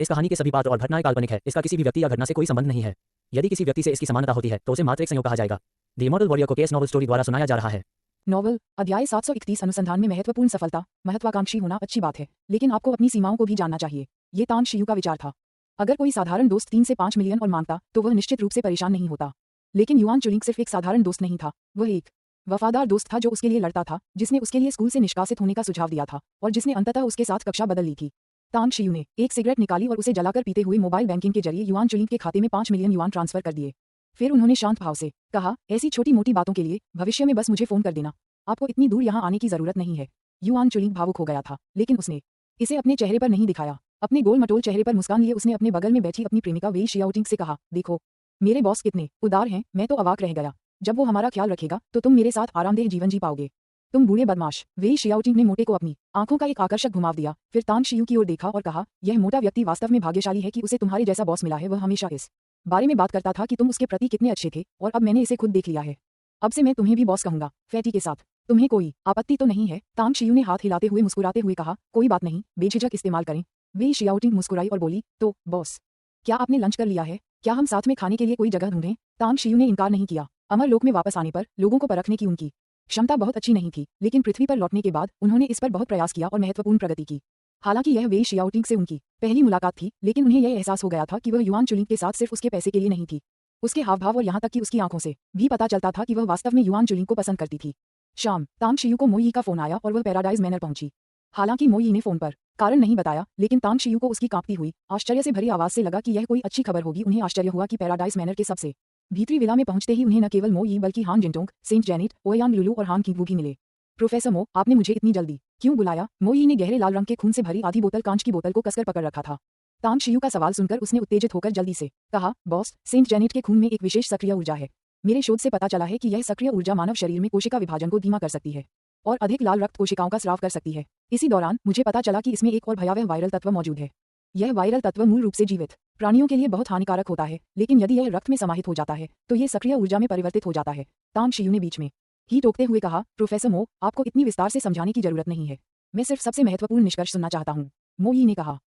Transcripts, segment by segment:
इस कहानी के सभी पात्र और घटनाएं काल्पनिक है। इसका किसी भी व्यक्ति या घटना से कोई संबंध नहीं है। यदि किसी व्यक्ति से इसकी समानता होती है तो उसे मात्र एक संयोग कहा जाएगा। द इमॉर्टल वॉरियर को केस नॉवल स्टोरी द्वारा सुनाया जा रहा है। नॉवल अध्याय 731 अनुसंधान में महत्वपूर्ण सफलता। महत्वाकांक्षी होना अच्छी बात है, लेकिन आपको अपनी सीमाओं को भी जानना चाहिए। ये तांग शियू का विचार था। अगर कोई साधारण दोस्त 3 से 5 मिलियन और मांगता तो वह निश्चित रूप से परेशान नहीं होता। लेकिन युआन चुलिंग सिर्फ एक साधारण दोस्त नहीं था, वह एक वफादार दोस्त था जो उसके लिए लड़ता था, जिसने उसके लिए स्कूल से निष्कासित होने का सुझाव दिया था और जिसने अंततः उसके साथ कक्षा बदल ली थी। तांग शियू ने एक सिगरेट निकाली और उसे जलाकर पीते हुए मोबाइल बैंकिंग के जरिए युआन चुलिंग के खाते में 5 मिलियन युआन ट्रांसफर कर दिए। फिर उन्होंने शांत भाव से कहा, ऐसी छोटी मोटी बातों के लिए भविष्य में बस मुझे फोन कर देना, आपको इतनी दूर यहाँ आने की जरूरत नहीं है। युआन चुलिंग भावुक हो गया था, लेकिन उसने इसे अपने चेहरे पर नहीं दिखाया। अपने गोल मटोल चेहरे पर मुस्कान लिए उसने अपने बगल में बैठी अपनी प्रेमिका वेई शियाओटिंग से कहा, देखो मेरे बॉस कितने उदार हैं। मैं तो अवाक रह गया। जब वो हमारा ख्याल रखेगा तो तुम मेरे साथ आरामदेह जीवन जी पाओगे। तुम बूढ़े बदमाश। वेई शियाओटिंग ने मोटे को अपनी आंखों का एक आकर्षक घुमाव दिया, फिर तांग शियू की ओर देखा और कहा, यह मोटा व्यक्ति वास्तव में भाग्यशाली है कि उसे तुम्हारे जैसा बॉस मिला है। वह हमेशा इस बारे में बात करता था कि तुम उसके प्रति कितने अच्छे थे, और अब मैंने इसे खुद देख लिया है। अब से मैं तुम्हें भी बॉस कहूंगा, फैटी के साथ। तुम्हें कोई आपत्ति तो नहीं है? तांग शियू ने हाथ हिलाते हुए मुस्कुराते हुए कहा, कोई बात नहीं, बेझिझक इस्तेमाल करें। वेई शियाओटिंग मुस्कुराई और बोली, तो बॉस, क्या आपने लंच कर लिया है? क्या हम साथ में खाने के लिए कोई जगह ढूंढें? तांग शियू ने इनकार नहीं किया। अमरलोक में वापस आने पर लोगों को परखने की उनकी क्षमता बहुत अच्छी नहीं थी, लेकिन पृथ्वी पर लौटने के बाद उन्होंने इस पर बहुत प्रयास किया और महत्वपूर्ण प्रगति की। हालांकि यह वेई शियाओटिंग से उनकी पहली मुलाकात थी, लेकिन उन्हें यह एहसास हो गया था कि वह युआन चुलिंग के साथ सिर्फ उसके पैसे के लिए नहीं थी। उसके हावभाव और यहाँ तक कि उसकी आंखों से भी पता चलता था कि वह वास्तव में युआन चुलिंग को पसंद करती थी। शाम तांग शियू को मोई का फोन आया और वह पैराडाइज मैनर पहुंची। हालांकि मोई ने फोन पर कारण नहीं बताया, लेकिन तांग शियू को उसकी कांपती हुई आश्चर्य से भरी आवाज से लगा कि यह कोई अच्छी खबर होगी। उन्हें आश्चर्य हुआ कि पैराडाइज मैनर के सबसे भीतरी विला में पहुंचते ही उन्हें न केवल मोई बल्कि हान जिंटोंग, सेंट जेनेट, ओयान लुलू और हान किंगवू भी मिले। प्रोफेसर मो, आपने मुझे इतनी जल्दी क्यों बुलाया? मोई ने गहरे लाल रंग के खून से भरी आधी बोतल कांच की बोतल को कसकर पकड़ रखा था। तांग शियू का सवाल सुनकर उसने उत्तेजित होकर जल्दी से कहा, बॉस, सेंट जेनेट के खून में एक विशेष सक्रिय ऊर्जा है। मेरे शोध से पता चला है कि यह सक्रिय ऊर्जा मानव शरीर में कोशिका विभाजन को धीमा कर सकती है और अधिक लाल रक्त कोशिकाओं का स्राव कर सकती है। इसी दौरान मुझे पता चला कि इसमें एक और भयावह वायरल तत्व मौजूद है। यह वायरल तत्व मूल रूप से जीवित प्राणियों के लिए बहुत हानिकारक होता है, लेकिन यदि यह रक्त में समाहित हो जाता है तो यह सक्रिय ऊर्जा में परिवर्तित हो जाता है। तांग शियू ने बीच में ही टोकते हुए कहा, प्रोफेसर मो, आपको इतनी विस्तार से समझाने की जरूरत नहीं है। मैं सिर्फ सबसे महत्वपूर्ण निष्कर्ष सुनना चाहता हूँ। मोई ने कहा,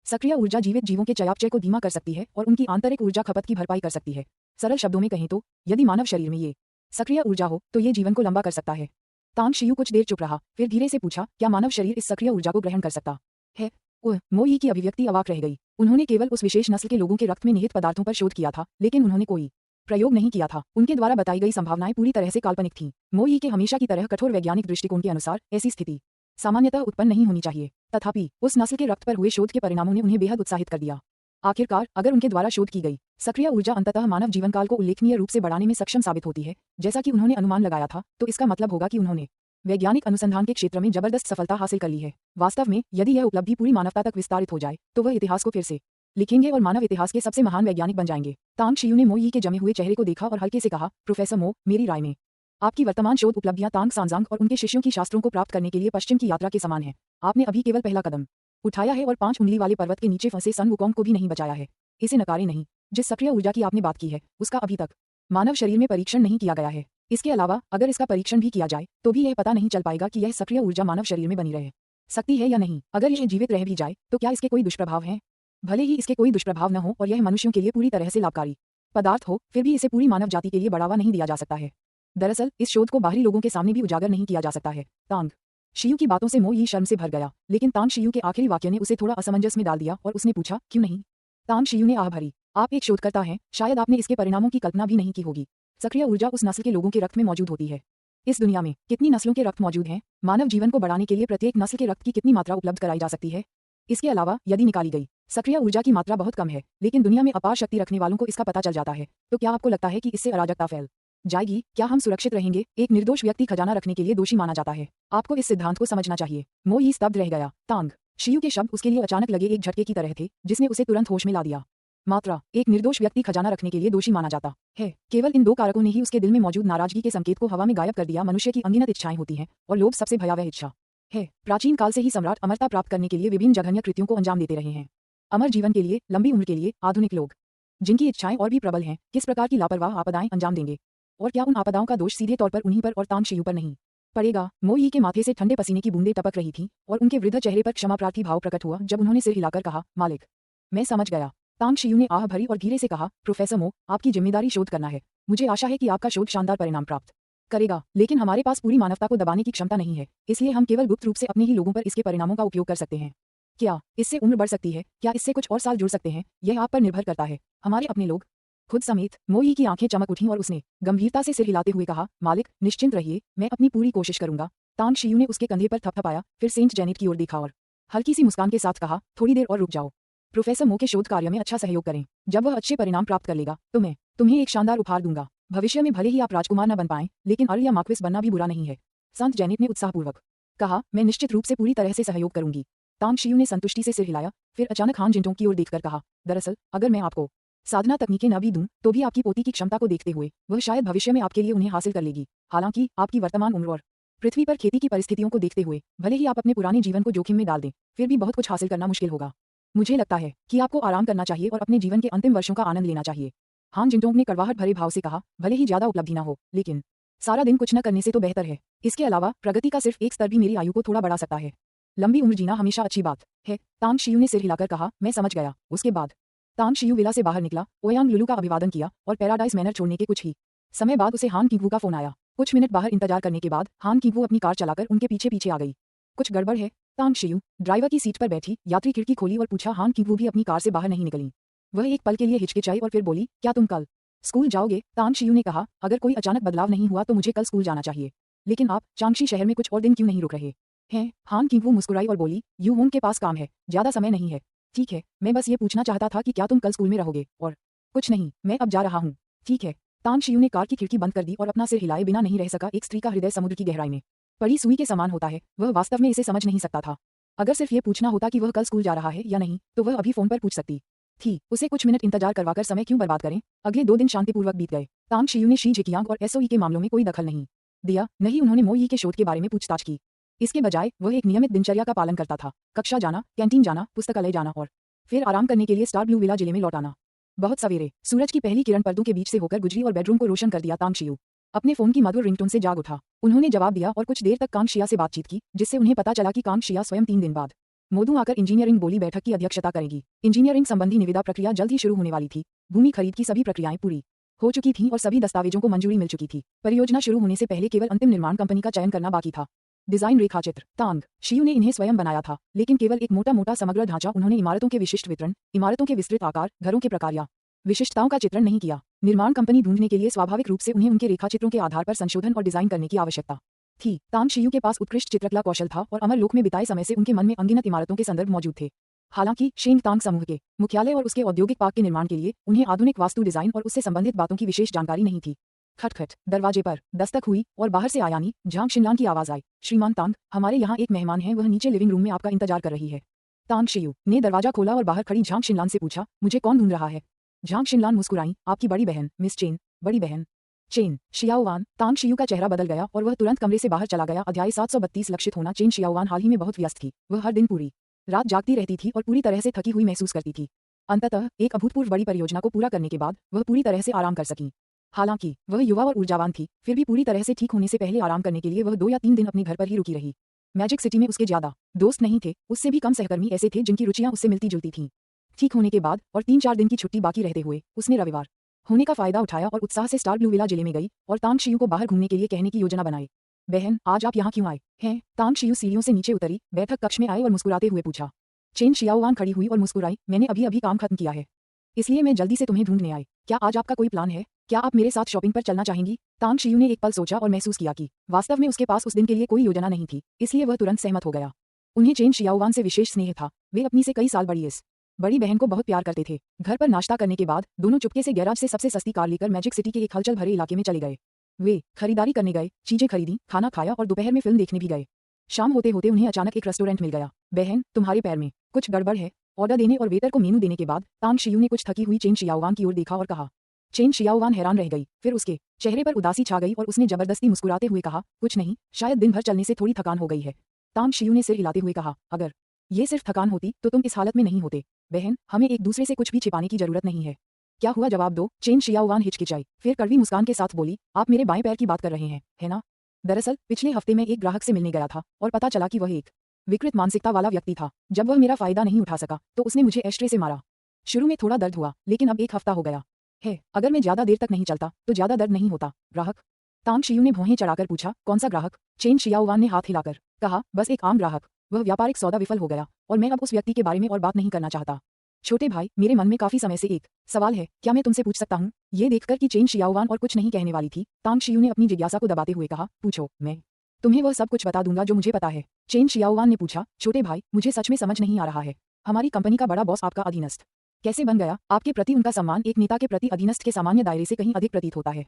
सक्रिय ऊर्जा जीवित जीवों के चयापचय को धीमा कर सकती है और उनकी आंतरिक ऊर्जा खपत की भरपाई कर सकती है। सरल शब्दों में कहें तो यदि मानव शरीर में ये सक्रिय ऊर्जा हो तो ये जीवन को लंबा कर सकता है। तांग शियू कुछ देर चुप रहा, फिर धीरे से पूछा, क्या मानव शरीर इस सक्रिय ऊर्जा को ग्रहण कर सकता है? मोई की अभिव्यक्ति अवाक रह गई। उन्होंने केवल उस विशेष नस्ल के लोगों के रक्त में निहित पदार्थों पर शोध किया था, लेकिन उन्होंने कोई प्रयोग नहीं किया था। उनके द्वारा बताई गई संभावनाएं पूरी तरह से काल्पनिक थीं। मोई के हमेशा की तरह कठोर वैज्ञानिक दृष्टिकोण के अनुसार ऐसी स्थिति सामान्यतः उत्पन्न नहीं होनी चाहिए। तथापि उस नस्ल के रक्त पर हुए शोध के परिणामों ने उन्हें बेहद उत्साहित कर दिया। आखिरकार अगर उनके द्वारा शोध की गई सक्रिय ऊर्जा अंततः मानव जीवनकाल को उल्लेखनीय रूप से बढ़ाने में सक्षम साबित होती है, जैसा कि उन्होंने अनुमान लगाया था, तो इसका मतलब होगा कि उन्होंने वैज्ञानिक अनुसंधान के क्षेत्र में जबरदस्त सफलता हासिल कर ली है। वास्तव में यदि यह उपलब्धि पूरी मानवता तक विस्तारित हो जाए तो वह इतिहास को फिर से लिखेंगे और मानव इतिहास के सबसे महान वैज्ञानिक बन जाएंगे। तांग शियू ने मोई के जमे हुए चेहरे को देखा और हल्के से कहा, प्रोफेसर मो, मेरी राय में आपकी वर्तमान शोध उपलब्धियां तांग सांजांग और उनके शिष्यों की शास्त्रों को प्राप्त करने के लिए पश्चिम की यात्रा के समान है। आपने अभी केवल पहला कदम उठाया है और 5 उंगली वाले पर्वत के नीचे फंसे सन वुकोंग को भी नहीं बचाया है। इसे नकारे नहीं। जिस सक्रिय ऊर्जा की आपने बात की है उसका अभी तक मानव शरीर में परीक्षण नहीं किया गया है। इसके अलावा अगर इसका परीक्षण भी किया जाए तो भी यह पता नहीं चल पाएगा कि यह सक्रिय ऊर्जा मानव शरीर में बनी रह सकती है या नहीं। अगर यह जीवित रह भी जाए तो क्या इसके कोई दुष्प्रभाव हैं? भले ही इसके कोई दुष्प्रभाव न हो और यह मनुष्यों के लिए पूरी तरह से लाभकारी पदार्थ हो, फिर भी इसे पूरी मानव जाति के लिए बढ़ावा नहीं दिया जा सकता है। दरअसल इस शोध को बाहरी लोगों के सामने भी उजागर नहीं किया जा सकता है। तांग शियू की बातों से मोई शर्म से भर गया, लेकिन तांग शियू के आखिरी वाक्य ने उसे थोड़ा असमंजस में डाल दिया और उसने पूछा, क्यों नहीं? तांग शियू ने आह भरी, आप एक शोधकर्ता हैं, शायद आपने इसके परिणामों की कल्पना भी नहीं की होगी। सक्रिय ऊर्जा उस नस्ल के लोगों के रक्त में मौजूद होती है। इस दुनिया में कितनी नस्लों के रक्त मौजूद हैं? मानव जीवन को बढ़ाने के लिए प्रत्येक नस्ल के रक्त की कितनी मात्रा उपलब्ध कराई जा सकती है? इसके अलावा यदि निकाली गई सक्रिय ऊर्जा की मात्रा बहुत कम है, लेकिन दुनिया में अपार शक्ति रखने वालों को इसका पता चल जाता है, तो क्या आपको लगता है कि इससे अराजकता फैल जाएगी? क्या हम सुरक्षित रहेंगे? एक निर्दोष व्यक्ति खजाना रखने के लिए दोषी माना जाता है। आपको इस सिद्धांत को समझना चाहिए। मोई स्तब्ध रह गया। तांग शियू के शब्द उसके लिए अचानक लगे एक झटके की तरह थे, जिसने उसे तुरंत होश में ला दिया। मात्रा एक निर्दोष व्यक्ति खजाना रखने के लिए दोषी माना जाता है। केवल इन 2 कारकों ने ही उसके दिल में मौजूद नाराजगी के संकेत को हवा में गायब कर दिया। मनुष्य की अनगिनत इच्छाएं होती हैं और लोभ सबसे भयावह इच्छा है। प्राचीन काल से ही सम्राट अमरता प्राप्त करने के लिए विभिन्न जघन्य कृत्यों को अंजाम देते रहे हैं। अमर जीवन के लिए, लंबी उम्र के लिए आधुनिक लोग जिनकी इच्छाएं और भी प्रबल हैं, किस प्रकार की लापरवाह आपदाएं अंजाम देंगे? और क्या उन आपदाओं का दोष सीधे तौर पर उन्हीं पर और तांग शियू पर नहीं पड़ेगा? मोई के माथे से ठंडे पसीने की बूंदें टपक रही थीं और उनके वृद्ध चेहरे पर क्षमा प्रार्थी भाव प्रकट हुआ जब उन्होंने सिर हिलाकर कहा, मालिक, मैं समझ गया। तांग शियू ने आह भरी और धीरे से कहा, प्रोफेसर मो, आपकी जिम्मेदारी शोध करना है। मुझे आशा है कि आपका शोध शानदार परिणाम प्राप्त करेगा, लेकिन हमारे पास पूरी मानवता को दबाने की क्षमता नहीं है, इसलिए हम केवल गुप्त रूप से अपने ही लोगों पर इसके परिणामों का उपयोग कर सकते हैं। क्या इससे उम्र बढ़ सकती है? क्या इससे कुछ और साल जुड़ सकते हैं? यह आप पर निर्भर करता है। हमारे अपने लोग। खुद समेत मोई की आंखें चमक उठीं और उसने गंभीरता से सिर हिलाते हुए कहा, मालिक निश्चिंत रहिए, मैं अपनी पूरी कोशिश करूंगा। तांग शियू ने उसके कंधे पर थपथपाया, फिर सेंट जेनेट की ओर देखा और हल्की सी मुस्कान के साथ कहा, थोड़ी देर और रुक जाओ। प्रोफेसर मो के शोध कार्य में अच्छा सहयोग करें। जब वह अच्छे परिणाम प्राप्त कर लेगा तो मैं तुम्हें एक शानदार उपहार दूंगा। भविष्य में भले ही आप राजकुमार न बन पाएं, लेकिन अर्ल या मार्क्विस बनना भी बुरा नहीं है। संत जेनेट ने उत्साहपूर्वक कहा, मैं निश्चित रूप से पूरी तरह से सहयोग करूंगी। तांग शियू ने संतुष्टि से सिर हिलाया, फिर अचानक हान जिंटोंग की ओर देखकर कहा, दरअसल अगर मैं आपको साधना तकनीकें न भी दूं, तो भी आपकी पोती की क्षमता को देखते हुए वह शायद भविष्य में आपके लिए उन्हें हासिल कर लेगी। हालांकि आपकी वर्तमान उम्र और पृथ्वी पर खेती की परिस्थितियों को देखते हुए भले ही आप अपने पुराने जीवन को जोखिम में डाल दें, फिर भी बहुत कुछ हासिल करना मुश्किल होगा। मुझे लगता है कि आपको आराम करना चाहिए और अपने जीवन के अंतिम वर्षों का आनंद लेना चाहिए। हान जिंटोंग ने कड़वाहट भरे भाव से कहा, भले ही ज्यादा उपलब्धि न हो, लेकिन सारा दिन कुछ न करने से तो बेहतर है। इसके अलावा प्रगति का सिर्फ एक स्तर भी मेरी आयु को थोड़ा बढ़ा सकता है। लंबी उम्र जीना हमेशा अच्छी बात है। तांग शियू ने सिर हिलाकर कहा, मैं समझ गया। उसके बाद तांग शियू विला से बाहर निकला, ओयांग लुलू का अभिवादन किया और पैराडाइज मैनर छोड़ने के कुछ ही समय बाद उसे हान किंगवू का फोन आया। कुछ मिनट बाहर इंतजार करने के बाद हान किंगवू अपनी कार चलाकर उनके पीछे पीछे आ गई। कुछ गड़बड़ है? तांग शियू ड्राइवर की सीट पर बैठी यात्री खिड़की खोली और पूछा। हान किंगवू भी अपनी कार से बाहर नहीं निकली। वह एक पल के लिए हिचकिचाई और फिर बोली, क्या तुम कल स्कूल जाओगे? तांग शियू ने कहा, अगर कोई अचानक बदलाव नहीं हुआ तो मुझे कल स्कूल जाना चाहिए, लेकिन आप चांगशी शहर में कुछ और दिन क्यों नहीं रुक रहे हैं? हान किंगवू मुस्कुराई और बोली, यू होंग के पास काम है, ज्यादा समय नहीं है। ठीक है, मैं बस ये पूछना चाहता था कि क्या तुम कल स्कूल में रहोगे? और कुछ नहीं, मैं अब जा रहा हूँ। ठीक है। तांग शियू ने कार की खिड़की बंद कर दी और अपना सिर हिलाए बिना नहीं रह सका। एक स्त्री का हृदय समुद्र की गहराई में पड़ी सुई के समान होता है। वह वास्तव में इसे समझ नहीं सकता था। अगर सिर्फ ये पूछना होता कि वह कल स्कूल जा रहा है या नहीं, तो वह अभी फोन पर पूछ सकती थी। उसे कुछ मिनट इंतजार करवाकर समय क्यों बर्बाद करें? अगले 2 दिन शांतिपूर्वक बीत गए। तांग शियू ने शी जिकियांग और एसओई के मामलों में कोई दखल नहीं दिया, नहीं उन्होंने मोई के शोध के बारे में पूछताछ की। इसके बजाय वह एक नियमित दिनचर्या का पालन करता था। कक्षा जाना, कैंटीन जाना, पुस्तकालय जाना और फिर आराम करने के लिए स्टार ब्लू विला जिले में लौट आना। बहुत सवेरे सूरज की पहली किरण पर्दों के बीच से होकर गुजरी और बेडरूम को रोशन कर दिया। तांग शियू अपने फोन की मधुर रिंगटोन से जाग उठा। उन्होंने जवाब दिया और कुछ देर तक कांग शिया से बातचीत की, जिससे उन्हें पता चला कि कांग शिया स्वयं 3 दिन बाद मोदू आकर इंजीनियरिंग बोली बैठक की अध्यक्षता करेगी। इंजीनियरिंग संबंधी निविदा प्रक्रिया जल्द ही शुरू होने वाली थी। भूमि खरीद की सभी प्रक्रियाएं पूरी हो चुकी थीं और सभी दस्तावेजों को मंजूरी मिल चुकी थी। परियोजना शुरू होने से पहले केवल अंतिम निर्माण कंपनी का चयन करना बाकी था। डिजाइन रेखाचित्र तांग शियू ने इन्हें स्वयं बनाया था, लेकिन केवल एक मोटा मोटा समग्र ढांचा। उन्होंने इमारतों के विशिष्ट वितरण, इमारतों के विस्तृत आकार, घरों के प्रकार या विशिष्टताओं का चित्रण नहीं किया। निर्माण कंपनी ढूंढने के लिए स्वाभाविक रूप से उन्हें उनके रेखाचित्रों के आधार पर संशोधन और डिजाइन करने की आवश्यकता थी। तांग शियू के पास उत्कृष्ट चित्रकला कौशल था और अमर लोक में बिताए समय से उनके मन में अनगिनत इमारतों के संदर्भ मौजूद थे। हालांकि शेंग तांग समूह के मुख्यालय और उसके औद्योगिक पार्क के निर्माण के लिए उन्हें आधुनिक वास्तु डिजाइन और उससे संबंधित बातों की विशेष जानकारी नहीं थी। खटखट दरवाजे पर दस्तक हुई और बाहर से आयानी झांग शिनलान की आवाज आई। श्रीमान तांग, हमारे यहाँ एक मेहमान है, वह नीचे लिविंग रूम में आपका इंतजार कर रही है। तांग शियू ने दरवाजा खोला और बाहर खड़ी झांग शिनलान से पूछा, मुझे कौन ढूंढ रहा है? झांग शिनलान मुस्कुराई, आपकी बड़ी बहन मिस चेन। बड़ी बहन चेन शियाओवान। तांग शियू का चेहरा बदल गया और वह तुरंत कमरे से बाहर चला गया। अध्याय 732 लक्षित होना। चेन शियाओवान हाल ही में बहुत व्यस्त थी। वह हर दिन पूरी रात जागती रहती थी और पूरी तरह से थकी हुई महसूस करती थी। अंततः एक अभूतपूर्व बड़ी परियोजना को पूरा करने के बाद वह पूरी तरह से आराम कर सकी। हालांकि वह युवा और ऊर्जावान थी, फिर भी पूरी तरह से ठीक होने से पहले आराम करने के लिए वह 2 या 3 दिन अपने घर पर ही रुकी रही। मैजिक सिटी में उसके ज्यादा दोस्त नहीं थे, उससे भी कम सहकर्मी ऐसे थे जिनकी रुचियां उससे मिलती जुलती थीं। ठीक होने के बाद और 3-4 दिन की छुट्टी बाकी रहते हुए उसने रविवार होने का फायदा उठाया और उत्साह से स्टार ब्लू विला जिले में गई और तांग शियू को बाहर घूमने के लिए कहने की योजना बनाई। बहन, आज आप यहाँ क्यों आए हैं? तांग शियू सीढ़ियों से नीचे उतरी, बैठक कक्ष में आए और मुस्कुराते हुए पूछा। चेन शियाओवान खड़ी हुई और मुस्कुराई, मैंने अभी अभी काम खत्म किया है, इसलिए मैं जल्दी से तुम्हें ढूंढने आई। क्या आज आपका कोई प्लान है? क्या आप मेरे साथ शॉपिंग पर चलना चाहेंगी? तांग शियू ने एक पल सोचा और महसूस किया कि वास्तव में उसके पास उस दिन के लिए कोई योजना नहीं थी, इसलिए वह तुरंत सहमत हो गया। उन्हें चेन शियाओवान से विशेष स्नेह था। वे अपनी से कई साल बड़ी इस बड़ी बहन को बहुत प्यार करते थे। घर पर नाश्ता करने के बाद दोनों चुपके से गैराज से सबसे सस्ती कार लेकर मैजिक सिटी के एक हलचल भरे इलाके में चले गए। वे खरीदारी करने गए, चीजें खरीदी, खाना खाया और दोपहर में फिल्म देखने भी गए। शाम होते होते उन्हें अचानक एक रेस्टोरेंट मिल गया। बहन, तुम्हारे पैर में कुछ गड़बड़ है। ऑर्डर देने और वेटर को मेनू देने के बाद तांग शियू ने कुछ थकी हुई चेन शियाओवान की ओर देखा और कहा। चेन शियाओवान हैरान रह गई, फिर उसके चेहरे पर उदासी छा गई और उसने जबरदस्ती मुस्कुराते हुए कहा, कुछ नहीं, शायद दिन भर चलने से थोड़ी थकान हो गई है। तांग शियू ने सिर हिलाते हुए कहा, अगर ये सिर्फ थकान होती तो तुम इस हालत में नहीं होते। बहन, हमें एक दूसरे से कुछ भी छिपाने की जरूरत नहीं है। क्या हुआ, जवाब दो। चेन शियाओवान हिचकिचाई, फिर कड़वी मुस्कान के साथ बोली, आप मेरे बाएं पैर की बात कर रहे हैं, है ना? दरअसल पिछले हफ्ते मैं एक ग्राहक से मिलने गया था और पता चला कि वह एक विकृत मानसिकता वाला व्यक्ति था। जब वह मेरा फायदा नहीं उठा सका तो उसने मुझे एस्ट्रे से मारा। शुरू में थोड़ा दर्द हुआ, लेकिन अब 1 हफ्ता हो गया है। अगर मैं ज्यादा देर तक नहीं चलता तो ज्यादा दर्द नहीं होता। ग्राहक? तांग शियू ने भौहें चढ़ाकर पूछा। कौन सा ग्राहक? चेन शियाओवान ने हाथ हिलाकर कहा, बस एक आम ग्राहक। वह व्यापारिक सौदा विफल हो गया और मैं अब उस व्यक्ति के बारे में और बात नहीं करना चाहता। छोटे भाई, मेरे मन में काफी समय से एक सवाल है, क्या मैं तुमसे पूछ सकता हूँ? ये देखकर कि चेन शियाओवान और कुछ नहीं कहने वाली थी, तांग शियू ने अपनी जिज्ञासा को दबाते हुए कहा, पूछो, मैं तुम्हें वह सब कुछ बता दूंगा जो मुझे पता है। चेन शियाओवान ने पूछा, छोटे भाई, मुझे सच में समझ नहीं आ रहा है, हमारी कंपनी का बड़ा बॉस आपका अधीनस्थ कैसे बन गया? आपके प्रति उनका सम्मान एक नेता के प्रति अधीनस्थ के सामान्य दायरे से कहीं अधिक प्रतीत होता है।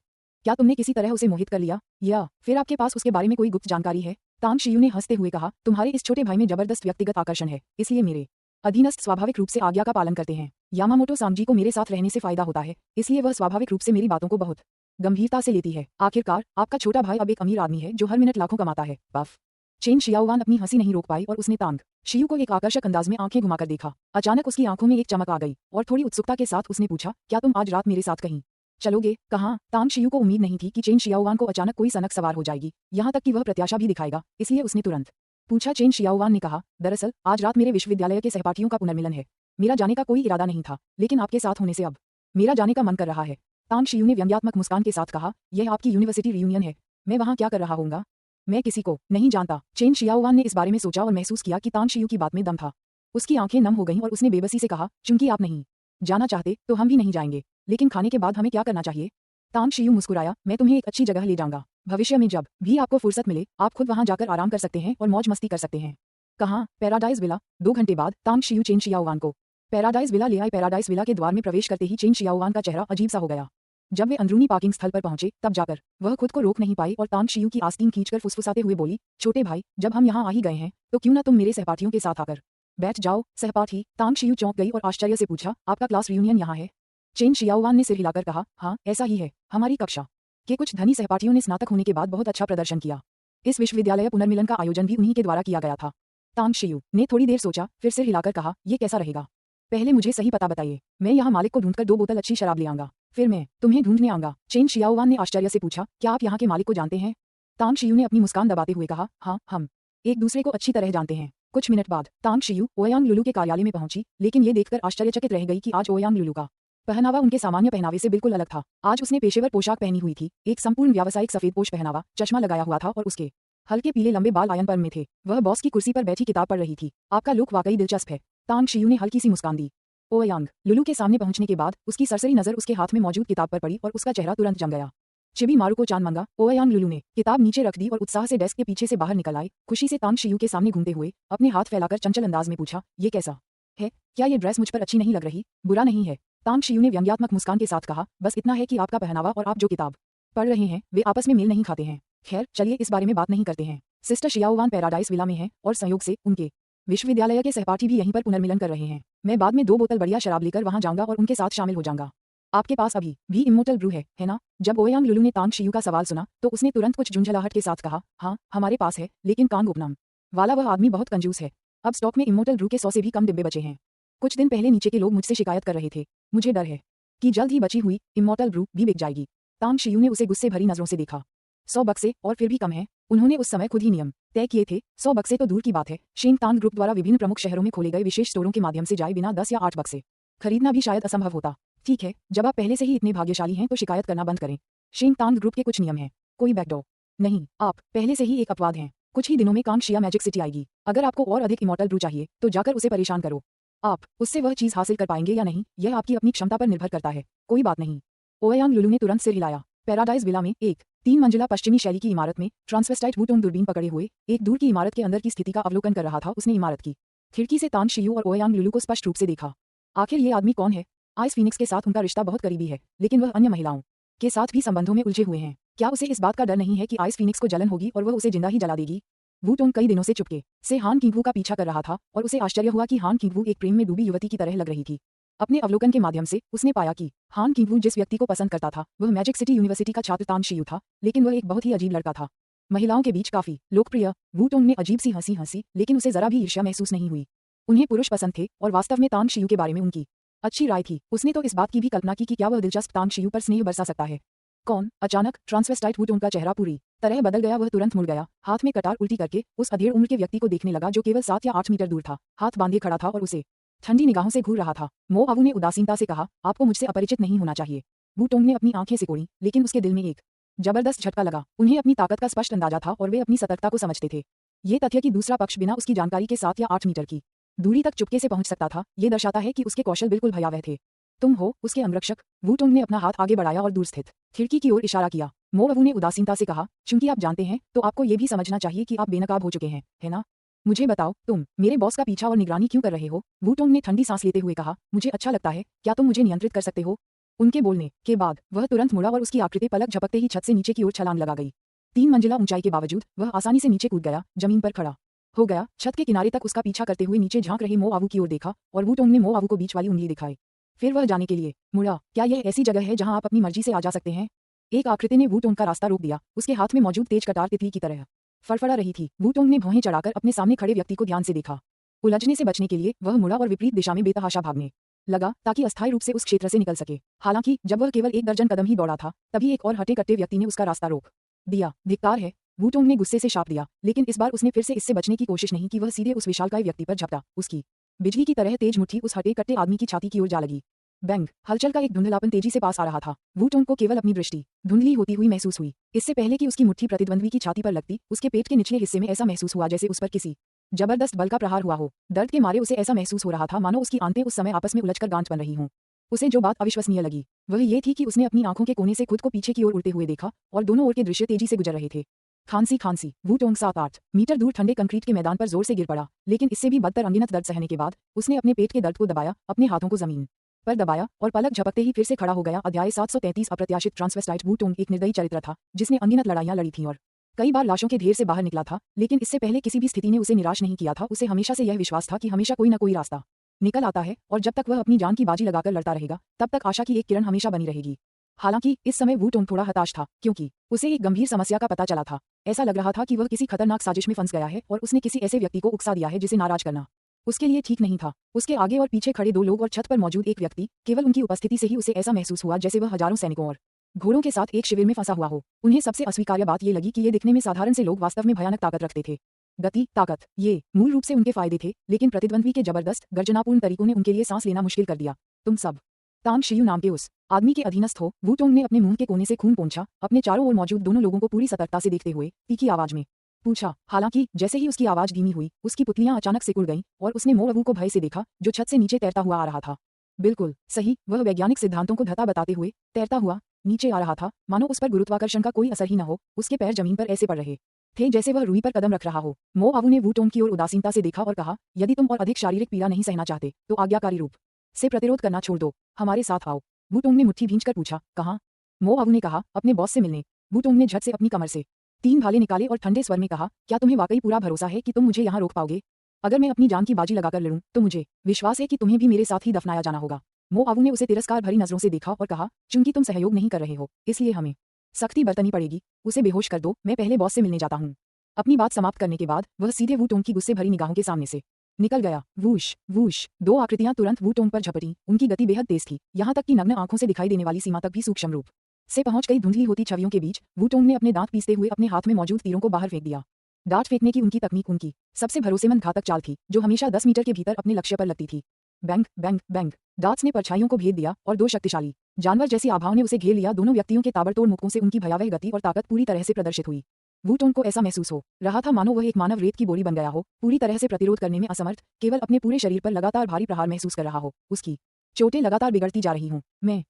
क्या तुमने किसी तरह उसे मोहित कर लिया, या फिर आपके पास उसके बारे में कोई गुप्त जानकारी है? तांग शियू ने हंसते हुए कहा, तुम्हारे इस छोटे भाई में जबरदस्त व्यक्तिगत आकर्षण है, इसलिए मेरे अधीनस्थ स्वाभाविक रूप से आज्ञा का पालन करते हैं। यामामोटो सांजी को मेरे साथ रहने से फायदा होता है, इसलिए वह स्वाभाविक रूप से मेरी बातों को बहुत गंभीरता से लेती है। आखिरकार आपका छोटा भाई अब एक अमीर आदमी है जो हर मिनट लाखों कमाता है। बफ। चेन शियाओवान अपनी हंसी नहीं रोक पाई और उसने तांग शियू को एक आकर्षक अंदाज में आंखें घुमाकर देखा। अचानक उसकी आंखों में एक चमक आ गई और थोड़ी उत्सुकता के साथ उसने पूछा, क्या तुम आज रात मेरे साथ कहीं चलोगे? कहाँ? तांग शियू को उम्मीद नहीं थी कि चेन शियाओवान को अचानक कोई सनक सवार हो जाएगी, यहाँ तक कि वह प्रत्याशा भी दिखाएगा, इसलिए उसने तुरंत पूछा। चेन शियाओवान ने कहा, दरअसल आज रात मेरे विश्वविद्यालय के सहपाठियों का पुनर्मिलन है। मेरा जाने का कोई इरादा नहीं था, लेकिन आपके साथ होने से अब मेरा जाने का मन कर रहा है। तांग शियू ने व्यंग्यात्मक मुस्कान के साथ कहा, यह आपकी यूनिवर्सिटी रियूनियन है, मैं वहाँ क्या कर रहा होऊंगा? मैं किसी को नहीं जानता। चेन शियाओवान ने इस बारे में सोचा और महसूस किया कि तांग शियू की बात में दम था। उसकी आंखें नम हो गईं और उसने बेबसी से कहा, चूंकि आप नहीं जाना चाहते तो हम भी नहीं जाएंगे, लेकिन खाने के बाद हमें क्या करना चाहिए? तांग शियू मुस्कुराया, मैं तुम्हें एक अच्छी जगह ले जाऊंगा। भविष्य में जब भी आपको फुर्सत मिले आप खुद वहां जाकर आराम कर सकते हैं और मौज मस्ती कर सकते हैं। कहाँ? Paradise villa. 2 घंटे बाद तांग शियू चेन शियाओवान को पैराडाइज विला ले आए। पैराडाइज विला के द्वार में प्रवेश करते ही चेन शियाओवान का चेहरा अजीब सा हो गया। जब वे अंदरूनी पार्किंग स्थल पर पहुंचे तब जाकर वह खुद को रोक नहीं पाई और तांग शियू की आस्तीन खींचकर फुसफुसाते हुए बोली, छोटे भाई, जब हम यहाँ आ ही गए हैं तो क्यों ना तुम मेरे सहपाठियों के साथ आकर बैठ जाओ। सहपाठी? तांग शियू चौंक गई और आश्चर्य से पूछा, आपका क्लास रियूनियन यहाँ है? चेन शियाओवान ने सिर हिलाकर कहा, हाँ ऐसा ही है, हमारी कक्षा के कुछ धनी सहपाठियों ने स्नातक होने के बाद बहुत अच्छा प्रदर्शन किया। इस विश्वविद्यालय पुनर्मिलन का आयोजन भी उन्हीं के द्वारा किया गया था। तांग शियू ने थोड़ी देर सोचा, फिर सिर हिलाकर कहा, ये कैसा रहेगा? पहले मुझे सही पता बताइए, मैं यहाँ मालिक को ढूंढकर 2 बोतल अच्छी शराब ले आऊंगा, फिर मैं तुम्हें ढूंढने आऊंगा। चेन शियाओवान ने आश्चर्य से पूछा, क्या आप यहाँ के मालिक को जानते हैं? तांग शियू ने अपनी मुस्कान दबाते हुए कहा, हाँ, हम एक दूसरे को अच्छी तरह जानते हैं। कुछ मिनट बाद तांग शियू ओयांग लुलू के कार्यालय में पहुंची, लेकिन ये देखकर आश्चर्यचकित रह गई कि आज ओयांग लुलू का पहनावा उनके सामान्य पहनावे से बिल्कुल अलग था। आज उसने पेशेवर पोशाक पहनी हुई थी, एक संपूर्ण व्यावसायिक सफेद पोश पहनावा, चश्मा लगाया हुआ था और उसके हल्के पीले लंबे बाल आयन पर में थे। वह बॉस की कुर्सी पर बैठी किताब पढ़ रही थी। आपका लुक वाकई दिलचस्प है। तांग शियू ने हल्की सी मुस्कान दी। ओयांग लुलू के सामने पहुंचने के बाद उसकी सरसरी नजर उसके हाथ में मौजूद किताब पर पड़ी और उसका चेहरा तुरंत जम गया। चिबी मारुको चान मंगा। ओयांग लुलू ने किताब नीचे रख दी और उत्साह से डेस्क के पीछे से बाहर निकल आई। खुशी से तांग शियू के सामने घूमते हुए अपने हाथ फैलाकर चंचल अंदाज में पूछा, ये कैसा है? क्या ये ड्रेस मुझ पर अच्छी नहीं लग रही? बुरा नहीं है, तांग शियू ने व्यंग्यात्मक मुस्कान के साथ कहा, बस इतना है कि आपका पहनावा और आप जो किताब पढ़ रहे हैं वे आपस में मेल नहीं खाते हैं। खैर चलिए इस बारे में बात नहीं करते हैं। सिस्टर शियाओवान पैराडाइज विला में है और संयोग से उनके विश्वविद्यालय के सहपाठी भी यहीं पर पुनर्मिलन कर रहे हैं। मैं बाद में 2 बोतल बढ़िया शराब लेकर वहां जाऊंगा और उनके साथ शामिल हो जाऊंगा। आपके पास अभी भी इमोर्टल ब्रू है ना? जब ओयांग लुलू ने तांग शियू का सवाल सुना तो उसने तुरंत कुछ झुंझलाहट के साथ कहा, हाँ हमारे पास है, लेकिन कांग उपनाम वाला वह आदमी बहुत कंजूस है। अब स्टॉक में इमोर्टल ब्रू के 100 से भी कम डिब्बे बचे हैं। कुछ दिन पहले नीचे के लोग मुझसे शिकायत कर रहे थे। मुझे डर है कि जल्द ही बची हुई इमोर्टल ब्रू भी बिक जाएगी। तांग शियू ने उसे गुस्से भरी नजरों से देखा। 100 बक्से और फिर भी कम है। उन्होंने उस समय खुद ही नियम तय किए थे। 100 बक्से तो दूर की बात है, शेंग तांग ग्रुप द्वारा विभिन्न प्रमुख शहरों में खोले गए विशेष स्टोरों के माध्यम से जाए बिना 10 या 8 बक्से खरीदना भी शायद असंभव होता। ठीक है, जब आप पहले से ही इतने भाग्यशाली हैं तो शिकायत करना बंद करें। शेंग तांग ग्रुप के कुछ नियम हैं। कोई बैकडोर नहीं, आप पहले से ही एक अपवाद हैं। कुछ ही दिनों में कांग शिया मैजिक सिटी आएगी। अगर आपको और अधिक इमोर्टल ब्रू चाहिए तो जाकर उसे परेशान करो। आप उससे वह चीज हासिल कर पाएंगे या नहीं यह आपकी अपनी क्षमता पर निर्भर करता है। कोई बात नहीं। ओयांग लुलू ने तुरंत सिर हिलाया। पैराडाइज विला में एक 3 मंजिला पश्चिमी शैली की इमारत में ट्रांसवेस्टाइट वुटोंग दूरबीन पकड़े हुए एक दूर की इमारत के अंदर की स्थिति का अवलोकन कर रहा था। उसने इमारत की खिड़की से तांग शियू और ओयांग लुलू को स्पष्ट रूप से देखा। आखिर ये आदमी कौन है? आइस फीनिक्स के साथ उनका रिश्ता बहुत करीबी है, लेकिन वह अन्य महिलाओं के साथ भी संबंधों में उलझे हुए हैं। क्या उसे इस बात का डर नहीं है कि आइस फीनिक्स को जलन होगी और वह उसे जिंदा ही जला देगी? वुटोंग कई दिनों से चुपके से हान किंगवू का पीछा कर रहा था और उसे आश्चर्य हुआ कि हान किंगवू एक प्रेम में डूबी युवती की तरह लग रही थी। अपने अवलोकन के माध्यम से उसने पाया कि हान किंगवू जिस व्यक्ति को पसंद करता था वह मैजिक सिटी यूनिवर्सिटी का छात्र तांग शियू था, लेकिन वह एक बहुत ही अजीब लड़का था। महिलाओं के बीच काफी लोकप्रिय। वुटोंग ने अजीब सी हंसी, लेकिन उसे जरा भी ईर्ष्या महसूस नहीं हुई। उन्हें पुरुष पसंद थे और वास्तव में तांग शियू के बारे में उनकी अच्छी राय थी। उसने तो इस बात की भी कल्पना की कि क्या वह दिलचस्प तांग शियू पर स्नेह बरसा सकता है। कौन? अचानक ट्रांसवेस्टाइट वुटोंग का चेहरा पूरी तरह बदल गया। वह तुरंत मुड़ गया, हाथ में कटार उल्टी करके उस अधेड़ उम्र के व्यक्ति को देखने लगा जो केवल 7 या 8 मीटर दूर था, हाथ बांधे खड़ा था और उसे ठंडी निगाहों से घूर रहा था। मो अवू ने उदासीनता से कहा, आपको मुझसे अपरिचित नहीं होना चाहिए। वू टोंग ने अपनी आंखें सिकोड़ी, लेकिन उसके दिल में एक जबरदस्त झटका लगा। उन्हें अपनी ताकत का स्पष्ट अंदाजा था और वे अपनी सतर्कता को समझते थे। ये तथ्य कि दूसरा पक्ष बिना उसकी जानकारी के 7 या 8 मीटर की दूरी तक चुपके से पहुंच सकता था, ये दर्शाता है कि उसके कौशल बिल्कुल भयावह थे। तुम हो उसके अंगरक्षक? वू टोंग ने अपना हाथ आगे बढ़ाया और दूर स्थित खिड़की की ओर इशारा किया। मो अवू ने उदासीनता से कहा, चूंकि आप जानते हैं तो आपको ये भी समझना चाहिए कि आप बेनकाब हो चुके हैं, है ना? मुझे बताओ, तुम मेरे बॉस का पीछा और निगरानी क्यों कर रहे हो? वू टोंग ने ठंडी सांस लेते हुए कहा, मुझे अच्छा लगता है, क्या तुम मुझे नियंत्रित कर सकते हो? उनके बोलने के बाद वह तुरंत मुड़ा और उसकी आकृति पलक झपकते ही छत से नीचे की ओर छलांग लगा गई। 3 मंजिला ऊंचाई के बावजूद वह आसानी से नीचे कूद गया, जमीन पर खड़ा हो गया। छत के किनारे तक उसका पीछा करते हुए नीचे झांक रहे मो अवू की ओर देखा और वू टोंग ने मो अवू को बीच वाली उंगली दिखाई। फिर वह जाने के लिए मुड़ा। क्या यह ऐसी जगह है जहां आप अपनी मर्जी से आ जा सकते हैं? एक आकृति ने वू टोंग का रास्ता रोक दिया। उसके हाथ में मौजूद तेज कटार तितली की तरह फड़फड़ा रही थी। वू टोंग ने भौहें चढ़ाकर अपने सामने खड़े व्यक्ति को ध्यान से देखा। उलझने से बचने के लिए वह मुड़ा और विपरीत दिशा में बेतहाशा भागने लगा, ताकि अस्थायी रूप से उस क्षेत्र से निकल सके। हालांकि जब वह केवल 1 दर्जन कदम ही दौड़ा था, तभी एक और हटे कट्टे व्यक्ति ने उसका रास्ता रोक दिया। धिक्कार है, वू टोंग ने गुस्से से शाप दिया, लेकिन इस बार उसने फिर से इससे बचने की कोशिश नहीं की। वह सीधे उस विशालकाय व्यक्ति पर झपटा। उसकी बिजली की तरह तेज मुट्ठी उस हटे कट्टे आदमी की छाती की ओर जा लगी। बैंग! हलचल का एक धुंधलापन तेजी से पास आ रहा था। वू टोंग को केवल अपनी दृष्टि धुंधली होती हुई महसूस हुई। इससे पहले कि उसकी मुट्ठी प्रतिद्वंद्वी की छाती पर लगती, उसके पेट के निचले हिस्से में ऐसा महसूस हुआ जैसे उस पर किसी जबरदस्त बल का प्रहार हुआ हो। दर्द के मारे उसे ऐसा महसूस हो रहा था मानो उसकी आंतें उस समय आपस में उलझकर गांठ बन रही हों। उसे जो बात अविश्वसनीय लगी वह ये थी कि उसने अपनी आंखों के कोने से खुद को पीछे की ओर उड़ते हुए देखा और दोनों ओर के दृश्य तेजी से गुजर रहे थे। खांसी खांसी। वू टोंग 7-8 मीटर दूर ठंडे कंक्रीट के मैदान पर जोर से गिर पड़ा, लेकिन इससे भी बदतर अनगिनत दर्द सहने के बाद उसने अपने पेट के दर्द को दबाया, अपने हाथों को जमीन पर दबाया और पलक झपकते ही फिर से खड़ा हो गया। अध्याय 733 अप्रत्याशित ट्रांसवेस्टाइट। वू टोंग एक निर्दयी चरित्र था जिसने अनगिनत लड़ाइयां लड़ी थीं और कई बार लाशों के ढेर से बाहर निकला था, लेकिन इससे पहले किसी भी स्थिति ने उसे निराश नहीं किया था। उसे हमेशा से यह विश्वास था कि हमेशा कोई न कोई रास्ता निकल आता है, और जब तक वह अपनी जान की बाजी लगाकर लड़ता रहेगा, तब तक आशा की एक किरण हमेशा बनी रहेगी। हालांकि इस समय वू टोंग थोड़ा हताश था, क्योंकि उसे एक गंभीर समस्या का पता चला था। ऐसा लग रहा था कि वह किसी खतरनाक साजिश में फंस गया है और उसने किसी ऐसे व्यक्ति को उकसा दिया है जिसे नाराज करना उसके लिए ठीक नहीं था। उसके आगे और पीछे खड़े 2 लोग और छत पर मौजूद एक व्यक्ति, केवल उनकी उपस्थिति से ही उसे ऐसा महसूस हुआ जैसे वह हजारों सैनिकों और घोड़ों के साथ एक शिविर में फंसा हुआ हो। उन्हें सबसे अस्वीकार्य बात ये लगी कि ये दिखने में साधारण से लोग वास्तव में भयानक ताकत रखते थे। गति, ताकत, ये मूल रूप से उनके फायदे थे, लेकिन प्रतिद्वंद्वी के जबरदस्त गर्जनापूर्ण तरीकों ने उनके लिए सांस लेना मुश्किल कर दिया। तुम सब तांग शियू नाम के उस आदमी के अधीनस्थ हो? वू टोंग ने अपने मुंह के कोने से खून पोंछा, अपने चारों ओर मौजूद दोनों लोगों को पूरी सतर्कता से देखते हुए तीखी आवाज में पूछा। हालांकि जैसे ही उसकी आवाज धीमी हुई, उसकी पुतलियां अचानक सिकुड़ गईं और उसने मो अवू को भय से देखा, जो छत से नीचे तैरता हुआ आ रहा था। बिल्कुल सही, वह वैज्ञानिक सिद्धांतों को धता बताते हुए तैरता हुआ नीचे आ रहा था, मानो उस पर गुरुत्वाकर्षण का कोई असर ही न हो। उसके पैर जमीन पर ऐसे पड़ रहे थे जैसे वह रुई पर कदम रख रहा हो। मो अवू ने वू टोंग की ओर उदासीनता से देखा और कहा, यदि तुम और अधिक शारीरिक पीड़ा नहीं सहना चाहते तो आज्ञाकारी रूप से प्रतिरोध करना छोड़ दो, हमारे साथ आओ। वू टोंग ने मुट्ठी भींचकर पूछा, कहाँ? मो अवू ने कहा, अपने बॉस से मिलने। वू टोंग ने झट से अपनी कमर से 3 भाले निकाले और ठंडे स्वर में कहा, क्या तुम्हें वाकई पूरा भरोसा है कि तुम मुझे यहाँ रोक पाओगे? अगर मैं अपनी जान की बाजी लगाकर लड़ूं, तो मुझे विश्वास है कि तुम्हें भी मेरे साथ ही दफनाया जाना होगा। मो अवू ने उसे तिरस्कार भरी नजरों से देखा और कहा, चूंकि तुम सहयोग नहीं कर रहे हो, इसलिए हमें सख्ती बरतनी पड़ेगी। उसे बेहोश कर दो, मैं पहले बॉस से मिलने जाता हूँ। अपनी बात समाप्त करने के बाद वह सीधे वू टोंग की गुस्से भरी निगाहों के सामने से निकल गया। Whoosh whoosh. 2 आकृतियां तुरंत वू टोंग पर झपटी। उनकी गति बेहद तेज थी, यहाँ तक कि नग्न आंखों से दिखाई देने वाली सीमा तक भी सूक्ष्म रूप से पहुंच गई। धुंधली होती छवियों के बीच वू टोंग ने अपने दांत पीसते हुए अपने हाथ में मौजूद तीरों को बाहर फेंक दिया। डांट फेंकने की उनकी तकनीक उनकी सबसे भरोसेमंद घातक चाल थी, जो हमेशा 10 मीटर के भीतर अपने लक्ष्य पर लगती थी। Bang bang bang. डार्ट्स ने परछाइयों को भेद दिया और 2 शक्तिशाली जानवर जैसी आभाओं ने उसे घेर लिया। दोनों व्यक्तियों के ताबड़तोड़ मुक्कों से उनकी भयावह गति और ताकत पूरी तरह से प्रदर्शित हुई। वू टोंग को ऐसा महसूस हो रहा था मानो वह एक मानव रेत की बोरी बन गया हो, पूरी तरह से प्रतिरोध करने में असमर्थ, केवल अपने पूरे शरीर पर लगातार भारी प्रहार महसूस कर रहा हो। उसकी चोटें लगातार बिगड़ती जा रही हों।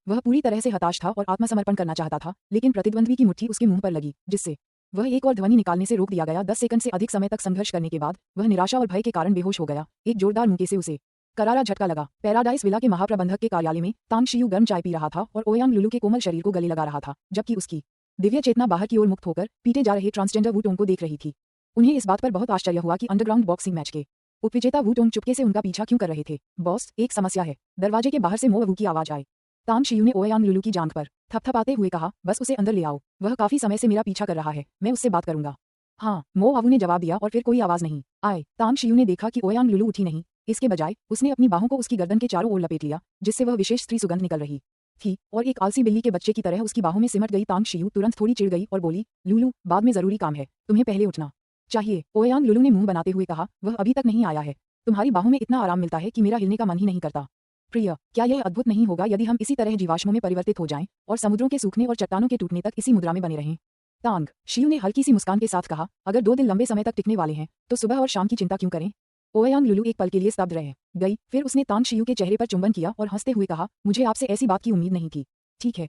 वह पूरी तरह से हताश था और आत्मसमर्पण करना चाहता था, लेकिन प्रतिद्वंद्वी की मुट्ठी उसके मुंह पर लगी, जिससे वह एक और ध्वनि निकालने से रोक दिया गया। 10 सेकंड से अधिक समय तक संघर्ष करने के बाद वह निराशा और भय के कारण बेहोश हो गया। एक जोरदार मुक्के से उसे करारा झटका लगा। पैराडाइज विला के महाप्रबंधक के कार्यालय में तांग शियू गर्म चाय पी रहा था और ओयांग लुलू के कोमल शरीर को गले लगा रहा था, जबकि उसकी दिव्य चेतना बाहर की ओर मुक्त होकर पीटे जा रहे ट्रांसजेंडर वू टोंग को देख रही थी। उन्हें इस बात पर बहुत आश्चर्य हुआ कि अंडरग्राउंड बॉक्सिंग मैच के उपविजेता वू टोंग चुपके से उनका पीछा क्यों कर रहे थे। बॉस, एक समस्या है। दरवाजे के बाहर से मो अवू की आवाज आई। तांग शियू ने ओयांग लुलू की जांघ पर थपथपाते हुए कहा, बस उसे अंदर ले आओ, वह काफी समय से मेरा पीछा कर रहा है, मैं उससे बात करूंगा। हाँ, मो अवू ने जवाब दिया और फिर कोई आवाज नहीं आए। तांग शियू ने देखा कि ओयांग लुलू उठी नहीं, इसके बजाय उसने अपनी बाहों को उसकी गर्दन के चारों ओर लपेट लिया, जिससे वह विशेष स्त्री सुगंध निकल रही थी और एक आलसी बिल्ली के बच्चे की तरह उसकी बाहों में सिमट गई। तांग शियू तुरंत थोड़ी चिढ़ गई और बोली, लुलू, बाद में जरूरी काम है, तुम्हें पहले उठना चाहिए। ओयांग लुलू ने मुंह बनाते हुए कहा, वह अभी तक नहीं आया है। तुम्हारी बाहों में इतना आराम मिलता है कि मेरा हिलने का मन ही नहीं करता। प्रिय, क्या यह अद्भुत नहीं होगा यदि हम इसी तरह जीवाश्मों में परिवर्तित हो जाएं और समुद्रों के सूखने और चट्टानों के टूटने तक इसी मुद्रा में बने रहें? तांग शियू ने हल्की सी मुस्कान के साथ कहा, अगर 2 दिन लंबे समय तक टिकने वाले हैं तो सुबह और शाम की चिंता क्यों करें? ओयांग लुलू एक पल के लिए स्तब्ध रह गई, फिर उसने तांग शियू के चेहरे पर चुंबन किया और हंसते हुए कहा, मुझे आपसे ऐसी बात की उम्मीद नहीं थी। ठीक है,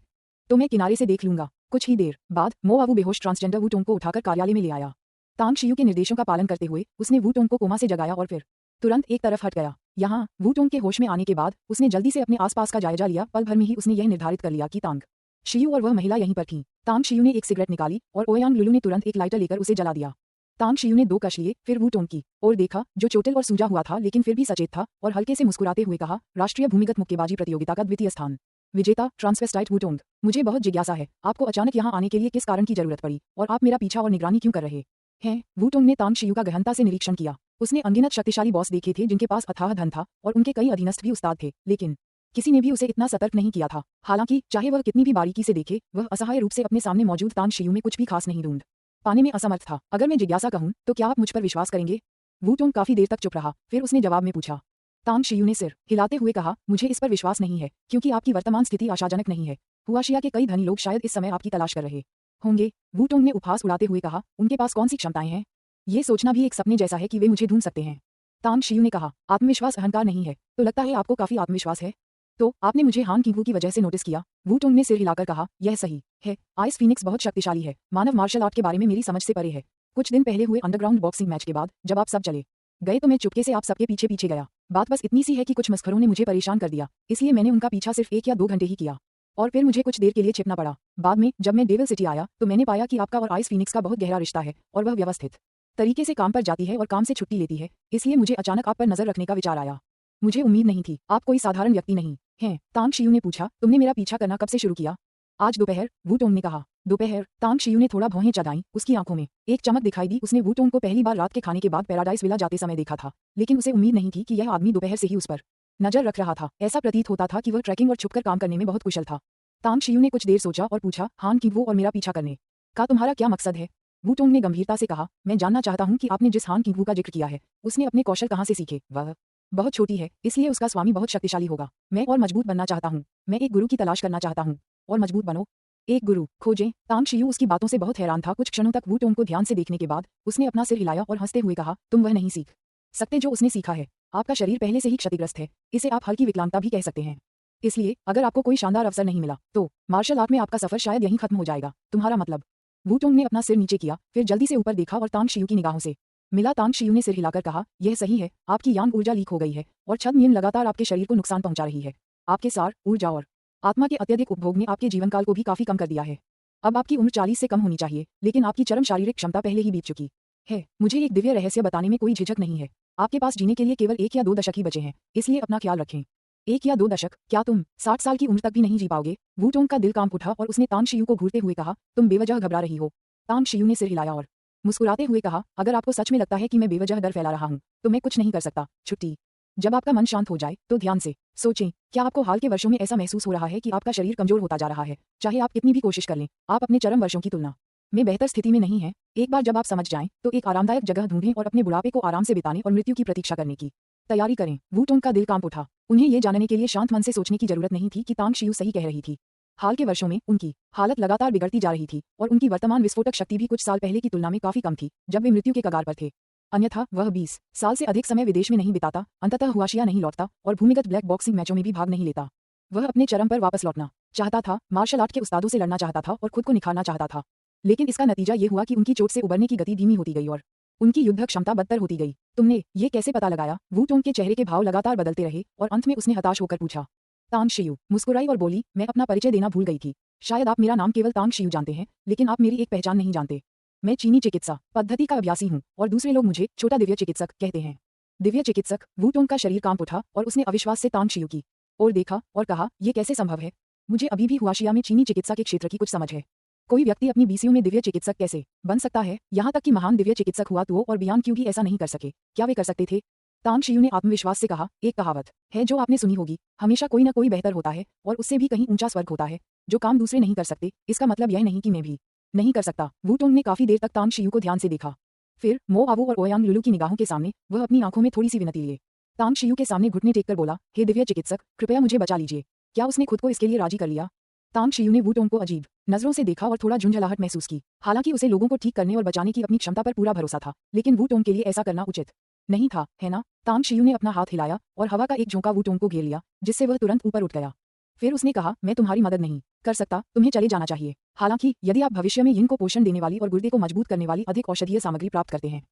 तो मैं किनारे से देख लूंगा। कुछ ही देर बाद मोआवू बेहोश ट्रांसजेंडर वू टोंग को उठाकर कार्यालय में ले आया। तांग शियू के निर्देशों का पालन करते हुए उसने वू टोंग को कोमा से जगाया और फिर तुरंत एक तरफ हट गया। यहाँ वू टोंग के होश में आने के बाद उसने जल्दी से अपने आसपास का जायजा लिया। पल भर में ही उसने यह निर्धारित कर लिया कि तांग शियू और वह महिला यहीं पर थीं। तांग शियू ने एक सिगरेट निकाली और ओयांग लुलू ने तुरंत एक लाइटर लेकर उसे जला दिया। तांग शियू ने 2 कश लिए, फिर वू टोंग की और देखा जो चोटिल और सूजा हुआ था लेकिन फिर भी सचेत था, और हल्के से मुस्कुराते हुए कहा, राष्ट्रीय भूमिगत मुक्केबाजी प्रतियोगिता का द्वितीय स्थान विजेता ट्रांसवेस्टाइट वू टोंग, मुझे बहुत जिज्ञासा है, आपको अचानक यहाँ आने के लिए किस कारण की जरूरत पड़ी और आप मेरा पीछा और निगरानी क्यों कर रहे हैं? वू टोंग ने तांग शियू का गहनता से निरीक्षण किया। उसने अनगिनत शक्तिशाली बॉस देखे थे जिनके पास अथाह धन था और उनके कई अधीनस्थ भी उस्ताद थे, लेकिन किसी ने भी उसे इतना सतर्क नहीं किया था। हालांकि चाहे वह कितनी भी बारीकी से देखे, वह असहाय रूप से अपने सामने मौजूद तांग शियू में कुछ भी खास नहीं ढूंढ पाने में असमर्थ था। अगर मैं जिज्ञासा कहूं तो क्या आप मुझ पर विश्वास करेंगे? वू टोंग काफी देर तक चुप रहा, फिर उसने जवाब में पूछा। तांग शियू ने सिर हिलाते हुए कहा, मुझे इस पर विश्वास नहीं है क्योंकि आपकी वर्तमान स्थिति आशाजनक नहीं है। हुआशिया के कई धनी लोग शायद इस समय आपकी तलाश कर रहे होंगे। वू टोंग ने उपहास उड़ाते हुए कहा, उनके पास कौन सी क्षमताएं हैं? ये सोचना भी एक सपने जैसा है कि वे मुझे ढूंढ सकते हैं। तांग शियू ने कहा, आत्मविश्वास अहंकार नहीं है, तो लगता है आपको काफी आत्मविश्वास है। तो आपने मुझे हान किंगवू की वजह से नोटिस किया? वू टोंग ने सिर हिलाकर कहा, यह सही है, आइस फीनिक्स बहुत शक्तिशाली है, मानव मार्शल आर्ट के बारे में मेरी समझ से परे है। कुछ दिन पहले हुए अंडरग्राउंड बॉक्सिंग मैच के बाद जब आप सब चले गए तो मैं चुपके से आप सबके पीछे पीछे गया। बात बस इतनी सी है कि कुछ मस्खरों ने मुझे परेशान कर दिया, इसलिए मैंने उनका पीछा सिर्फ 1 या 2 घंटे ही किया और फिर मुझे कुछ देर के लिए छिपना पड़ा। बाद में जब मैं डेविल सिटी आया तो मैंने पाया कि आपका और आइस फीनिक्स का बहुत गहरा रिश्ता है और वह व्यवस्थित तरीके से काम पर जाती है और काम से छुट्टी लेती है, इसलिए मुझे अचानक आप पर नजर रखने का विचार आया। मुझे उम्मीद नहीं थी, आप कोई साधारण व्यक्ति नहीं हैं। तांग शियू ने पूछा, तुमने मेरा पीछा करना कब से शुरू किया? आज दोपहर, वू टोंग ने कहा। दोपहर? तांग शियू ने थोड़ा भौहें चढ़ाईं, उसकी आंखों में एक चमक दिखाई दी। उसने वू टोंग को पहली बार रात के खाने के बाद पैराडाइज विला जाते समय देखा था, लेकिन उसे उम्मीद नहीं थी कि यह आदमी दोपहर से ही उस पर नजर रख रहा था। ऐसा प्रतीत होता था कि वह ट्रैकिंग और छुपकर काम करने में बहुत कुशल था। तांग शियू ने कुछ देर सोचा और पूछा, हान किंगवू और मेरा पीछा करने का तुम्हारा क्या मकसद है? वू टोंग ने गंभीरता से कहा, मैं जानना चाहता हूं कि आपने जिस हान किंगवू का जिक्र किया है उसने अपने कौशल कहां से सीखे? वह बहुत छोटी है, इसलिए उसका स्वामी बहुत शक्तिशाली होगा। मैं और मजबूत बनना चाहता हूं, मैं एक गुरु की तलाश करना चाहता हूं। और मजबूत बनो, एक गुरु खोजें। तांग शियू उसकी बातों से बहुत हैरान था। कुछ क्षणों तक वू टोंग को ध्यान से देखने के बाद उसने अपना सिर हिलाया और हंसते हुए कहा, तुम वह नहीं सीख सकते जो उसने सीखा है। आपका शरीर पहले से ही क्षतिग्रस्त है, इसे आप हल्की विकलांगता भी कह सकते हैं। इसलिए अगर आपको कोई शानदार अवसर नहीं मिला तो मार्शल आर्ट में आपका सफर शायद यहीं खत्म हो जाएगा। तुम्हारा मतलब? वू टोंग ने अपना सिर नीचे किया, फिर जल्दी से ऊपर देखा और तांग शियू की निगाहों से मिला। तांग शियू ने सिर हिलाकर कहा, यह सही है, आपकी यांग ऊर्जा लीक हो गई है और छद्म लगातार आपके शरीर को नुकसान पहुंचा रही है। आपके सार, ऊर्जा और आत्मा के अत्यधिक उपभोग ने आपके जीवनकाल को भी काफी कम कर दिया है। अब आपकी उम्र 40 से कम होनी चाहिए, लेकिन आपकी चरम शारीरिक क्षमता पहले ही बीत चुकी है। मुझे एक दिव्य रहस्य बताने में कोई झिझक नहीं है। आपके पास जीने के लिए केवल 1 या 2 दशक ही बचे हैं, इसलिए अपना ख्याल रखें। 1 या 2 दशक? क्या तुम 60 साल की उम्र तक भी नहीं जी पाओगे? वू टोंग का दिल कांप उठा और उसने तांग शियू को घूरते हुए कहा, तुम बेवजह घबरा रही हो। तांग शियू ने सिर हिलाया और मुस्कुराते हुए कहा, अगर आपको सच में लगता है कि मैं बेवजह डर फैला रहा हूं तो मैं कुछ नहीं कर सकता। छुट्टी। जब आपका मन शांत हो जाए तो ध्यान से सोचें, क्या आपको हाल के वर्षों में ऐसा महसूस हो रहा है कि आपका शरीर कमजोर होता जा रहा है? चाहे आप कितनी भी कोशिश कर लें, आप अपने चरम वर्षों की तुलना में बेहतर स्थिति में नहीं हैं। एक बार जब आप समझ जाएं तो एक आरामदायक जगह ढूंढें और अपने बुढ़ापे को आराम से बिताने और मृत्यु की प्रतीक्षा करने की तैयारी करें। वू टोंग का दिल कांप उठा। उन्हें ये जानने के लिए शांत मन से सोचने की जरूरत नहीं थी कि तांग शियू सही कह रही थी। हाल के वर्षों में उनकी हालत लगातार बिगड़ती जा रही थी और उनकी वर्तमान विस्फोटक शक्ति भी कुछ साल पहले की तुलना में काफी कम थी जब वे मृत्यु के कगार पर थे। अन्यथा वह 20 साल से अधिक समय विदेश में नहीं बिताता, अंततः हुआशिया नहीं लौटता और भूमिगत ब्लैक बॉक्सिंग मैचों में भी भाग नहीं लेता। वह अपने चरम पर वापस लौटना चाहता था, मार्शल आर्ट के उस्तादों से लड़ना चाहता था और खुद को निखारना चाहता था। लेकिन इसका नतीजा ये हुआ कि उनकी चोट से उबरने की गति धीमी होती गई और उनकी युद्ध क्षमता बदतर होती गई। तुमने ये कैसे पता लगाया? वू टोंग के चेहरे के भाव लगातार बदलते रहे और अंत में उसने हताश होकर पूछा। तांग शियू मुस्कुराई और बोली, मैं अपना परिचय देना भूल गई थी। शायद आप मेरा नाम केवल तांग शियू जानते हैं, लेकिन आप मेरी एक पहचान नहीं जानते। मैं चीनी चिकित्सा पद्धति का अभ्यासी हूँ और दूसरे लोग मुझे छोटा दिव्य चिकित्सक कहते हैं। दिव्य चिकित्सक? वू टोंग का शरीर कांप उठा और उसने अविश्वास से तांग शियू की ओर देखा और कहा, यह कैसे संभव है? मुझे अभी भी हुआशिया में चीनी चिकित्सा के क्षेत्र की कुछ समझ है। कोई व्यक्ति अपनी 20वीं में दिव्य चिकित्सक कैसे बन सकता है? यहाँ तक कि महान दिव्य चिकित्सक हुआ तो और बियान क्यों भी ऐसा नहीं कर सके? क्या वे कर सकते थे? तांग शियू ने आत्मविश्वास से कहा, एक कहावत है जो आपने सुनी होगी, हमेशा कोई ना कोई बेहतर होता है और उससे भी कहीं ऊंचा स्वर्ग होता है। जो काम दूसरे नहीं कर सकते, इसका मतलब यह नहीं कि मैं भी नहीं कर सकता। वू टोंग ने काफी देर तक तांग शियू को ध्यान से देखा, फिर मो आवू और ओयांग लुलू की निगाहों के सामने वह अपनी आंखों में थोड़ी सी विनती लिए तांग शियू के सामने घुटने टेककर बोला, हे दिव्य चिकित्सक, कृपया मुझे बचा लीजिए। क्या उसने खुद को इसके लिए राजी कर लिया? तांग शियू ने वू टोंग को अजीब नजरों से देखा और थोड़ा झुंझलाहट महसूस की। हालांकि उसे लोगों को ठीक करने और बचाने की अपनी क्षमता पर पूरा भरोसा था, लेकिन वू टोंग के लिए ऐसा करना उचित नहीं था, है ना? तांग शियू ने अपना हाथ हिलाया और हवा का एक झोंका वू टोंग को घेर लिया, जिससे वह तुरंत ऊपर उठ गया। फिर उसने कहा, मैं तुम्हारी मदद नहीं कर सकता, तुम्हें चले जाना चाहिए। हालांकि यदि आप भविष्य में यिन को पोषण देने वाली और गुर्दे को मजबूत करने वाली अधिक औषधीय सामग्री प्राप्त करते हैं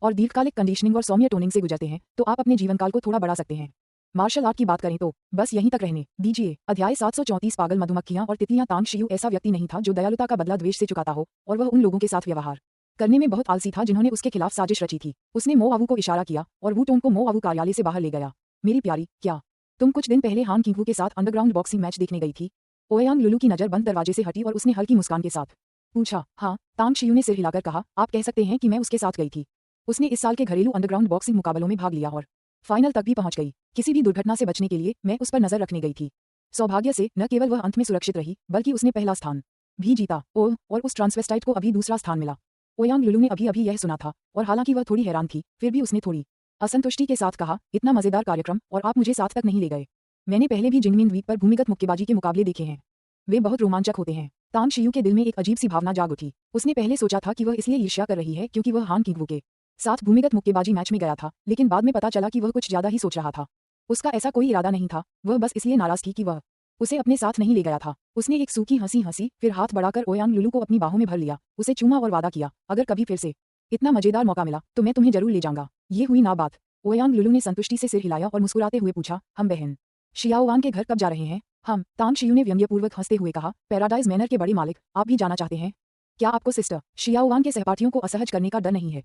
और दीर्घकालिक कंडीशनिंग और सौम्य टोनिंग से गुजरते हैं, तो आप अपने जीवनकाल को थोड़ा बढ़ा सकते हैं। मार्शल आर्ट की बात करें तो बस यहीं तक रहने दीजिए। अध्याय 734 पागल मधुमक्खियां और तितलियां। तांग शियू ऐसा व्यक्ति नहीं था जो दयालुता का बदला द्वेष से चुकाता हो, और वह उन लोगों के साथ व्यवहार करने में बहुत आलसी था जिन्होंने उसके खिलाफ साजिश रची थी। उसने मो आवू को इशारा किया और वू टोंग को मो आवू कार्यालय से बाहर ले गया। मेरी प्यारी, क्या तुम कुछ दिन पहले हान किंगवू के साथ अंडरग्राउंड बॉक्सिंग मैच देखने गई थी? ओयांग लुलू की नजर बंद दरवाजे से हटी और उसने हल्की मुस्कान के साथ पूछा। हाँ, तांग शियू ने सिर हिलाकर कहा, आप कह सकते हैं कि मैं उसके साथ गई थी। उसने इस साल के घरेलू अंडरग्राउंड बॉक्सिंग मुकाबलों में भाग लिया और फाइनल तक भी पहुंच गई। किसी भी दुर्घटना से बचने के लिए मैं उस पर नजर रखने गई थी। सौभाग्य से न केवल वह अंत में सुरक्षित रही, बल्कि उसने पहला स्थान भी जीता। ओह, और उस ट्रांसवेस्टाइट को अभी दूसरा स्थान मिला। ओयांग लुलू ने अभी अभी यह सुना था, और हालांकि वह थोड़ी हैरान थी, फिर भी उसने थोड़ी असंतुष्टि के साथ कहा, इतना मजेदार कार्यक्रम, और आप मुझे साथ तक नहीं ले गए। मैंने पहले भी जिंगमिन द्वीप पर भूमिगत मुक्केबाजी के मुकाबले देखे हैं, वे बहुत रोमांचक होते हैं। तांग शियू के दिल में एक अजीब सी भावना जाग उठी। उसने पहले सोचा था कि वह इसलिए ईर्ष्या कर रही है क्योंकि वह हान किंगवू के साथ भूमिगत मुक्केबाजी मैच में गया था, लेकिन बाद में पता चला कि वह कुछ ज्यादा ही सोच रहा था। उसका ऐसा कोई इरादा नहीं था, वह बस इसलिए नाराज थी कि वह उसे अपने साथ नहीं ले गया था। उसने एक सूखी हंसी हंसी, फिर हाथ बढ़ाकर ओयांग लुलू को अपनी बाहों में भर लिया, उसे चूमा और वादा किया, अगर कभी फिर से इतना मजेदार मौका मिला तो मैं तुम्हें जरूर ले जाऊंगा। ये हुई ना बात। ओयांग लुलू ने संतुष्टि से सिर हिलाया और मुस्कुराते हुए पूछा, हम बहन शियाओवान के घर कब जा रहे हैं? हम, तांग शियू ने व्यंग्यपूर्वक हंसते हुए कहा, पैराडाइज मैनर के बड़े मालिक, आप भी जाना चाहते हैं? क्या आपको सिस्टर शियाओवान के सहपाठियों को असहज करने का डर नहीं है?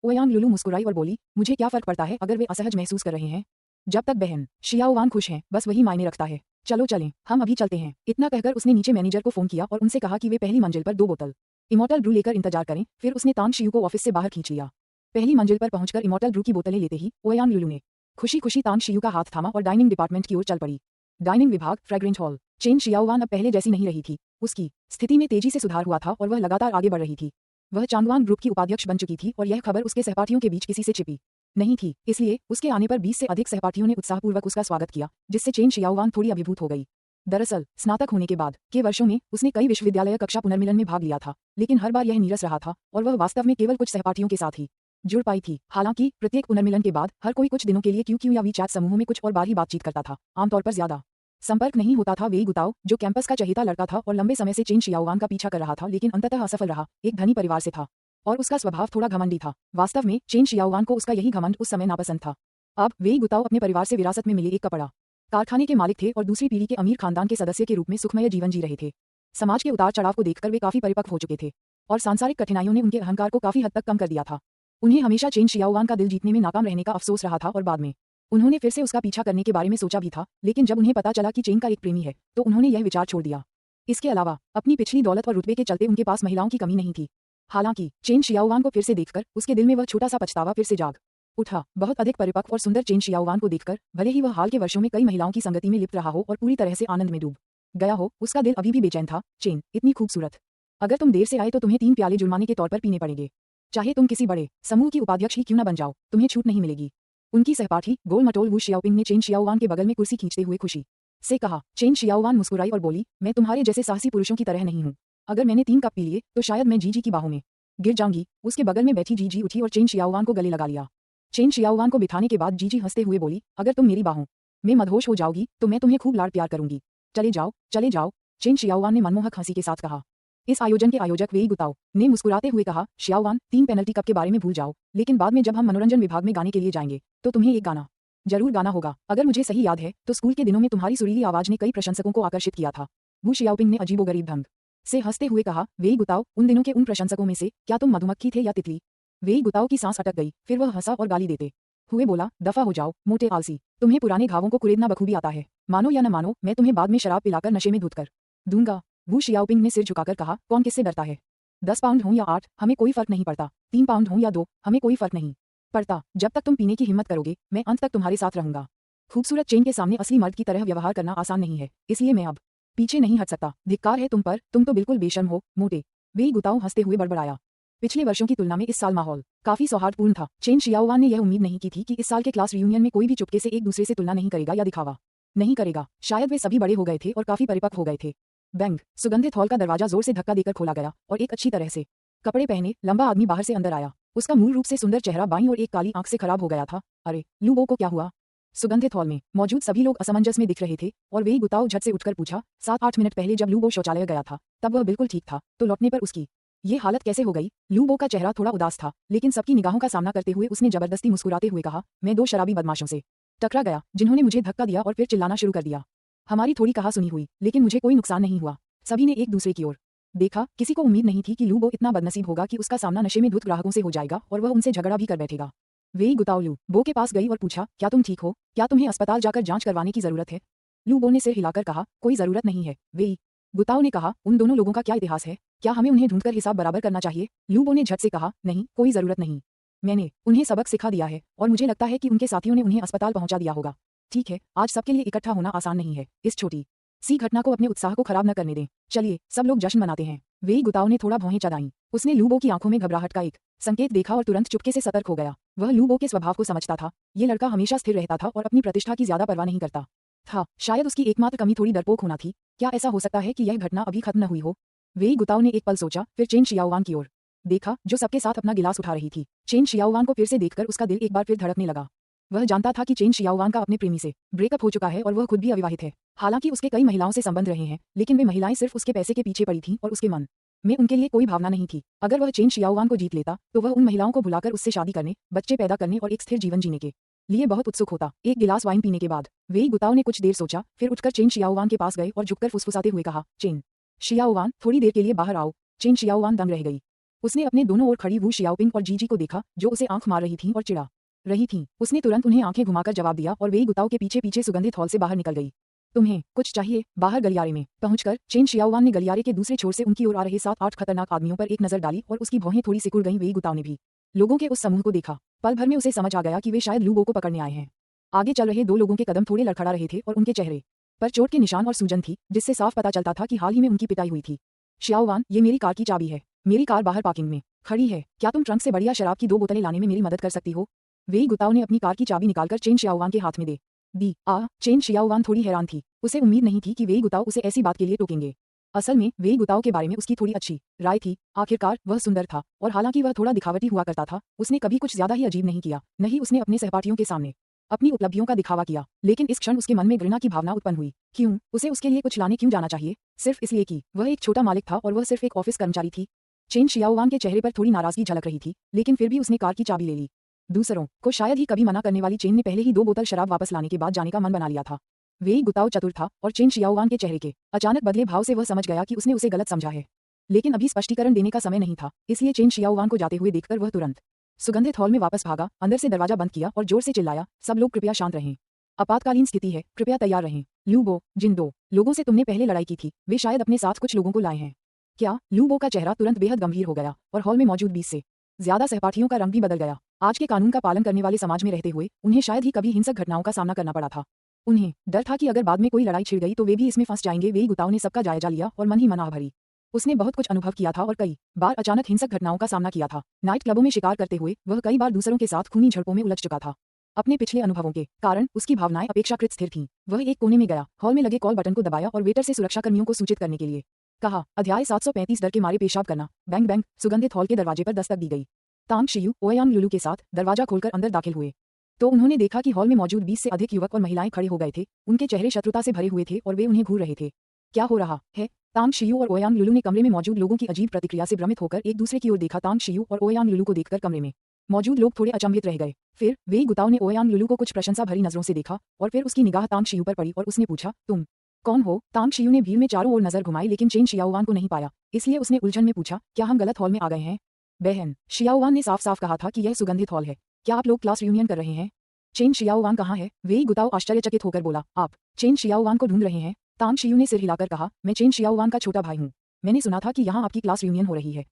ओयांग लुलू मुस्कुराई और बोली, मुझे क्या फर्क पड़ता है अगर वे असहज महसूस कर रहे हैं? जब तक बहन शियाओवान खुश हैं, बस वही मायने रखता है। चलो चलें, हम अभी चलते हैं। इतना कहकर उसने नीचे मैनेजर को फोन किया और उनसे कहा कि वे पहली मंजिल पर 2 बोतल इमोर्टल ब्रू लेकर इंतजार करें। फिर उसने तांग शियू को ऑफिस से बाहर खींच लिया। पहली मंजिल पर पहुंचकर इमोर्टल ब्रू की बोतलें लेते ही ओयांग लुलू ने खुशी खुशी तांग शियू का हाथ थामा और डाइनिंग डिपार्टमेंट की ओर चल पड़ी। डाइनिंग विभाग, फ्रेग्रेंस हॉल। चेन शियाओवान अब पहले जैसी नहीं रही थी। उसकी स्थिति में तेजी से सुधार हुआ था और वह लगातार आगे बढ़ रही थी। वह चांगवान ग्रुप की उपाध्यक्ष बन चुकी थी और यह खबर उसके सहपाठियों के बीच किसी से छिपी नहीं थी, इसलिए उसके आने पर 20 से अधिक सहपाठियों ने उत्साहपूर्वक उसका स्वागत किया, जिससे चेन शियाओवान थोड़ी अभिभूत हो गई। दरअसल स्नातक होने के बाद के वर्षों में उसने कई विश्वविद्यालय कक्षा पुनर्मिलन में भाग लिया था, लेकिन हर बार यह नीरस रहा था और वह वास्तव में केवल कुछ सहपाठियों के साथ ही जुड़ पाई थी। हालांकि प्रत्येक पुनर्मिलन के बाद हर कोई कुछ दिनों के लिए क्यू या वी चैट समूहों में कुछ और बार ही बातचीत करता था। आमतौर पर ज्यादा संपर्क नहीं होता था। वेई गुताओ, जो कैंपस का चहेता लड़का था और लंबे समय से चेन शियाओवान का पीछा कर रहा था लेकिन अंततः असफल रहा, एक धनी परिवार से था और उसका स्वभाव थोड़ा घमंडी था। वास्तव में चेन शियाओवान को उसका यही घमंड उस समय नापसंद था। अब वेई गुताओ अपने परिवार से विरासत में मिले एक कपड़ा कारखाने के मालिक थे और दूसरी पीढ़ी के अमीर खानदान के सदस्य के रूप में सुखमय जीवन जी रहे थे। समाज के उतार चढ़ाव को देखकर वे काफी परिपक्व हो चुके थे और सांसारिक कठिनाइयों ने उनके अहंकार को काफी हद तक कम कर दिया था। उन्हें हमेशा चेन शियाओवान का दिल जीतने में नाकाम रहने का अफसोस रहा था और बाद में उन्होंने फिर से उसका पीछा करने के बारे में सोचा भी था, लेकिन जब उन्हें पता चला कि चेन का एक प्रेमी है तो उन्होंने यह विचार छोड़ दिया। इसके अलावा अपनी पिछली दौलत और रुतबे के चलते उनके पास महिलाओं की कमी नहीं थी। हालांकि चेन शियाओवान को फिर से देखकर उसके दिल में वह छोटा सा पछतावा फिर से जाग उठा। बहुत अधिक परिपक्व और सुंदर चेन शियाओवान को देखकर भले ही वह हाल के वर्षों में कई महिलाओं की संगति में लिप्त रहा हो और पूरी तरह से आनंद में डूब गया हो, उसका दिल अभी भी बेचैन था। चेन, इतनी खूबसूरत, अगर तुम देर से आए तो तुम्हें 3 प्याले जुर्माने के तौर पर पीने पड़ेंगे। चाहे तुम किसी बड़े समूह की उपाध्यक्ष ही क्यों न बन जाओ, तुम्हें छूट नहीं मिलेगी। उनकी सहपाठी गोल मटोल वू शियाओपिंग ने चेन शियाओवान के बगल में कुर्सी खींचते हुए खुशी से कहा। चेन शियाओवान मुस्कुराई और बोली, मैं तुम्हारे जैसे साहसी पुरुषों की तरह नहीं हूँ। अगर मैंने 3 कप पी लिए तो शायद मैं जीजी की बाहों में गिर जाऊंगी। उसके बगल में बैठी जीजी उठी और चेन शियाओवान को गले लगा लिया। चेन शियाओवान को बिठाने के बाद जीजी हंसते हुए बोली, अगर तुम मेरी बाहों में मदहोश हो जाओगी तो मैं तुम्हें खूब लाड़ प्यार करूंगी। चले जाओ, चले जाओ, चेन शियाओवान ने मनमोहक हंसी के साथ कहा। इस आयोजन के आयोजक वेई गुताओ ने मुस्कुराते हुए कहा, शियाओवान, 3 पेनल्टी कप के बारे में भूल जाओ, लेकिन बाद में जब हम मनोरंजन विभाग में गाने के लिए जाएंगे तो तुम्हें एक गाना जरूर गाना होगा। अगर मुझे सही याद है तो स्कूल के दिनों में तुम्हारी सुरीली आवाज ने कई प्रशंसकों को आकर्षित किया था। वू शियाओपिंग ने अजीबोगरीब ढंग से हंसते हुए कहा। वेई गुताओ, उन दिनों के उन प्रशंसकों में से क्या तुम मधुमक्खी थे या तितली? वेई गुताओ की सांस अटक गई, फिर वह हंसा और गाली देते हुए बोला, दफा हो जाओ मोटे आलसी, तुम्हें पुराने घावों को कुरेदना बखूबी आता है। मानो या न मानो, मैं तुम्हें बाद में शराब पिलाकर नशे में धुत कर दूंगा। वू शियाओपिंग ने सिर झुकाकर कहा, कौन किससे डरता है? 10 पाउंड हो या 8, हमें कोई फर्क नहीं पड़ता। 3 पाउंड हो या 2, हमें कोई फर्क नहीं पड़ता। जब तक तुम पीने की हिम्मत करोगे, मैं अंत तक तुम्हारे साथ रहूंगा। खूबसूरत चेन के सामने असली मर्द की तरह व्यवहार करना आसान नहीं है, इसलिए मैं अब पीछे नहीं हट सकता। धिक्कार है तुम पर, तुम तो बिल्कुल बेशर्म हो, मोटे। वेई गुताओ हंसते हुए बड़बड़ाया। पिछले वर्षों की तुलना में इस साल माहौल काफी सौहार्दपूर्ण था। चेन शियाओवान ने यह उम्मीद नहीं की थी कि इस साल के क्लास रियूनियन में कोई भी चुपके से एक दूसरे से तुलना नहीं करेगा या दिखावा नहीं करेगा। शायद वे सभी बड़े हो गए थे और काफी परिपक्व हो गए थे। बैंग, सुगंधित हॉल का दरवाजा जोर से धक्का देकर खोला गया और एक अच्छी तरह से कपड़े पहने लंबा आदमी बाहर से अंदर आया। उसका मूल रूप से सुंदर चेहरा बाईं और एक काली आंख से खराब हो गया था। अरे लू बो को क्या हुआ? सुगंधित हॉल में मौजूद सभी लोग असमंजस में दिख रहे थे और वेई गुताओ झट से उठकर पूछा, 7-8 मिनट पहले जब लू बो शौचालय गया था तब वह बिल्कुल ठीक था, तो लौटने पर उसकी ये हालत कैसे हो गई? लू बो का चेहरा थोड़ा उदास था, लेकिन सबकी निगाहों का सामना करते हुए उसने जबरदस्ती मुस्कुराते हुए कहा, मैं 2 शराबी बदमाशों से टकरा गया जिन्होंने मुझे धक्का दिया और फिर चिल्लाना शुरू कर दिया। हमारी थोड़ी कहा सुनी हुई, लेकिन मुझे कोई नुकसान नहीं हुआ। सभी ने एक दूसरे की ओर देखा। किसी को उम्मीद नहीं थी कि लू बो इतना बदनसीब होगा कि उसका सामना नशे में धुत ग्राहकों से हो जाएगा और वह उनसे झगड़ा भी कर बैठेगा। वेई गुताओ लू बो के पास गई और पूछा, क्या तुम ठीक हो? क्या तुम्हें अस्पताल जाकर जांच करवाने की जरूरत है? लू बो ने सिर हिलाकर कहा, कोई जरूरत नहीं है। वेई गुताओ ने कहा, उन दोनों लोगों का क्या इतिहास है? क्या हमें उन्हें ढूंढकर हिसाब बराबर करना चाहिए? लू बो ने झट से कहा, नहीं, कोई जरूरत नहीं। मैंने उन्हें सबक सिखा दिया है और मुझे लगता है कि उनके साथियों ने उन्हें अस्पताल पहुंचा दिया होगा। ठीक है, आज सबके लिए इकट्ठा होना आसान नहीं है। इस छोटी सी घटना को अपने उत्साह को खराब न करने दें। चलिए सब लोग जश्न मनाते हैं। वेई गुताओ ने थोड़ा भौहें चढ़ाईं। उसने लू बो की आंखों में घबराहट का एक संकेत देखा और तुरंत चुपके से सतर्क हो गया। वह लू बो के स्वभाव को समझता था। ये लड़का हमेशा स्थिर रहता था और अपनी प्रतिष्ठा की ज्यादा परवाह नहीं करता था। शायद उसकी एकमात्र कमी थोड़ी डरपोक होना थी। क्या ऐसा हो सकता है कि यह घटना अभी खत्म न हुई हो? वेई गुताओ ने एक पल सोचा, फिर चेन शियाओवान की ओर देखा जो सबके साथ अपना गिलास उठा रही थी। चेन शियाओवान को फिर से देखकर उसका दिल एक बार फिर धड़कने लगा। वह जानता था कि चेन शियाओवान का अपने प्रेमी से ब्रेकअप हो चुका है और वह खुद भी अविवाहित है। हालांकि उसके कई महिलाओं से संबंध रहे हैं, लेकिन वे महिलाएं सिर्फ उसके पैसे के पीछे पड़ी थीं और उसके मन में उनके लिए कोई भावना नहीं थी। अगर वह चेन शियाओवान को जीत लेता तो वह उन महिलाओं को भुलाकर उससे शादी करने, बच्चे पैदा करने और एक स्थिर जीवन जीने के लिए बहुत उत्सुक होता। एक गिलास वाइन पीने के बाद वेई गुताओ ने कुछ देर सोचा, फिर उठकर चेन शियाओवान के पास गए और झुककर फुसफुसाते हुए कहा, चेन शियाओवान, थोड़ी देर के लिए बाहर आओ। चेन शियाओवान दंग रह गई। उसने अपने दोनों ओर खड़ी वू शियाओपिंग और जीजी को देखा जो उसे आंख मार रही थीं और चिढ़ा रही थीं। उसने तुरंत उन्हें आंखें घुमाकर जवाब दिया और वेई गुताओ के पीछे पीछे सुगंधित हॉल से बाहर निकल गई। तुम्हें कुछ चाहिए? बाहर गलियारे में पहुंचकर चेन शियाओवान ने गलियारे के दूसरे छोर से उनकी ओर आ रहे 7-8 खतरनाक आदमियों पर एक नजर डाली और उसकी भौहें थोड़ी सिकुड़ गईं। वेई गुताओ ने भी लोगों के उस समूह को देखा। पल भर में उसे समझ आ गया कि वे शायद लू बो को पकड़ने आए हैं। आगे चल रहे 2 लोगों के कदम थोड़े लड़खड़ा रहे थे और उनके चेहरे पर चोट के निशान और सूजन थी, जिससे साफ पता चलता था कि हाल ही में उनकी पिटाई हुई थी। शियाओवान, ये मेरी कार की चाबी है। मेरी कार बाहर पार्किंग में खड़ी है। क्या तुम ट्रंक से बढ़िया शराब की 2 बोतलें लाने में मेरी मदद कर सकती हो? वेई गुताओ ने अपनी कार की चाबी निकालकर चेन शियाओवान के हाथ में दे दी। चेन शियाओवान थोड़ी हैरान थी। उसे उम्मीद नहीं थी कि वेई गुताओ उसे ऐसी बात के लिए टोकेंगे। असल में वेई गुताओ के बारे में उसकी थोड़ी अच्छी राय थी। आखिरकार वह सुंदर था और हालांकि वह थोड़ा दिखावटी हुआ करता था, उसने कभी कुछ ज्यादा ही अजीब नहीं किया। नहीं उसने अपने सहपाठियों के सामने अपनी उपलब्धियों का दिखावा किया, लेकिन इस क्षण उसके मन में घृणा की भावना उत्पन्न हुई। क्यों? उसे उसके लिए कुछ लाने क्यों जाना चाहिए? सिर्फ इसलिए कि वह एक छोटा मालिक था और वह सिर्फ एक ऑफिस कर्मचारी थी। चेन शियाओवान के चेहरे पर थोड़ी नाराजगी झलक रही थी, लेकिन फिर भी उसने कार की चाबी ले ली। दूसरों को शायद ही कभी मना करने वाली चेन ने पहले ही 2 बोतल शराब वापस लाने के बाद जाने का मन बना लिया था। वेई गुताओ चतुर था और चेन शियाओवान के चेहरे के अचानक बदले भाव से वह समझ गया कि उसने उसे गलत समझा है। लेकिन अभी स्पष्टीकरण देने का समय नहीं था, इसलिए चेन शियाओवान को जाते हुए देखकर वह तुरंत सुगंधित हॉल में वापस भागा, अंदर से दरवाजा बंद किया और जोर से चिल्लाया, सब लोग कृपया शांत रहें। आपातकालीन स्थिति है, कृपया तैयार रहें। लू बो, जिन 2 लोगों से तुमने पहले लड़ाई की थी, वे शायद अपने साथ कुछ लोगों को लाए हैं। क्या? लू बो का चेहरा तुरंत बेहद गंभीर हो गया और हॉल में मौजूद 20 से ज्यादा सहपाठियों का रंग भी बदल गया। आज के कानून का पालन करने वाले समाज में रहते हुए उन्हें शायद ही कभी हिंसक घटनाओं का सामना करना पड़ा था। उन्हें डर था कि अगर बाद में कोई लड़ाई छिड़ गई तो वे भी इसमें फंस जाएंगे। वेई गुताओ ने सबका जायजा लिया और मन ही मन आह भरी। उसने बहुत कुछ अनुभव किया था और कई बार अचानक हिंसक घटनाओं का सामना किया था। नाइट क्लबों में शिकार करते हुए वह कई बार दूसरों के साथ खूनी झड़पों में उलझ चुका था। अपने पिछले अनुभवों के कारण उसकी भावनाएं अपेक्षाकृत स्थिर थीं। वह एक कोने में गया, हॉल में लगे कॉल बटन को दबाया और वेटर से सुरक्षाकर्मियों को सूचित करने के लिए कहा। अध्याय 735 डर के मारे पेशाब करना। बैंग बैंग, सुगंधित हॉल के दरवाजे पर दस्तक दी गई। तांग शियू ओयांग लुलू के साथ दरवाजा खोलकर अंदर दाखिल हुए तो उन्होंने देखा कि हॉल में मौजूद 20 से अधिक युवक और महिलाएं खड़े हो गए थे। उनके चेहरे शत्रुता से भरे हुए थे और वे उन्हें घूर रहे थे। क्या हो रहा है? तांग शियू और ओयांग लुलू ने कमरे में मौजूद लोगों की अजीब प्रतिक्रिया से भ्रमित होकर एक दूसरे की ओर देखा। तांग शियू और ओयांग लुलू को देखकर कमरे में मौजूद लोग थोड़े अचंभित रह गए। फिर वेई गुताओ ने ओयांग लुलू को कुछ प्रशंसा भरी नजरों से देखा और फिर उसकी निगाह तांग शियू पर पड़ी और उसने पूछा, तुम कौन हो? तांग शियू ने भीड़ में चारों ओर नजर घुमाई, लेकिन चेन शियाओवान को नहीं पाया, इसलिए उसने उलझन में पूछा, क्या हम गलत हॉल में आ गए हैं? बहन, शियाओवान ने साफ साफ कहा था कि यह सुगंधित हॉल है। क्या आप लोग क्लास रियूनियन कर रहे हैं? चेन शियाओवान कहाँ है? वेई गुताओ आश्चर्यचकित होकर बोला, आप चेन शियाओवान को ढूंढ रहे हैं? तांग शियू ने सिर हिलाकर कहा, मैं चेन शियाओवान का छोटा भाई हूँ। मैंने सुना था कि यहाँ आपकी क्लास रियूनियन हो रही है,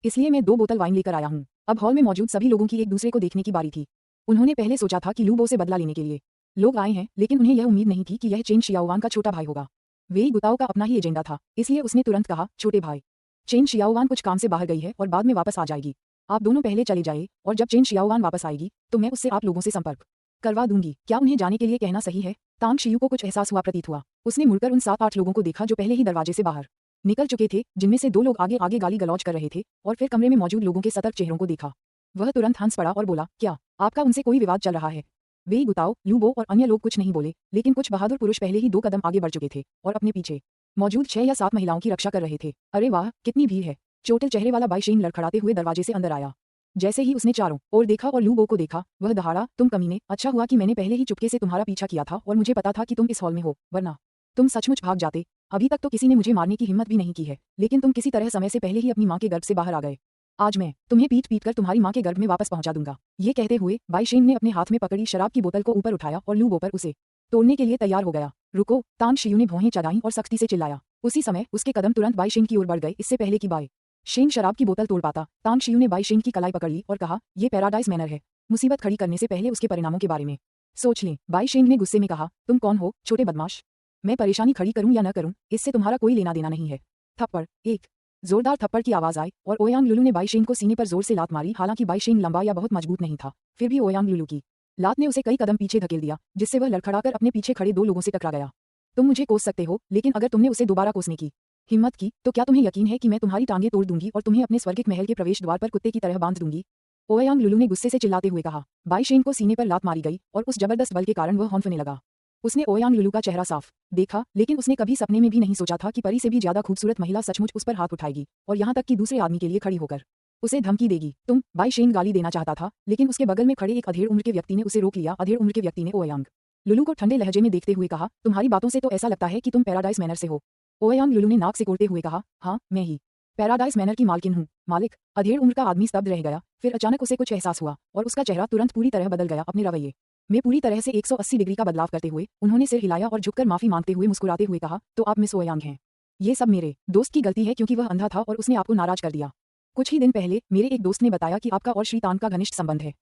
इसलिए मैं 2 बोतल वाइन लेकर आया हूँ। अब हॉल में मौजूद सभी लोगों की एक दूसरे को देखने की बारी थी। उन्होंने पहले सोचा था कि लू बो से बदला लेने के लिए लोग आए हैं, लेकिन उन्हें यह उम्मीद नहीं थी कि यह चेन शियाओवान का छोटा भाई होगा। वेई गुताओ का अपना ही एजेंडा था, इसलिए उसने तुरंत कहा, छोटे भाई, चेन शियाओवान कुछ काम से बाहर गई है और बाद में वापस आ जाएगी। आप दोनों पहले चले जाइए और जब चेन शियाओवान वापस आएगी तो मैं उससे आप लोगों से संपर्क करवा दूंगी। क्या उन्हें जाने के लिए कहना सही है? तांग शियू को कुछ एहसास हुआ प्रतीत हुआ। उसने मुड़कर उन 7-8 लोगों को देखा जो पहले ही दरवाजे से बाहर निकल चुके थे, जिनमें से 2 लोग आगे आगे गाली गलौज कर रहे थे, और फिर कमरे में मौजूद लोगों के सतर्क चेहरों को देखा। वह तुरंत हंस पड़ा और बोला, क्या आपका उनसे कोई विवाद चल रहा है? वे गुताओ, लूबो और अन्य लोग कुछ नहीं बोले, लेकिन कुछ बहादुर पुरुष पहले ही 2 कदम आगे बढ़ चुके थे और अपने पीछे मौजूद 6 या 7 महिलाओं की रक्षा कर रहे थे। अरे वाह, कितनी भीड़ है! चोटिल चेहरे वाला बाई शेंग लड़खड़ाते हुए दरवाजे से अंदर आया। जैसे ही उसने चारों ओर देखा और लूबो को देखा, वह दहाड़ा, तुम कमीने, अच्छा हुआ कि मैंने पहले ही चुपके से तुम्हारा पीछा किया था और मुझे पता था कि तुम इस हॉल में हो, वरना तुम सचमुच भाग जाते। अभी तक तो किसी ने मुझे मारने की हिम्मत भी नहीं की है, लेकिन तुम किसी तरह समय से पहले ही अपनी माँ के गर्भ से बाहर आ गए। आज मैं तुम्हें पीट पीट कर तुम्हारी माँ के गर्भ में वापस पहुंचा दूंगा। ये कहते हुए बाई शेंग ने अपने हाथ में पकड़ी शराब की बोतल को ऊपर उठाया और लूबो पर उसे तोड़ने के लिए तैयार हो गया। रुको! तांग शियू ने भौहें चढ़ाईं और सख्ती से चिल्लाया। उसी समय उसके कदम तुरंत बाई शेंग की ओर बढ़ गए, इससे पहले कि बाई शेंग शराब की बोतल तोड़ पाता। तांग शियू ने बाई शेंग की कलाई पकड़ ली और कहा, ये पैराडाइज मैनर है। मुसीबत खड़ी करने से पहले उसके परिणामों के बारे में सोच लें। बाई शेंग ने गुस्से में कहा, तुम कौन हो, छोटे बदमाश? मैं परेशानी खड़ी करूं या न करूं, इससे तुम्हारा कोई लेना देना नहीं है। थप्पड़! एक जोरदार थप्पड़ की आवाज आई और ओयांग लुलू ने बाई शेंग को सीने पर जोर से लात मारी। हालांकि बाई शेंग लंबा या बहुत मजबूत नहीं था, फिर भी ओयांग लुलू की लात ने उसे कई कदम पीछे धकेल दिया, जिससे वह लड़खड़ाकर अपने पीछे खड़े 2 लोगों से टकरा गया। तुम मुझे कोस सकते हो, लेकिन अगर तुमने उसे दोबारा कोसने की हिम्मत की तो क्या तुम्हें यकीन है कि मैं तुम्हारी टांगें तोड़ दूंगी और तुम्हें अपने स्वर्गिक महल के प्रवेश द्वार पर कुत्ते की तरह बांध दूंगी? ओयांग लुलू ने गुस्से से चिल्लाते हुए कहा। बाई शेंग को सीने पर लात मारी गई और उस जबरदस्त बल के कारण वह हौंफने लगा। उसने ओयांग लुलू का चेहरा साफ देखा, लेकिन उसने कभी सपने में भी नहीं सोचा था कि परी से भी ज्यादा खूबसूरत महिला सचमुच उस पर हाथ उठाएगी और यहाँ तक कि दूसरे आदमी के लिए खड़ी होकर उसे धमकी देगी। तुम! बाई शेंग गाली देना चाहता था, लेकिन उसके बगल में खड़े एक अधेड़ उम्र के व्यक्ति ने उसे रोक लिया। अधेड़ उम्र के व्यक्ति ने ओयांग लुलू को ठंडे लहजे में देखते हुए कहा, तुम्हारी बातों से तो ऐसा लगता है कि तुम पैराडाइज मैनर से हो। ओयांग लुलू ने नाक सिकोड़ते हुए कहा, हाँ, मैं ही पैराडाइज मैनर की मालकिन हूँ। मालिक! अधेड़ उम्र का आदमी स्तब्ध रह गया, फिर अचानक उसे कुछ एहसास हुआ और उसका चेहरा तुरंत पूरी तरह बदल गया। अपने रवैये में पूरी तरह से 180 डिग्री का बदलाव करते हुए उन्होंने सिर हिलाया और झुककर माफी मांगते हुए मुस्कुराते हुए कहा, तो आप मिस ओयांग हैं। ये सब मेरे दोस्त की गलती है क्योंकि वह अंधा था और उसने आपको नाराज कर दिया। कुछ ही दिन पहले मेरे एक दोस्त ने बताया कि आपका और श्रीतांग का घनिष्ठ संबंध है,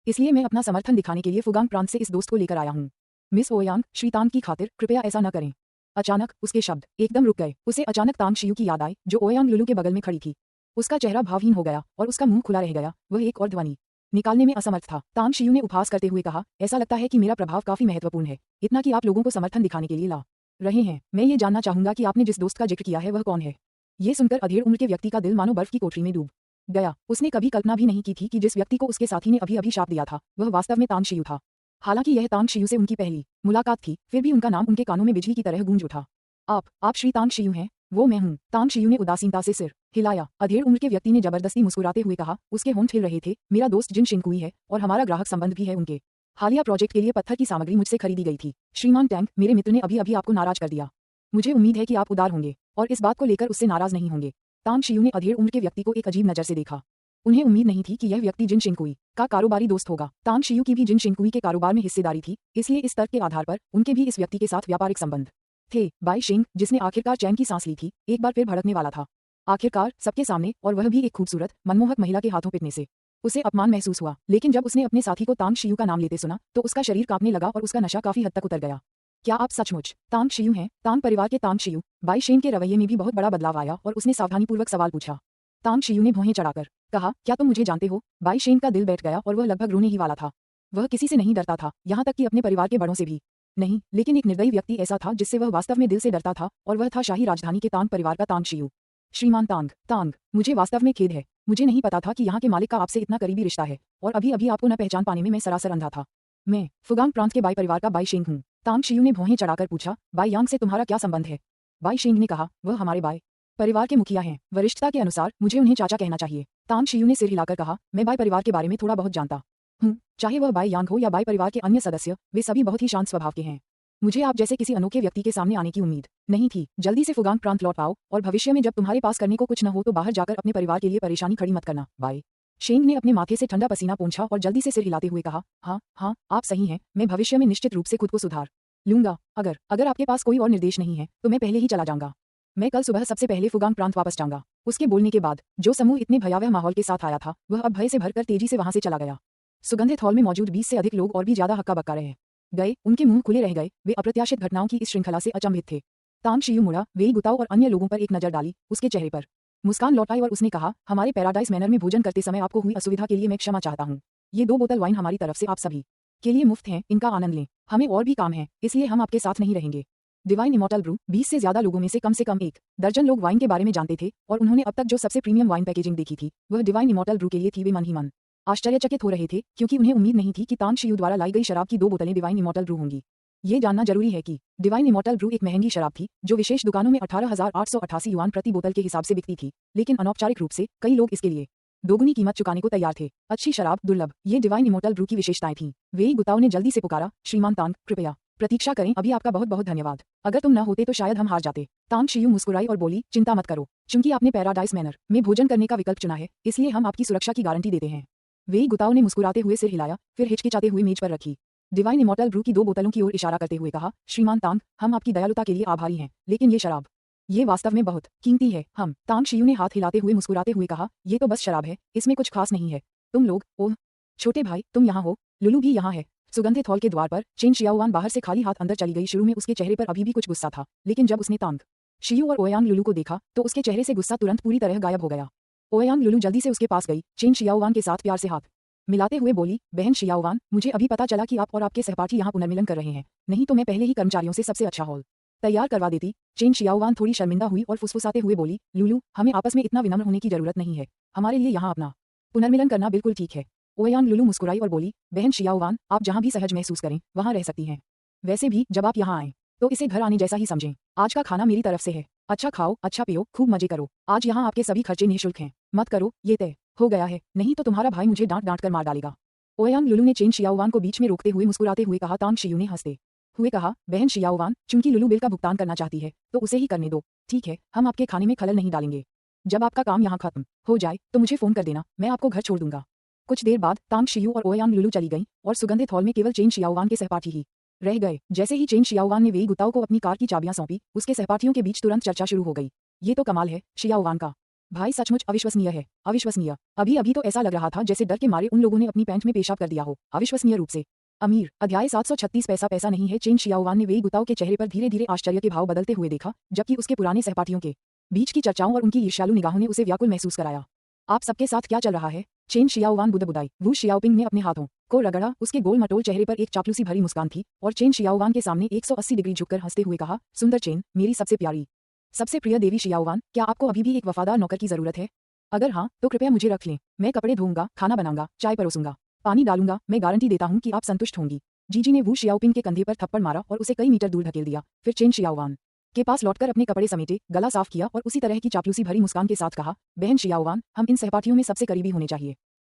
इसलिए मैं अपना समर्थन दिखाने के लिए फुगांग प्रांत से इस दोस्त को लेकर आया हूँ। मिस ओयांग, श्रीतांग की खातिर कृपया ऐसा न करें। अचानक उसके शब्द एकदम रुक गए। उसे अचानक तांग शियू की याद आई, जो ओयांग लुलू के बगल में खड़ी थी। उसका चेहरा भावहीन हो गया और उसका मुंह खुला रह गया। वह एक और ध्वनि निकालने में असमर्थ था। तांग शियू ने उपहास करते हुए कहा, ऐसा लगता है कि मेरा प्रभाव काफी महत्वपूर्ण है, इतना कि आप लोगों को समर्थन दिखाने के लिए ला रहे हैं। मैं ये जानना चाहूंगा कि आपने जिस दोस्त का जिक्र किया है वह कौन है? ये सुनकर अधेड़ उम्र के व्यक्ति का दिल मानो बर्फ की कोठरी में डूब गया। उसने कभी कल्पना भी नहीं की थी कि जिस व्यक्ति को उसके साथी ने अभी अभी शाप दिया था वह वास्तव में तांग शियू था। हालांकि यह तांग शियू से उनकी पहली मुलाकात थी, फिर भी उनका नाम उनके कानों में बिजली की तरह गूंज उठा। आप श्री तांग शियू हैं? वो मैं हूँ। तांग शियू ने उदासीनता से सिर हिलाया। अधेड़ उम्र के व्यक्ति ने जबरदस्ती मुस्कुराते हुए कहा, उसके होंठ हिल रहे थे। मेरा दोस्त जिन शिनकुई है और हमारा ग्राहक संबंध भी है। उनके हालिया प्रोजेक्ट के लिए पत्थर की सामग्री मुझसे खरीदी गई थी। श्रीमान टैंग, मेरे मित्र ने अभी अभी आपको नाराज कर दिया। मुझे उम्मीद है कि आप उदार होंगे और इस बात को लेकर उससे नाराज नहीं होंगे। तांग शियू ने अधेड़ उम्र के व्यक्ति को एक अजीब नजर से देखा। उन्हें उम्मीद नहीं थी कि यह व्यक्ति जिन शिनकुई का कारोबारी दोस्त होगा। तांग शियू की भी जिन शिनकुई के कारोबार में हिस्सेदारी थी, इसलिए इस तर्क के आधार पर उनके भी इस व्यक्ति के साथ व्यापारिक संबंध थे। बाई शेंग, जिसने आखिरकार चैन की सांस ली थी, एक बार फिर भड़कने वाला था। आखिरकार सबके सामने, और वह भी एक खूबसूरत मनमोहक महिला के हाथों पिटने से उसे अपमान महसूस हुआ। लेकिन जब उसने अपने साथी को तांग शियू का नाम लेते सुना तो उसका शरीर कांपने लगा और उसका नशा काफी हद तक उतर गया। क्या आप सचमुच तांग शियू हैं? तांग परिवार के तांग शियू? बाई शेंग के रवैये में भी बहुत बड़ा बदलाव आया और उसने सावधानीपूर्वक सवाल पूछा। तांग शियू ने भौहें चढ़ाकर कहा, क्या तुम मुझे जानते हो? बाई शेंग का दिल बैठ गया और वह लगभग रोने ही वाला था। वह किसी से नहीं डरता था, यहाँ तक कि अपने परिवार के बड़ों से भी नहीं, लेकिन एक निर्दयी व्यक्ति ऐसा था जिससे वह वास्तव में दिल से डरता था, और वह था शाही राजधानी के तांग परिवार का तांग शियू। श्रीमान तांग, मुझे वास्तव में खेद है। मुझे नहीं पता था कि यहाँ के मालिक का आपसे इतना करीबी रिश्ता है, और अभी अभी आपको न पहचान पाने में मैं सरासर अंधा था। मैं फुगांग प्रांत के बाई परिवार का बाई शेंग हूँ। तांग शियू ने भौहें चढ़ाकर पूछा, बाई यांग से तुम्हारा क्या संबंध है? बाई शेंग ने कहा, वह हमारे बाई परिवार के मुखिया हैं। वरिष्ठता के अनुसार मुझे उन्हें चाचा कहना चाहिए। तांग शियू ने सिर हिलाकर कहा, मैं बाई परिवार के बारे में थोड़ा बहुत जानता हूँ। चाहे वह बाई यांग हो या बाई परिवार के अन्य सदस्य, वे सभी बहुत ही शांत स्वभाव के हैं। मुझे आप जैसे किसी अनोखे व्यक्ति के सामने आने की उम्मीद नहीं थी। जल्दी से फुगांग प्रांत लौट आओ, और भविष्य में जब तुम्हारे पास करने को कुछ न हो तो बाहर जाकर अपने परिवार के लिए परेशानी खड़ी मत करना। बाई शेंग ने अपने माथे से ठंडा पसीना पोंछा और जल्दी से सिर हिलाते हुए कहा, हाँ, आप सही हैं। मैं भविष्य में निश्चित रूप से खुद को सुधार लूंगा। अगर आपके पास कोई और निर्देश नहीं है तो मैं पहले ही चला जाऊंगा। मैं कल सुबह सबसे पहले फुगांग प्रांत वापस जाऊंगा। उसके बोलने के बाद जो समूह इतने भयावह माहौल के साथ आया था वह अब भय से भरकर तेजी से वहां से चला गया। सुगंधित हॉल में मौजूद 20 से अधिक लोग और भी ज्यादा हक्का बक्का रहे गए। उनके मुंह खुले रह गए। वे अप्रत्याशित घटनाओं की इस श्रृंखला से अचंभित थे। तांग शियू मुड़ा, वेई गुताओ और अन्य लोगों पर एक नजर डाली। उसके चेहरे पर मुस्कान लौट आई और उसने कहा, हमारे पैराडाइज मैनर में भोजन करते समय आपको हुई असुविधा के लिए मैं क्षमा चाहता हूँ। ये 2 बोतल वाइन हमारी तरफ से आप सभी के लिए मुफ्त हैं, इनका आनंद लें। हमें और भी काम है, इसलिए हम आपके साथ नहीं रहेंगे। Divine immortal Bru. 20 से ज्यादा लोगों में से कम 1 दर्जन लोग वाइन के बारे में जानते थे और उन्होंने अब तक जो सबसे प्रीमियम वाइन पैकेजिंग देखी थी वह डिवाइन इमॉर्टल ब्रू के लिए थी। वे मन ही मन आश्चर्यचकित हो रहे थे क्योंकि उन्हें उम्मीद नहीं थी कि तांग शियू द्वारा लाई गई शराब की 2 बोतलें डिवाइन इमॉर्टल ब्रू होंगी। ये जानना जरूरी है कि डिवाइन इमॉर्टल ब्रू एक महंगी शराब थी जो विशेष दुकानों में 18,888 युआन प्रति बोतल के हिसाब से बिकती थी, लेकिन अनौपचारिक रूप से कई लोग इसके लिए दोगुनी कीमत चुकाने को तैयार थे। अच्छी शराब दुर्लभ, ये डिवाइन इमॉर्टल ब्रू की विशेषताएं थीं। वेई गुताओ ने जल्दी से पुकारा, श्रीमान तांग, कृपया प्रतीक्षा करें, अभी आपका बहुत बहुत धन्यवाद। अगर तुम न होते तो शायद हम हार जाते। तांग शियू मुस्कुराई और बोली, चिंता मत करो, चूंकि आपने पैराडाइज मैनर में भोजन करने का विकल्प चुना है, इसलिए हम आपकी सुरक्षा की गारंटी देते हैं। वेई गुताओ ने मुस्कुराते हुए सिर हिलाया, फिर हिचकिचाते हुए मेज पर रखी डिवाइन इमॉर्टल ब्रू की 2 बोतलों की ओर इशारा करते हुए कहा, श्रीमान तांग, हम आपकी दयालुता के लिए आभारी हैं, लेकिन ये शराब, ये वास्तव में बहुत कीमती है। हम तांग शियू ने हाथ हिलाते हुए मुस्कुराते हुए कहा, ये तो बस शराब है, इसमें कुछ खास नहीं है। तुम लोग, ओह छोटे भाई, तुम यहाँ हो, लुलू भी यहाँ है। सुगंधित हॉल के द्वार पर चेन शियाओवान बाहर से खाली हाथ अंदर चली गई। शुरू में उसके चेहरे पर अभी भी कुछ गुस्सा था, लेकिन जब उसने तांग शियू और ओयांग लुलू को देखा तो उसके चेहरे से गुस्सा तुरंत पूरी तरह गायब हो गया। ओयांग लुलू जल्दी से उसके पास गई, चेन शियाओवान के साथ प्यार से हाथ मिलाते हुए बोली, बहन शियाओवान, मुझे अभी पता चला कि आप और आपके सहपाठी यहाँ पुनर्मिलन कर रहे हैं, नहीं तो मैं पहले ही कर्मचारियों से सबसे अच्छा हॉल तैयार करवा देती। चेन शियाओवान थोड़ी शर्मिंदा हुई और फुसफुसाते हुए बोली, लुलू, हमें आपस में इतना विनम्र होने की जरूरत नहीं है, हमारे लिए यहाँ अपना पुनर्मिलन करना बिल्कुल ठीक है। ओयांग लुलू मुस्कुराई और बोली, बहन शियाओवान, आप जहाँ भी सहज महसूस करें वहाँ रह सकती हैं। वैसे भी जब आप यहाँ आएं तो इसे घर आने जैसा ही समझें। आज का खाना मेरी तरफ से है, अच्छा खाओ, अच्छा पियो, खूब मजे करो। आज यहाँ आपके सभी खर्चे निःशुल्क हैं, मत करो, ये तय हो गया है, नहीं तो तुम्हारा भाई मुझे डांट डांट कर मार डालेगा। ओयांग लुलू ने चेन शियाओवान को बीच में रोकते हुए मुस्कुराते हुए कहा। तांग शियू ने हंसते हुए कहा, बहन शियाओवान, चूंकि लुलू बिल का भुगतान करना चाहती है तो उसे ही करने दो, ठीक है, हम आपके खाने में खलल नहीं डालेंगे। जब आपका काम यहाँ खत्म हो जाए तो मुझे फोन कर देना, मैं आपको घर छोड़ दूंगा। कुछ देर बाद तांग शियू और ओयांग लुलू चली गईं और सुगंधित हॉल में केवल चेन शियाओवान के सहपाठी ही रह गए। जैसे ही चेन शियाओवान ने वेई गुताओ को अपनी कार की चाबियां सौंपी, उसके सहपाठियों के बीच तुरंत चर्चा शुरू हो गई। ये तो कमाल है, शियाओवान का भाई सचमुच अविश्वसनीय है, अविश्वसनीय। अभी अभी तो ऐसा लग रहा था जैसे डर के मारे उन लोगों ने अपनी पैंट में पेशाब कर दिया हो, अविश्वसनीय रूप से अमीर। अध्याय 736 पैसा पैसा नहीं है। चेन शियाओवान ने वेई गुताओ के चेहरे पर धीरे धीरे आश्चर्य के भाव बदलते हुए देखा, जबकि उसके पुराने सहपाठियों के बीच की चर्चाओं और उनकी ईर्ष्यालु निगाहों ने उसे व्याकुल महसूस कराया। आप सबके साथ क्या चल रहा है? चेन शियाओवान बुदबुदाई। वू शियाओपिंग ने अपने हाथों को रगड़ा, उसके गोल मटोल चेहरे पर एक चापलूसी भरी मुस्कान थी और चेन शियाओवान के सामने 180 डिग्री झुककर हंसते हुए कहा, सुंदर चेन, मेरी सबसे प्यारी, सबसे प्रिय देवी शियाओवान, क्या आपको अभी भी एक वफादार नौकर की जरूरत है? अगर हाँ तो कृपया मुझे रख लें, मैं कपड़े धोऊंगा, खाना बनाऊंगा, चाय परोसूंगा, पानी डालूंगा, मैं गारंटी देता हूँ कि आप संतुष्ट होंगी। जीजी ने वू शियाओपिंग के कंधे पर थप्पड़ मारा और उसे कई मीटर दूर धकेल दिया। फिर चेन शियाओवान के पास लौटकर अपने कपड़े समेटे, गला साफ किया और उसी तरह की चापलूसी भरी मुस्कान के साथ कहा, बहन शियाओवान, हम इन सहपाठियों में सबसे करीबी होने चाहिए,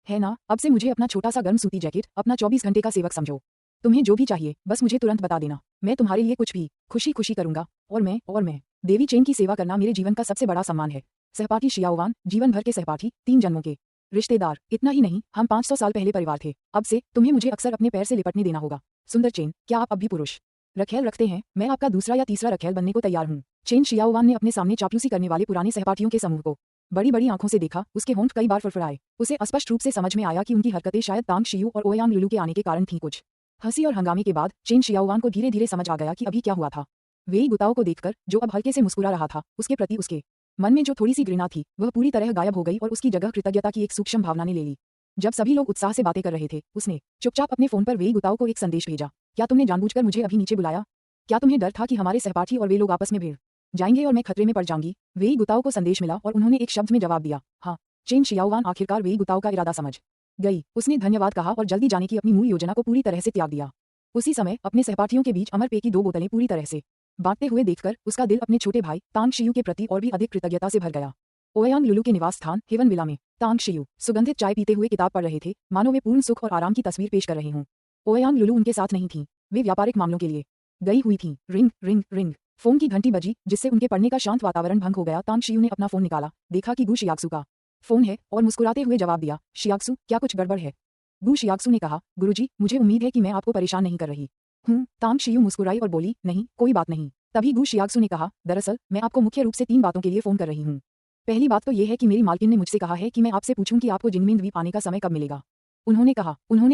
है ना? अब से मुझे अपना छोटा सा गर्म सूती जैकेट, अपना 24 घंटे का सेवक समझो। तुम्हें जो भी चाहिए बस मुझे तुरंत बता देना, मैं तुम्हारे लिए कुछ भी खुशी खुशी करूंगा। और मैं देवी चेन की सेवा करना मेरे जीवन का सबसे बड़ा सम्मान है। सहपाठी शियाओवान, जीवन भर के सहपाठी, 3 जन्मों के रिश्तेदार। इतना ही नहीं, हम 500 साल पहले परिवार थे। अब से तुम्हें मुझे अक्सर अपने पैर से लिपटने देना होगा। सुंदर चेन, क्या आप अब भी पुरुष रखेल रखते हैं? मैं आपका दूसरा या तीसरा रखेल बनने को तैयार हूँ। चेन शियाओवान ने अपने सामने चापलूसी करने वाले पुराने सहपाठियों के समूह को बड़ी बड़ी आंखों से देखा। उसके होंठ कई बार फड़फड़ाए। उसे स्पष्ट रूप से समझ में आया कि उनकी हरकतें शायद तांग शियू और ओयांग लुलू के आने के कारण थीं। कुछ हंसी और हंगामे के बाद चेन शियाओवान को धीरे धीरे समझ आ गया कि अभी क्या हुआ था। वेई गुताओ को देखकर, जो अब हल्के से मुस्कुरा रहा था, उसके प्रति उसके मन में जो थोड़ी सी घृणा थी वह पूरी तरह गायब हो गई और उसकी जगह कृतज्ञता की एक सूक्ष्म भावना ने ले ली। जब सभी लोग उत्साह से बातें कर रहे थे, उसने चुपचाप अपने फोन पर वेई गुताओ को एक संदेश भेजा। क्या तुमने जानबूझकर मुझे अभी नीचे बुलाया? क्या तुम्हें डर था कि हमारे सहपाठी और वे लोग आपस में भिड़ जाएंगे और मैं खतरे में पड़ जाऊंगी? वेई गुताओ को संदेश मिला और उन्होंने एक शब्द में जवाब दिया, हाँ। चेन शियाओवान आखिरकार वेई गुताओ का इरादा समझ गई। उसने धन्यवाद कहा और जल्दी जाने की अपनी मूल योजना को पूरी तरह से त्याग दिया। उसी समय अपने सहपाठियों के बीच अमर पे की 2 बोतलें पूरी तरह से बांटते हुए देखकर उसका दिल अपने छोटे भाई तांग शियू के प्रति और भी अधिक कृतज्ञता से भर गया। ओयांग लुलू के निवास स्थान हेवन विला में तांग शियू सुगंधित चाय पीते हुए किताब पढ़ रहे थे, मानो वे पूर्ण सुख और आराम की तस्वीर पेश कर रहे हों। ओयांग लुलू उनके साथ नहीं थीं, वे व्यापारिक मामलों के लिए गई हुई थीं। रिंग रिंग रिंग, फोन की घंटी बजी, जिससे उनके पढ़ने का शांत वातावरण भंग हो गया। तांग शियू ने अपना फोन निकाला, देखा कि गु शियाक्सू का फोन है और मुस्कुराते हुए जवाब दिया, शियाक्सू, क्या कुछ गड़बड़ है? गु शियाक्सू ने कहा, गुरुजी, मुझे उम्मीद है कि मैं आपको परेशान नहीं कर रही हूँ। तांग शियू मुस्कुराई और बोली, नहीं, कोई बात नहीं। तभी गु शियाक्सू ने कहा, दरअसल मैं आपको मुख्य रूप से 3 बातों के लिए फोन कर रही हूँ। पहली बात तो यह है कि मेरी मालकिन ने मुझसे कहा है कि मैं आपसे पूछूं कि आपको जिंगमिन द्वीप आने का समय कब मिलेगा। उन्होंने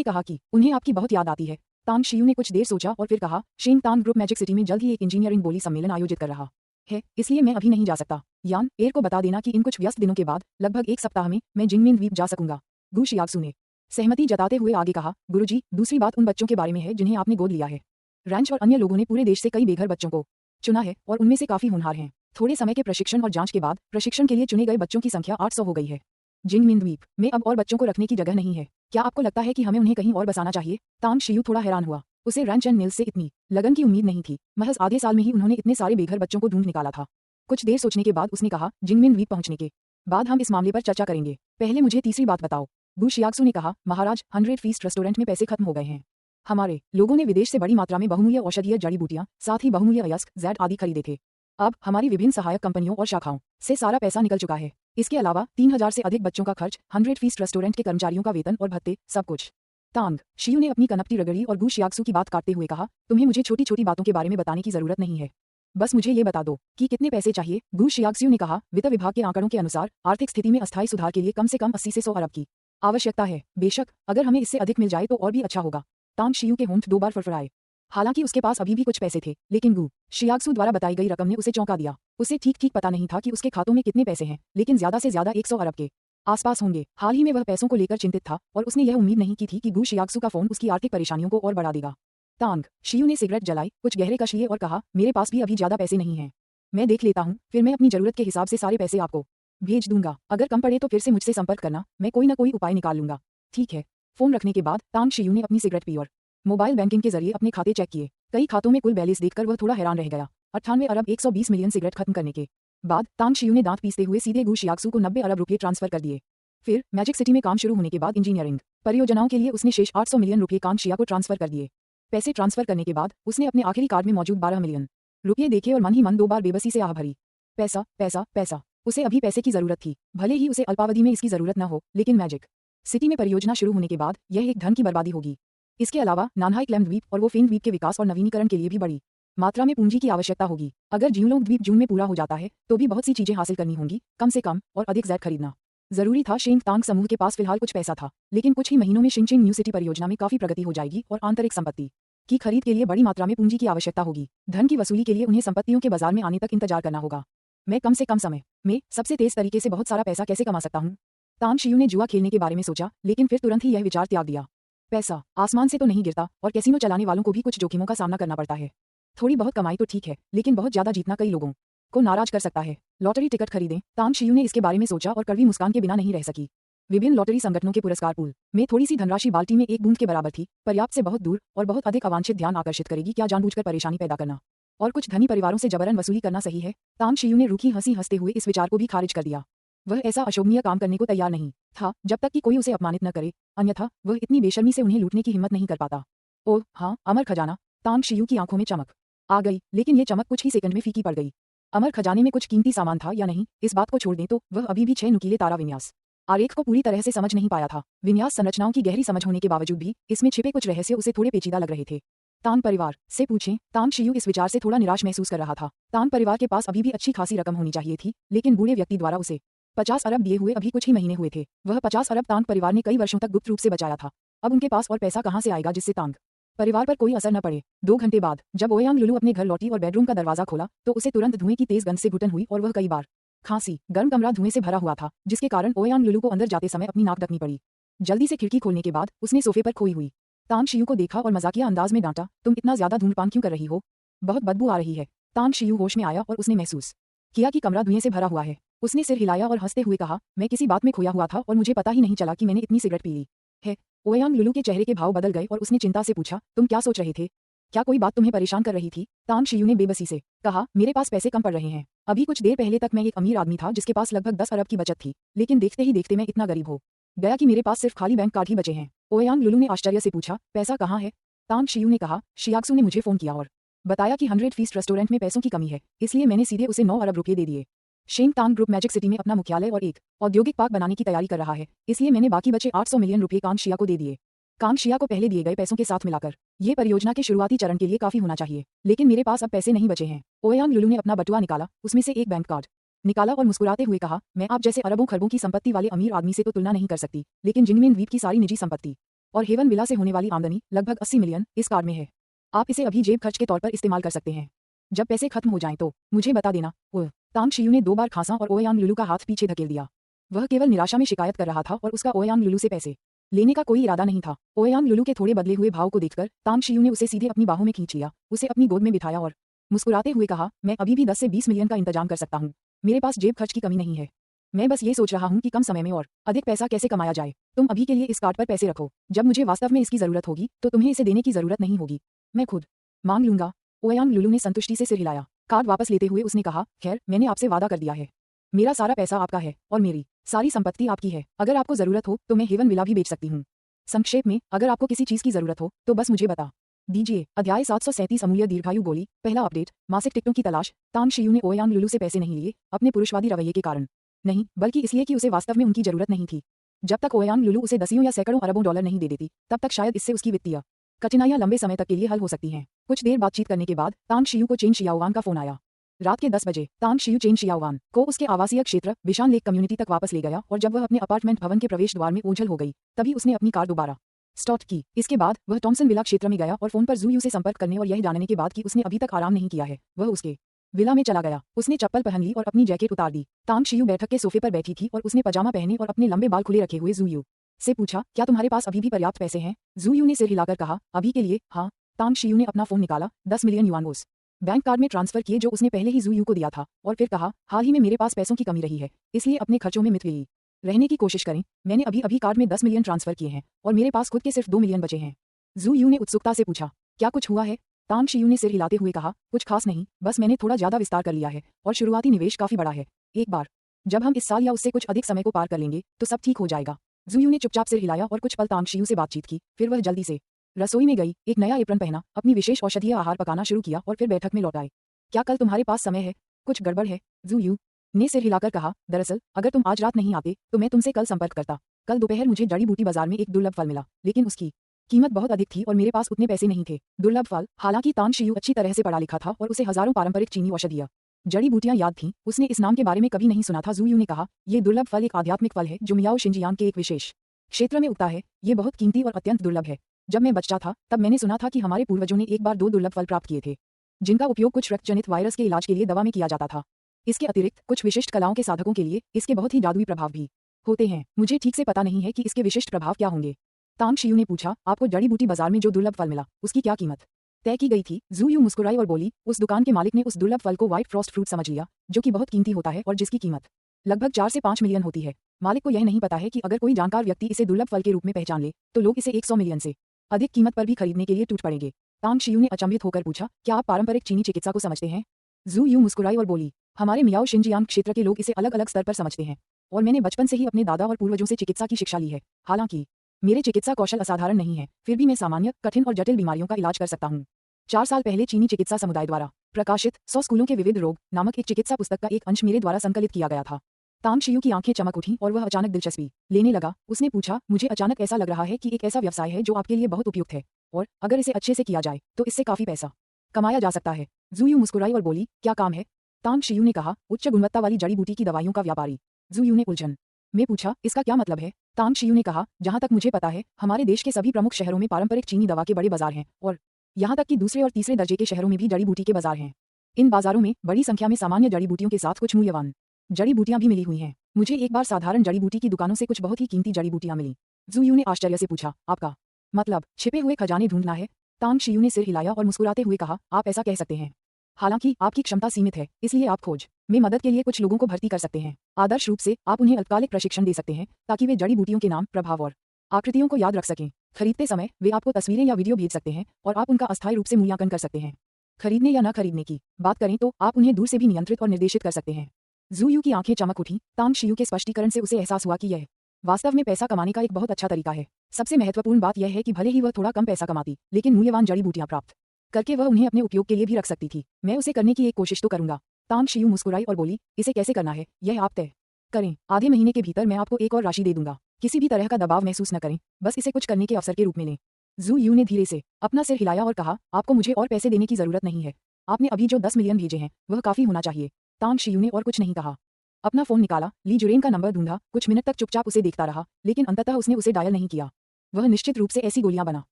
कहा कि उन्हें आपकी बहुत याद आती है। तांग शियू ने कुछ देर सोचा और फिर कहा, शेंग तांग ग्रुप मैजिक सिटी में जल्द ही एक इंजीनियरिंग बोली सम्मेलन आयोजित कर रहा है, इसलिए मैं अभी नहीं जा सकता। यान एयर को बता देना कि इन कुछ व्यस्त दिनों के बाद लगभग एक सप्ताह में मैं जिंगमिन द्वीप जा सकूंगा। गु शियाक्सु ने सहमति जताते हुए आगे कहा, गुरुजी, दूसरी बात उन बच्चों के बारे में है जिन्हें आपने गोद लिया है। रैंच और अन्य लोगों ने पूरे देश से कई बेघर बच्चों को चुना है और उनमें से काफी होनहार हैं। थोड़े समय के प्रशिक्षण और जांच के बाद प्रशिक्षण के लिए चुने गए बच्चों की संख्या 800 हो गई है। जिंगमिन द्वीप में अब और बच्चों को रखने की जगह नहीं है। क्या आपको लगता है कि हमें उन्हें कहीं और बसाना चाहिए? तांग शियू थोड़ा हैरान हुआ। उसे रैंच एंड मिल्स से इतनी लगन की उम्मीद नहीं थी। महज आधे साल में ही उन्होंने इतने सारे बेघर बच्चों को ढूंढ निकाला था। कुछ देर सोचने के बाद उसने कहा, जिंगमिन द्वीप पहुंचने के बाद हम इस मामले पर चर्चा करेंगे। पहले मुझे तीसरी बात बताओ। गु शियाक्सु ने कहा, महाराज, 100 फीस्ट रेस्टोरेंट में पैसे खत्म हो गए हैं। हमारे लोगों ने विदेश से बड़ी मात्रा में बहुमूल्य औषधीय जड़ी बूटियां, साथ ही बहुमूल्य अयस्क, जैड आदि खरीदे थे। अब हमारी विभिन्न सहायक कंपनियों और शाखाओं से सारा पैसा निकल चुका है। इसके अलावा 3000 से अधिक बच्चों का खर्च, 100 फीस्ट रेस्टोरेंट के कर्मचारियों का वेतन और भत्ते, सब कुछ। तांग शियू ने अपनी कनपटी रगड़ी और गु शियाक्सु की बात काटते हुए कहा, तुम्हें मुझे छोटी छोटी बातों के बारे में बताने की जरूरत नहीं है। बस मुझे ये बता दो कि कितने पैसे चाहिए। गु शियाक्सु ने कहा, वित्त विभाग के आंकड़ों के अनुसार आर्थिक स्थिति में अस्थायी सुधार के लिए कम से कम 80 से 100 अरब की आवश्यकता है। बेशक, अगर हमें इससे अधिक मिल जाए तो और भी अच्छा होगा। तांग शियू के होंठ 2 बार फड़फड़ाए। हालांकि उसके पास अभी भी कुछ पैसे थे, लेकिन गु शियाक्सु द्वारा बताई गई रकम ने उसे चौंका दिया। उसे ठीक ठीक पता नहीं था कि उसके खातों में कितने पैसे हैं, लेकिन ज्यादा से ज्यादा 100 अरब के आसपास होंगे। हाल ही में वह पैसों को लेकर चिंतित था और उसने यह उम्मीद नहीं की थी कि गु शियाक्सु का फोन उसकी आर्थिक परेशानियों को और बढ़ा देगा। तांग शियू ने सिगरेट जलाई, कुछ गहरे कश लिए और कहा, मेरे पास भी अभी ज्यादा पैसे नहीं हैं। मैं देख लेता हूँ, फिर मैं अपनी जरूरत के हिसाब से सारे पैसे आपको भेज दूंगा। अगर कम पड़े तो फिर से मुझसे संपर्क करना, मैं कोई ना कोई उपाय निकाल लूंगा। ठीक है। फोन रखने के बाद तांग शियू ने अपनी सिगरेट पी और मोबाइल बैंकिंग के जरिए अपने खाते चेक किए। कई खातों में कुल बैलेंस देखकर वह थोड़ा हैरान रह गया। 98 अरब 120 मिलियन सिगरेट खत्म करने के बाद तांग शियू ने दांत पीसते हुए सीधे गु शियाक्सु को 90 अरब रुपये ट्रांसफर कर दिए। फिर मैजिक सिटी में काम शुरू होने के बाद इंजीनियरिंग परियोजनाओं के लिए उसने शेष 800 मिलियन रुपये तांग शिया को ट्रांसफर कर दिए। पैसे ट्रांसफर करने के बाद उसने अपने आखिरी कार्ड में मौजूद 12 मिलियन रुपये देखे और मन ही मन 2 बार बेबसी से आह भरी। पैसा पैसा पैसा। उसे अभी पैसे की जरूरत थी, भले ही उसे अल्पावधि में इसकी जरूरत न हो, लेकिन मैजिक सिटी में परियोजना शुरू होने के बाद यह एक धन की बर्बादी होगी। इसके अलावा नानहाई क्लेम द्वीप और वो फेन द्वीप के विकास और नवीनीकरण के लिए भी बड़ी मात्रा में पूंजी की आवश्यकता होगी। अगर जियोलोंग द्वीप जून में पूरा हो जाता है तो भी बहुत सी चीजें हासिल करनी होंगी, कम से कम और अधिक जैद खरीदना जरूरी था। शेंग तांग समूह के पास फिलहाल कुछ पैसा था, लेकिन कुछ ही महीनों में शिंगचिंग न्यू सिटी परियोजना में काफी प्रगति हो जाएगी और आंतरिक संपत्ति की खरीद के लिए बड़ी मात्रा में पूंजी की आवश्यकता होगी। धन की वसूली के लिए उन्हें संपत्तियों के बाजार में आने तक इंतजार करना होगा। मैं कम से कम समय में सबसे तेज तरीके से बहुत सारा पैसा कैसे कमा सकता हूँ? तांग शियू ने जुआ खेलने के बारे में सोचा, लेकिन फिर तुरंत ही यह विचार त्याग दिया। पैसा आसमान से तो नहीं गिरता और कैसीनो चलाने वालों को भी कुछ जोखिमों का सामना करना पड़ता है। थोड़ी बहुत कमाई तो ठीक है, लेकिन बहुत ज्यादा जीतना कई लोगों को नाराज कर सकता है। लॉटरी टिकट खरीदें। तांग शियू ने इसके बारे में सोचा और कड़वी मुस्कान के बिना नहीं रह सकी। विभिन्न लॉटरी संगठनों के पुरस्कार पूल में थोड़ी सी धनराशि बाल्टी में एक बूंद के बराबर थी, पर्याप्त से बहुत दूर और बहुत अधिक अवांछित ध्यान आकर्षित करेगी। क्या जानबूझकर परेशानी पैदा करना और कुछ धनी परिवारों से जबरन वसूली करना सही है? तांग शियू ने रूखी हंसी हंसते हुए इस विचार को भी खारिज कर दिया। वह ऐसा अशोभनीय काम करने को तैयार नहीं था जब तक कि कोई उसे अपमानित न करे, अन्यथा वह इतनी बेशर्मी से उन्हें लूटने की हिम्मत नहीं कर पाता। ओह हाँ, अमर खजाना। तांग शियू की आंखों में चमक आ गई, लेकिन ये चमक कुछ ही सेकंड में फीकी पड़ गई। अमर खजाने में कुछ कीमती सामान था या नहीं, इस बात को छोड़ दें तो वह अभी भी 6 नुकीले तारा विन्यास आरेख को पूरी तरह से समझ नहीं पाया था। विन्यास संरचनाओं की गहरी समझ होने के बावजूद भी इसमें छिपे कुछ रहस्य उसे थोड़े पेचीदा लग रहे थे। तांग परिवार से पूछें। तांग शियू इस विचार से थोड़ा निराश महसूस कर रहा था। तांग परिवार के पास अभी भी अच्छी खासी रकम होनी चाहिए थी, लेकिन बूढ़े व्यक्ति द्वारा उसे 50 अरब दिए हुए अभी कुछ ही महीने हुए थे। वह 50 अरब तांग परिवार ने कई वर्षों तक गुप्त रूप से बचाया था। अब उनके पास और पैसा कहां से आएगा जिससे तांग परिवार पर कोई असर न पड़े? 2 घंटे बाद जब ओयांग लुलू अपने घर लौटी और बेडरूम का दरवाजा खोला तो उसे तुरंत धुएं की तेज गंध से घुटन हुई और वह कई बार खांसी। गर्म कमरा धुएं से भरा हुआ था, जिसके कारण ओयांग लुलू को अंदर जाते समय अपनी नाक ढकनी पड़ी। जल्दी से खिड़की खोलने के बाद उसने सोफे पर खोई हुई तांग शियू को देखा और मजाकिया अंदाज में डांटा, तुम इतना ज्यादा धूम्रपान क्यों कर रही हो? बहुत बदबू आ रही है। तांग शियू होश में आया और उसने महसूस किया कि कमरा धुएं से भरा हुआ है। उसने सिर हिलाया और हंसते हुए कहा, मैं किसी बात में खोया हुआ था और मुझे पता ही नहीं चला कि मैंने इतनी सिगरेट पी ली है। ओयांग लुलू के चेहरे के भाव बदल गए और उसने चिंता से पूछा, तुम क्या सोच रहे थे? क्या कोई बात तुम्हें परेशान कर रही थी? तांग शियू ने बेबसी से कहा, मेरे पास पैसे कम पड़ रहे हैं। अभी कुछ देर पहले तक मैं एक अमीर आदमी था जिसके पास लगभग 10 अरब की बचत थी, लेकिन देखते ही देखते मैं इतना गरीब हो गया कि मेरे पास सिर्फ खाली बैंक कार्ड ही बचे हैं। ओयांग लुलू ने आश्चर्य से पूछा, पैसा कहाँ है? तांग शियू ने कहा, शियाक्सु ने मुझे फोन किया और बताया कि 100 फीस्ट रेस्टोरेंट में पैसों की कमी है, इसलिए मैंने सीधे उसे 9 अरब रुपये दे दिए। शेंग तांग ग्रुप मैजिक सिटी में अपना मुख्यालय और एक औद्योगिक पार्क बनाने की तैयारी कर रहा है, इसलिए मैंने बाकी बचे 800 मिलियन रुपये कांग शिया को दे दिए। कांग शिया को पहले दिए गए पैसों के साथ मिलाकर ये परियोजना के शुरुआती चरण के लिए काफी होना चाहिए, लेकिन मेरे पास अब पैसे नहीं बचे हैं। ओयांग लुलू ने अपना बटुआ निकाला, उसमें से एक बैंक कार्ड निकाला और मुस्कुराते हुए कहा, मैं आप जैसे अरबों खरबों की संपत्ति वाले अमीर आदमी से तो तुलना नहीं कर सकती, लेकिन जिंगमेन द्वीप की सारी निजी संपत्ति और हेवन विला से होने वाली आमदनी लगभग 80 मिलियन इस कार्ड में है। आप इसे अभी जेब खर्च के तौर पर इस्तेमाल कर सकते हैं। जब पैसे खत्म हो जाएं तो मुझे बता देना। ओह, तांग शियू ने 2 बार खांसा और ओयांग लुलू का हाथ पीछे धकेल दिया। वह केवल निराशा में शिकायत कर रहा था और उसका ओयांग लुलू से पैसे लेने का कोई इरादा नहीं था। ओयांग लुलू के थोड़े बदले हुए भाव को देखकर तांग शियू ने उसे सीधे अपनी बाहों में खींच लिया, उसे अपनी गोद में बिठाया और मुस्कुराते हुए कहा, मैं अभी भी 10 से 20 मिलियन का इंतजाम कर सकता हूँ। मेरे पास जेब खर्च की कमी नहीं है। मैं बस ये सोच रहा हूँ कि कम समय में और अधिक पैसा कैसे कमाया जाए। तुम अभी के लिए इस कार्ड पर पैसे रखो। जब मुझे वास्तव में इसकी जरूरत होगी तो तुम्हें इसे देने की जरूरत नहीं होगी। मैं खुद मांग लूंगा। ओयांग लुलू ने संतुष्टि से सिर हिलाया। कार्ड वापस लेते हुए उसने कहा, खैर, मैंने आपसे वादा कर दिया है। मेरा सारा पैसा आपका है और मेरी सारी संपत्ति आपकी है। अगर आपको जरूरत हो तो मैं हेवन विला भी बेच सकती हूँ। संक्षेप में, अगर आपको किसी चीज की जरूरत हो तो बस मुझे बता दीजिए। अध्याय 737 अमूल्य दीर्घायु गोली। पहला अपडेट, मासिक टिकटों की तलाश। तांग शियू ने ओयांग लुलू से पैसे नहीं लिए, अपने पुरुषवादी रवैये के कारण नहीं, बल्कि इसलिए कि उसे वास्तव में उनकी जरूरत नहीं थी। जब तक ओयांग लुलू उसे दसियों या सैकड़ों अरबों डॉलर नहीं दे देती, तब तक शायद इससे उसकी वित्तीय कठिनाइयां लंबे समय तक के लिए हल हो सकती हैं। कुछ देर बातचीत करने के बाद तांग शियू को चेन शियाओवान का फोन आया। रात के 10 बजे तांग शियू चेन शियाओवान को उसके आवासीय क्षेत्र बिशान लेक कम्युनिटी तक वापस ले गया और जब वह अपने अपार्टमेंट भवन के प्रवेश द्वार में ओझल हो गई, तभी उसने अपनी कार दोबारा स्टार्ट की। इसके बाद वह टॉमसन विला क्षेत्र में गया और फोन पर जू यू से संपर्क करने और यह जानने के बाद कि उसने अभी तक आराम नहीं किया है, वह उसके विला में चला गया। उसने चप्पल पहन ली और अपनी जैकेट उतार दी। तांग शियू बैठक के सोफे पर बैठी थी और उसने पजामा पहने और अपने लंबे बाल खुले रखे हुए जू यू से पूछा, क्या तुम्हारे पास अभी भी पर्याप्त पैसे हैं? जू यू ने सिर हिलाकर कहा, अभी के लिए हाँ। तांग शियू ने अपना फोन निकाला, 10 मिलियन युआन उस बैंक कार्ड में ट्रांसफर किए जो उसने पहले ही जू यू को दिया था और फिर कहा, हाल ही में मेरे पास पैसों की कमी रही है, इसलिए अपने खर्चों में मितव्ययी रहने की कोशिश करें। मैंने अभी अभी कार्ड में 10 मिलियन ट्रांसफर किए हैं और मेरे पास खुद के सिर्फ 2 मिलियन बचे हैं। जू यू ने उत्सुकता से पूछा, क्या कुछ हुआ है? तांग शियू ने सिर हिलाते हुए कहा, कुछ खास नहीं, बस मैंने थोड़ा ज्यादा विस्तार कर लिया है और शुरुआती निवेश काफी बड़ा है। एक बार जब हम इस साल या उससे कुछ अधिक समय को पार कर लेंगे तो सब ठीक हो जाएगा। जू यू ने चुपचाप सिर हिलाया और कुछ पल तांग शियू से बातचीत की, फिर वह जल्दी से रसोई में गई, एक नया एप्रन पहना, अपनी विशेष औषधीय आहार पकाना शुरू किया और फिर बैठक में लौट आए। क्या कल तुम्हारे पास समय है? कुछ गड़बड़ है? जू यू ने सिर हिलाकर कहा, दरअसल अगर तुम आज रात नहीं आते तो मैं तुमसे कल संपर्क करता। कल दोपहर मुझे जड़ी बूटी बाजार में एक दुर्लभ फल मिला, लेकिन उसकी कीमत बहुत अधिक थी और मेरे पास उतने पैसे नहीं थे। दुर्लभ फल। हालांकि तांग शियू अच्छी तरह से पढ़ा लिखा था और उसे हजारों पारंपरिक चीनी औषधीय जड़ी बूटियां याद थीं, उसने इस नाम के बारे में कभी नहीं सुना था। जू यू ने कहा, ये दुर्लभ फल एक आध्यात्मिक फल है जो मियाओ शिंजियांग के एक विशेष क्षेत्र में उगता है। ये बहुत कीमती और अत्यंत दुर्लभ है। जब मैं बच्चा था तब मैंने सुना था कि हमारे पूर्वजों ने एक बार 2 दुर्लभ फल प्राप्त किए थे, जिनका उपयोग कुछ रक्तजनित वायरस के इलाज के लिए दवा में किया जाता था। इसके अतिरिक्त कुछ विशिष्ट कलाओं के साधकों के लिए इसके बहुत ही जादुई प्रभाव भी होते हैं। मुझे ठीक से पता नहीं है कि इसके विशिष्ट प्रभाव क्या होंगे। तांग शियू ने पूछा, आपको जड़ी बूटी बाजार में जो दुर्लभ फल मिला उसकी क्या कीमत तय की गई थी? जू यू मुस्कुराई और बोली, उस दुकान के मालिक ने उस दुर्लभ फल को व्हाइट फ्रॉस्ट फ्रूट समझ लिया, जो कि बहुत कीमती होता है और जिसकी कीमत लगभग 4 से 5 मिलियन होती है। मालिक को यह नहीं पता है कि अगर कोई जानकार व्यक्ति इसे दुर्लभ फल के रूप में पहचान ले तो लोग इसे 100 मिलियन से अधिक कीमत पर भी खरीदने के लिए टूट पड़ेंगे। तांग शियू ने अचंभित होकर पूछा, क्या आप पारंपरिक चीनी चिकित्सा को समझते हैं? जू यू मुस्कुराई और बोली, हमारे मियाओ शिंजियांग क्षेत्र के लोग इसे अलग अलग स्तर पर समझते हैं और मैंने बचपन से ही अपने दादा और पूर्वजों से चिकित्सा की शिक्षा ली है। हालांकि मेरे चिकित्सा कौशल असाधारण नहीं है, फिर भी मैं सामान्य, कठिन और जटिल बीमारियों का इलाज कर सकता हूँ। 4 साल पहले चीनी चिकित्सा समुदाय द्वारा प्रकाशित 100 स्कूलों के विविध रोग नामक एक चिकित्सा पुस्तक का एक अंश मेरे द्वारा संकलित किया गया था। तांग शियू की आंखें चमक उठीं और वह अचानक दिलचस्पी लेने लगा। उसने पूछा, मुझे अचानक ऐसा लग रहा है कि एक ऐसा व्यवसाय है जो आपके लिए बहुत उपयुक्त है और अगर इसे अच्छे से किया जाए तो इससे काफी पैसा कमाया जा सकता है। जू यू मुस्कुराई और बोली, क्या काम है? तांग शियू ने कहा, उच्च गुणवत्ता वाली जड़ी बूटी की दवाइयों का व्यापारी। जू यू ने उलझन में पूछा, इसका क्या मतलब है? तांग शियू ने कहा, जहां तक मुझे पता है हमारे देश के सभी प्रमुख शहरों में पारंपरिक चीनी दवा के बड़े बाजार हैं और यहाँ तक कि दूसरे और तीसरे दर्जे के शहरों में भी जड़ी बूटी के बाजार हैं। इन बाजारों में बड़ी संख्या में सामान्य जड़ी बूटियों के साथ कुछ मूल्यवान जड़ी बूटियां भी मिली हुई हैं। मुझे एक बार साधारण जड़ी बूटी की दुकानों से कुछ बहुत ही कीमती जड़ी बूटियां मिली। जू यू ने आश्चर्य से पूछा, आपका मतलब छिपे हुए खजाने ढूंढना है? तांग शियू ने सिर हिलाया और मुस्कुराते हुए कहा, आप ऐसा कह सकते हैं। हालांकि आपकी क्षमता सीमित है, इसलिए आप खोज में मदद के लिए कुछ लोगों को भर्ती कर सकते हैं। आदर्श रूप से आप उन्हें अल्पकालिक प्रशिक्षण दे सकते हैं ताकि वे जड़ी बूटियों के नाम, प्रभाव और आकृतियों को याद रख सकें। खरीदते समय वे आपको तस्वीरें या वीडियो भेज सकते हैं और आप उनका अस्थायी रूप से मूल्यांकन कर सकते हैं। खरीदने या न खरीदने की बात करें तो आप उन्हें दूर से भी नियंत्रित और निर्देशित कर सकते हैं। जू यू की आंखें चमक उठी। तांग शियू के स्पष्टीकरण से उसे एहसास हुआ कि यह वास्तव में पैसा कमाने का एक बहुत अच्छा तरीका है। सबसे महत्वपूर्ण बात यह है कि भले ही वह थोड़ा कम पैसा कमाती, लेकिन मूल्यवान जड़ी बूटियां प्राप्त करके वह उन्हें अपने उपयोग के लिए भी रख सकती थी। मैं उसे करने की एक कोशिश तो करूंगा। तांग शियू मुस्कुराई और बोली, इसे कैसे करना है यह आप तय करें। आधे महीने के भीतर मैं आपको एक और राशि दे दूंगा। किसी भी तरह का दबाव महसूस न करें, बस इसे कुछ करने के अवसर के रूप में लें। जू यू ने धीरे से अपना सिर हिलाया और कहा, आपको मुझे और पैसे देने की जरूरत नहीं है। आपने अभी जो 10 मिलियन भेजे हैं वह काफी होना चाहिए। तांग शियू ने और कुछ नहीं कहा। अपना फोन निकाला, ली जुरेन का नंबर ढूंढा, कुछ मिनट तक चुपचाप उसे देखता रहा, लेकिन अंततः उसने उसे डायल नहीं किया। वह निश्चित रूप से ऐसी गोलियां बना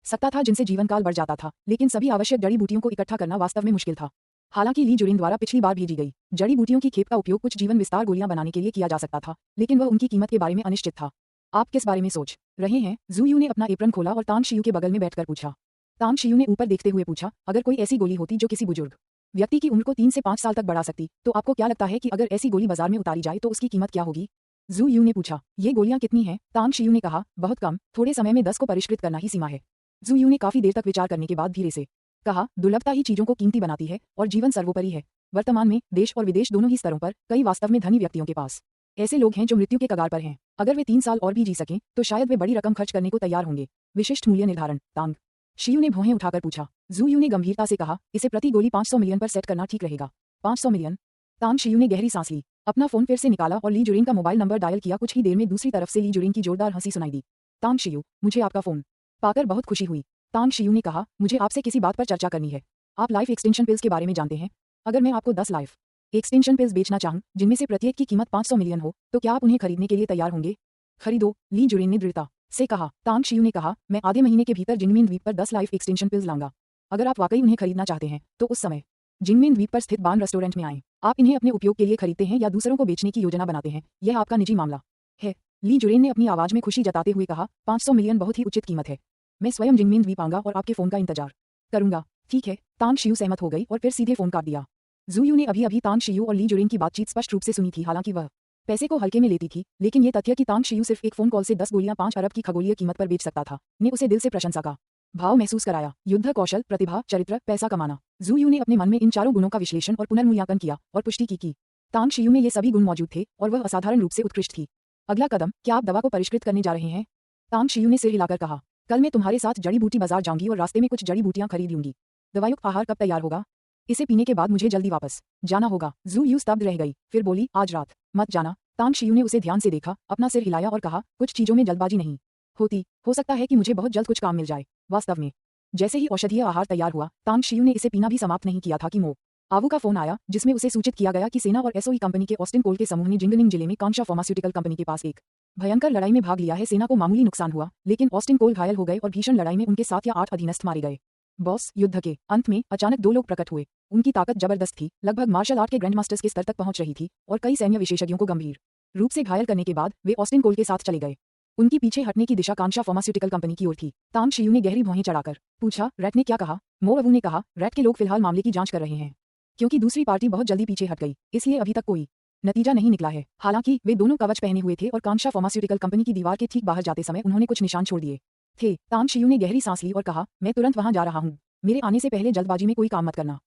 सकता था जिनसे जीवन काल बढ़ जाता था, लेकिन सभी आवश्यक जड़ी बूटियों को इकट्ठा करना वास्तव में मुश्किल था। हालांकि ली जुरिन द्वारा पिछली बार भेजी गई जड़ी बूटियों की खेप का उपयोग कुछ जीवन विस्तार गोलियां बनाने के लिए किया जा सकता था, लेकिन वह उनकी कीमत के बारे में अनिश्चित था। आप किस बारे में सोच रहे हैं? जू यू ने अपना एप्रन खोला और तांग शियू के बगल में बैठकर पूछा। तांग शियू ने ऊपर देखते हुए पूछा, अगर कोई ऐसी गोली होती जो किसी बुजुर्ग व्यक्ति की उम्र को 3 से 5 साल तक बढ़ा सकती, तो आपको क्या लगता है कि अगर ऐसी गोली बाजार में उतारी जाए तो उसकी कीमत क्या होगी? जू यू ने पूछा। ये गोलियां कितनी हैं? तांग शियू ने कहा, बहुत कम, थोड़े समय में 10 को परिष्कृत करना ही सीमा है। जू यू ने काफी देर तक विचार करने के बाद धीरे से कहा, दुर्लभता ही चीजों को कीमती बनाती है और जीवन सर्वोपरि है। वर्तमान में देश और विदेश दोनों ही स्तरों पर कई वास्तव में धनी व्यक्तियों के पास ऐसे लोग हैं जो मृत्यु के कगार पर हैं। अगर वे 3 साल और भी जी सकें तो शायद वे बड़ी रकम खर्च करने को तैयार होंगे। विशिष्ट मूल्य निर्धारण, तांग शियू ने भौहें उठाकर पूछा। जू यू ने गंभीरता से कहा, इसे प्रति गोली 500 मिलियन पर सेट करना ठीक रहेगा। 500 मिलियन? तांग शियू ने गहरी सांस ली, अपना फोन फिर से निकाला और ली जुरिन का मोबाइल नंबर डायल किया। कुछ ही देर में दूसरी तरफ से ली जुरिन की जोरदार हंसी सुनाई दी। तांग शियू, मुझे आपका फोन पाकर बहुत खुशी हुई। तांग शियू ने कहा, मुझे आपसे किसी बात पर चर्चा करनी है। आप लाइफ एक्सटेंशन पिल्स के बारे में जानते हैं? अगर मैं आपको 10 लाइफ एक्सटेंशन पिल्स बेचना चाहूं जिनमें से प्रत्येक की कीमत 500 मिलियन हो, तो क्या आप उन्हें खरीदने के लिए तैयार होंगे? खरीदो, ली जुरिन ने दृढ़ता से कहा। तांग शियू ने कहा, मैं आधे महीने के भीतर जिंगमिन द्वीप पर 10 लाइफ एक्सटेंशन पिल्स लाऊंगा। अगर आप वाकई उन्हें खरीदना चाहते हैं तो उस समय जिंगमिन द्वीप पर स्थित बान रेस्टोरेंट में आएं। आप इन्हें अपने उपयोग के लिए खरीदते हैं या दूसरों को बेचने की योजना बनाते हैं, यह आपका निजी मामला है। ली जुरिन ने अपनी आवाज में खुशी जताते हुए कहा, 500 मिलियन बहुत ही उचित कीमत है। मैं स्वयं जिंगमिन द्वीप आऊंगा और आपके फोन का इंतजार करूंगा। ठीक है। तांग शियू सहमत हो गई और फिर सीधे फोन काट दिया। जू यू ने अभी तांग शियू और ली जुरिन की बातचीत स्पष्ट रूप से सुनी थी। हालांकि वह पैसे को हल्के में लेती थी, लेकिन ये तथ्य कि तांग शियू सिर्फ एक फोन कॉल से 10 गोलियां 5 अरब की खगोलीय कीमत पर बेच सकता था, ने उसे दिल से प्रशंसा का भाव महसूस कराया। युद्ध कौशल, प्रतिभा, चरित्र, पैसा कमाना। जू यू ने अपने मन में इन चारों गुणों का विश्लेषण और पुनर्मूल्यांकन किया और पुष्टि की कि तांग शियू में ये सभी गुण मौजूद थे और वह असाधारण रूप से उत्कृष्ट थी। अगला कदम, क्या आप दवा को परिष्कृत करने जा रहे हैं? तांग शियू ने सिर हिलाकर कहा, कल मैं तुम्हारे साथ जड़ी बूटी बाजार जाऊंगी और रास्ते में कुछ जड़ी बूटियां खरीद लूंगी। दवायुक्त आहार कब तैयार होगा? इसे पीने के बाद मुझे जल्दी वापस जाना होगा। जू यू स्तब्ध रह गई, फिर बोली, आज रात मत जाना। तांग शियू ने उसे ध्यान से देखा, अपना सिर हिलाया और कहा, कुछ चीजों में जल्दबाजी नहीं होती। हो सकता है कि मुझे बहुत जल्द कुछ काम मिल जाए। वास्तव में जैसे ही औषधीय आहार तैयार हुआ, तांग शियू ने इसे पीना भी समाप्त नहीं किया था कि मो आवू का फोन आया, जिसमें उसे सूचित किया गया कि सेना और एसओई कंपनी के ऑस्टिन कोल के समूह ने जिंगनिंग जिले में कांशा फार्मास्यूटिकल कंपनी के पास एक भयंकर लड़ाई में भाग लिया है। सेना को मामूली नुकसान हुआ, लेकिन ऑस्टिन कोल घायल हो गए और भीषण लड़ाई में उनके 7 या 8 अधीनस्थ मारे गए। बॉस, युद्ध के अंत में अचानक 2 लोग प्रकट हुए। उनकी ताकत जबरदस्त थी, लगभग मार्शल आर्ट के ग्रैंड मास्टर्स के स्तर तक पहुंच रही थी और कई सैन्य विशेषज्ञों को गंभीर रूप से घायल करने के बाद वे ऑस्टिन कोल के साथ चले गए। उनकी पीछे हटने की दिशा कांशा फार्मास्यूटिकल कंपनी की ओर थी। तांग शियू ने गहरी भौहें चढ़ाकर पूछा, रैट ने क्या कहा? मो अवू ने कहा, रैट के लोग फिलहाल मामले की जांच कर रहे हैं। क्योंकि दूसरी पार्टी बहुत जल्दी पीछे हट गई, इसलिए अभी तक कोई नतीजा नहीं निकला है। हालांकि वे दोनों कवच पहने हुए थे और कांशा फार्मास्यूटिकल कंपनी की दीवार के ठीक बाहर जाते समय उन्होंने कुछ निशान छोड़ दिए थे। तांग शियू ने गहरी सांस ली और कहा, मैं तुरंत वहां जा रहा हूं। मेरे आने से पहले जल्दबाजी में कोई काम मत करना।